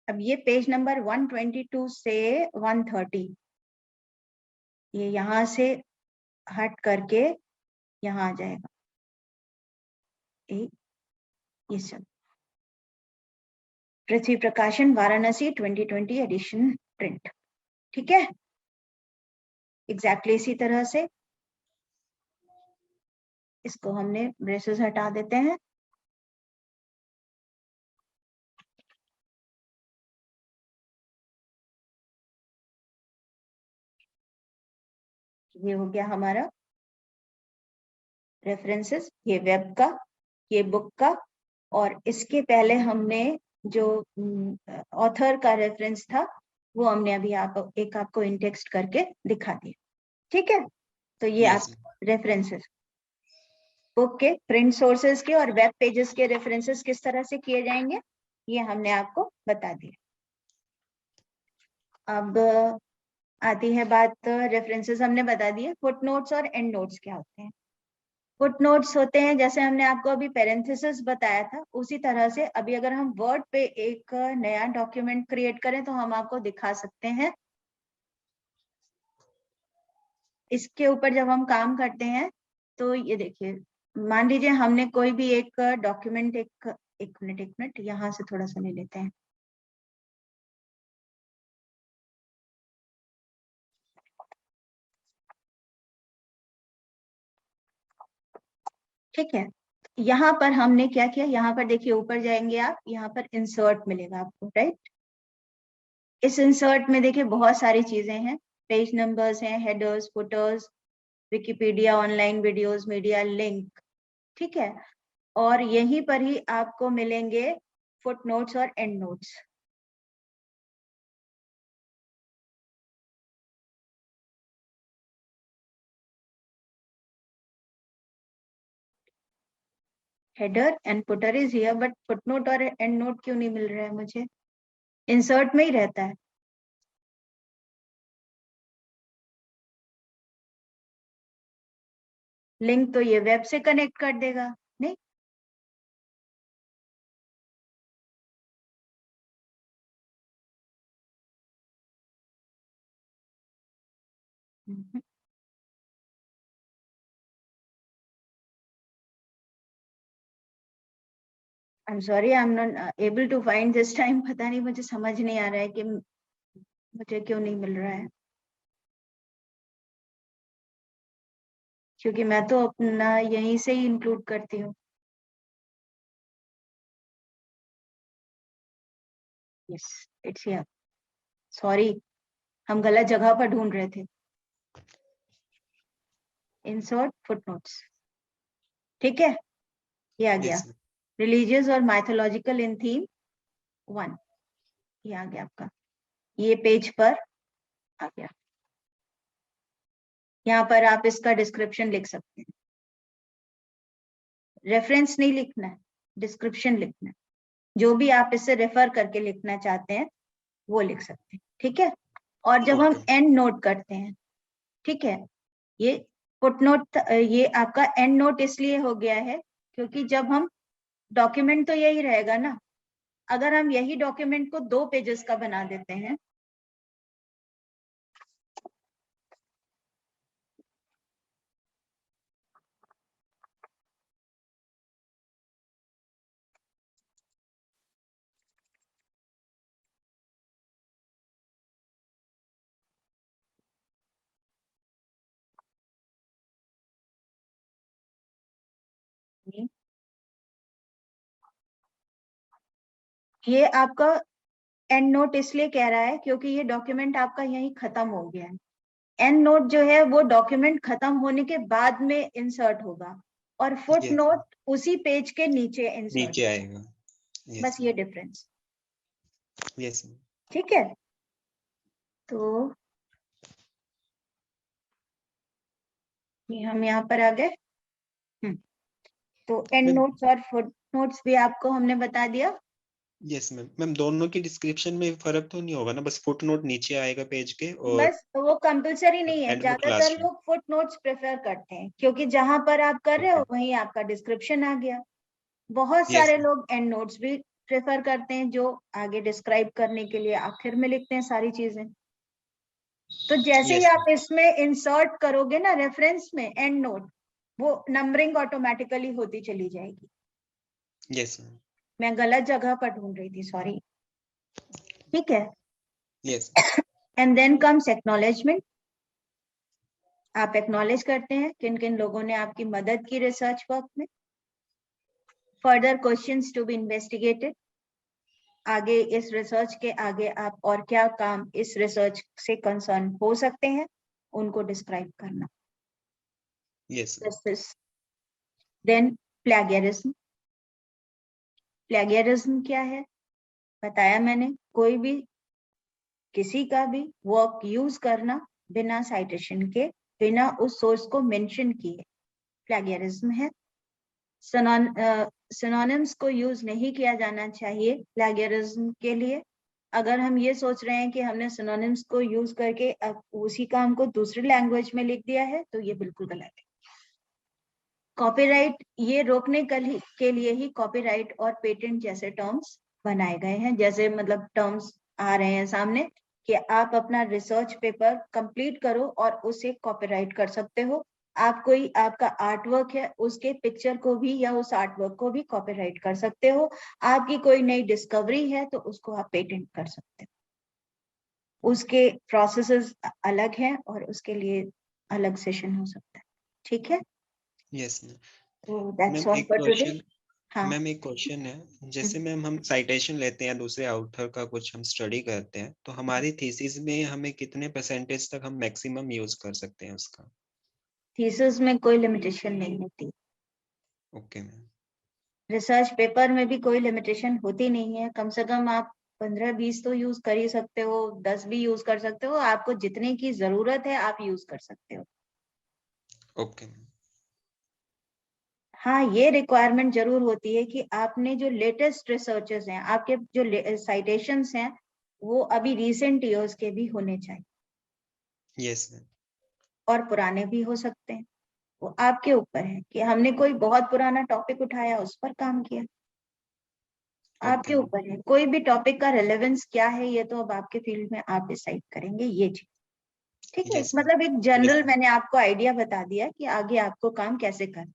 अब ये पेज नंबर 122 से 130, ये यहां से हट करके यहाँ आ जाएगा, ये सब पृथ्वी प्रकाशन वाराणसी 2020 एडिशन प्रिंट, ठीक है। एग्जैक्टली इसी तरह से इसको हमने ब्रेसेस हटा देते हैं, ये हो गया हमारा रेफरेंसेस, ये वेब का, ये बुक का, और इसके पहले हमने जो ऑथर का रेफरेंस था वो हमने अभी आपको इन टेक्स्ट करके दिखा दिया, ठीक है। तो ये आप रेफरेंसेस, बुक के, प्रिंट सोर्सेज के और वेब पेजेस के रेफरेंसेस किस तरह से किए जाएंगे ये हमने आपको बता दिया। अब आती है बात, रेफरेंसेस हमने बता दिए, फुटनोट्स और एंड नोट्स क्या होते हैं। फुटनोट्स होते हैं, जैसे हमने आपको अभी पैरेंथेसिस बताया था, उसी तरह से अभी अगर हम वर्ड पे एक नया डॉक्यूमेंट क्रिएट करें तो हम आपको दिखा सकते हैं। इसके ऊपर जब हम काम करते हैं तो ये देखिए, मान लीजिए हमने कोई भी एक डॉक्यूमेंट, एक मिनट यहाँ से थोड़ा सा ले लेते हैं। ठीक है, यहाँ पर हमने क्या किया, यहाँ पर देखिए ऊपर जाएंगे आप, यहाँ पर इंसर्ट मिलेगा आपको, राइट। इस इंसर्ट में देखिए बहुत सारी चीजें हैं, पेज नंबर्स हैं, headers, putters, Wikipedia, online videos, media link, ठीक है। और यहीं पर ही आपको मिलेंगे फुट नोट्स और and notes. Header and footer is here, but footnote और एंड नोट क्यों नहीं मिल रहा है मुझे? इंसर्ट में ही रहता है। लिंक तो ये वेब से कनेक्ट कर देगा, नहीं? I'm sorry, I'm not able to find this time. पता नहीं, मुझे समझ नहीं आ रहा है कि मुझे क्यों नहीं मिल रहा है, क्योंकि मैं तो अपना यहीं से ही इंक्लूड करती हूँ। Yes, it's here. Sorry, हम गलत जगह पर ढूंढ रहे थे। इंसर्ट फुटनोट्स, ठीक है, ये आ गया। Yes, ma'am. रिलीजियस और माइथोलॉजिकल इन थीम 1, ये आ गया आपका, ये पेज पर आ गया। यहाँ पर आप इसका डिस्क्रिप्शन लिख सकते हैं। रेफरेंस नहीं लिखना है, डिस्क्रिप्शन लिखना है। जो भी आप इससे रेफर करके लिखना चाहते हैं वो लिख सकते हैं, ठीक है। और जब हम Okay. एंड नोट करते हैं, ठीक है, ये फुटनोट, ये आपका एंड नोट इसलिए हो गया है क्योंकि जब हम डॉक्यूमेंट तो यही रहेगा ना, अगर हम यही डॉक्यूमेंट को 2 पेजेस का बना देते हैं, ये आपका एंड नोट इसलिए कह रहा है क्योंकि ये डॉक्यूमेंट आपका यहीं खत्म हो गया है। एंड नोट जो है वो डॉक्यूमेंट खत्म होने के बाद में इंसर्ट होगा, और फुट Yes, नोट उसी पेज के नीचे इंसर्ट, नीचे आएगा। Yes, बस ये डिफरेंस, yes, ma'am. ठीक है। तो ये हम यहाँ पर आ गए। तो एंड मैम, नोट्स और फुट नोट्स भी आपको हमने बता दिया। Yes ma'am. मैम, दोनों की डिस्क्रिप्शन में फर्क तो नहीं होगा ना? बस फुट नोट नीचे आएगा पेज के और बस वो कंपलसरी नहीं है, एंड नोट ज्यादातर लास्ट में। लोग फुट नोट्स प्रेफर करते हैं क्योंकि जहां पर आप कर रहे हो Okay. वहीं आपका डिस्क्रिप्शन आ गया। बहुत Yes, सारे ma'am. लोग एंड नोट्स भी प्रेफर करते हैं जो आगे डिस्क्राइब करने के लिए आखिर में लिखते हैं सारी चीजें। तो जैसे ही Yes, आप ma'am. इसमें इंसर्ट करोगे ना रेफरेंस में एंड नोट, वो नंबरिंग ऑटोमेटिकली होती चली जाएगी। Yes, ma'am. मैं गलत जगह पर ढूंढ रही थी, सॉरी, ठीक है। Yes. And then comes acknowledgement. आप एक्नॉलेज करते हैं किन किन लोगों ने आपकी मदद की रिसर्च वर्क में। Further questions to be investigated, आगे इस रिसर्च के आगे आप और क्या काम इस रिसर्च से कंसर्न हो सकते हैं उनको डिस्क्राइब करना। Yes, ma'am. Then plagiarism. Plagiarism क्या है बताया मैंने, कोई भी किसी का भी वर्क यूज करना बिना साइटेशन के, बिना उस सोर्स को मेंशन किए, प्लेगियरिज्म है। सिनोनिम्स को यूज नहीं किया जाना चाहिए प्लेगियरिज्म के लिए। अगर हम ये सोच रहे हैं कि हमने सिनोनिम्स को यूज करके उसी काम को दूसरी लैंग्वेज में लिख दिया है तो ये बिल्कुल गलत है। कॉपीराइट, ये रोकने के लिए ही कॉपीराइट और पेटेंट जैसे टर्म्स बनाए गए हैं। जैसे मतलब टर्म्स आ रहे हैं सामने कि आप अपना रिसर्च पेपर कंप्लीट करो और उसे कॉपीराइट कर सकते हो। आप कोई आपका आर्ट वर्क है उसके पिक्चर को भी या उस आर्ट वर्क को भी कॉपीराइट कर सकते हो। आपकी कोई नई डिस्कवरी है तो उसको आप पेटेंट कर सकते हो। उसके प्रोसेसेस अलग हैं और उसके लिए अलग सेशन हो सकता है, ठीक है। Yes, ma'am. तो दैट्स मैम, ऑल एक फॉर टुडे। क्वेश्चन। हाँ, मैम, एक क्वेश्चन है, जैसे मैम हम साइटेशन लेते हैं दूसरे ऑथर का, कुछ हम स्टडी करते हैं, तो हमारी थीसिस में हमें कितने परसेंटेज तक हम मैक्सिमम यूज कर सकते हैं उसका? थीसिस में कोई लिमिटेशन नहीं होती। Okay ma'am. रिसर्च पेपर में भी कोई लिमिटेशन होती नहीं है, कम से कम आप 15-20 तो यूज कर ही सकते हो, 10 भी यूज कर सकते हो, आपको जितने की जरूरत है आप यूज कर सकते हो। Okay ma'am. हाँ, ये रिक्वायरमेंट जरूर होती है कि आपने जो लेटेस्ट रिसर्चेस हैं, आपके जो साइटेशंस हैं, वो अभी रिसेंट ईयर्स के भी होने चाहिए। Yes ma'am. और पुराने भी हो सकते हैं, वो आपके ऊपर है कि हमने कोई बहुत पुराना टॉपिक उठाया उस पर काम किया, आपके ओके ऊपर है। कोई भी टॉपिक का रेलेवेंस क्या है ये तो अब आपके फील्ड में आप डिसाइड करेंगे ये चीज, ठीक है। Yes ma'am. मतलब एक जनरल मैंने आपको आइडिया बता दिया कि आगे आपको काम कैसे करना।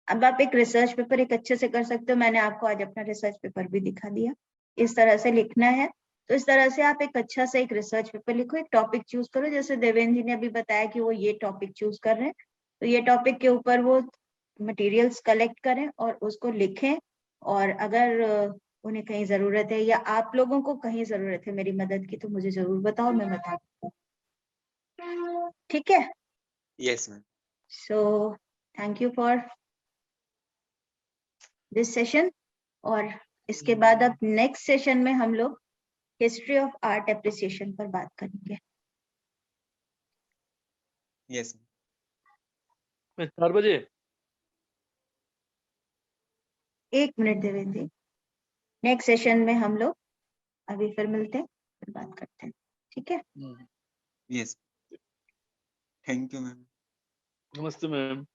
अब आप एक रिसर्च पेपर एक अच्छे से कर सकते हो, मैंने आपको आज अपना रिसर्च पेपर भी दिखा दिया, इस तरह से लिखना है। तो इस तरह से आप एक अच्छा से एक रिसर्च पेपर लिखो, एक टॉपिक चूज करो, जैसे देवेंद्र जी ने अभी बताया कि वो ये टॉपिक चूज कर रहे हैं, तो ये टॉपिक के ऊपर वो मटेरियल्स कलेक्ट करें और उसको लिखें। और अगर उन्हें कहीं जरूरत है या आप लोगों को कहीं जरूरत है मेरी मदद की तो मुझे जरूर बताओ, मैं बता दूंगा, ठीक है। Yes ma'am. So thank you for this session. और इसके बाद अब नेक्स्ट सेशन में हम लोग हिस्ट्री ऑफ आर्ट एप्रिसिएशन पर बात करेंगे। यस। 4 बजे। 1 मिनट देवेंद्र जी, नेक्स्ट सेशन में हम लोग अभी फिर मिलते हैं, फिर बात करते हैं, ठीक है। यस। Thank you ma'am. नमस्ते मैम।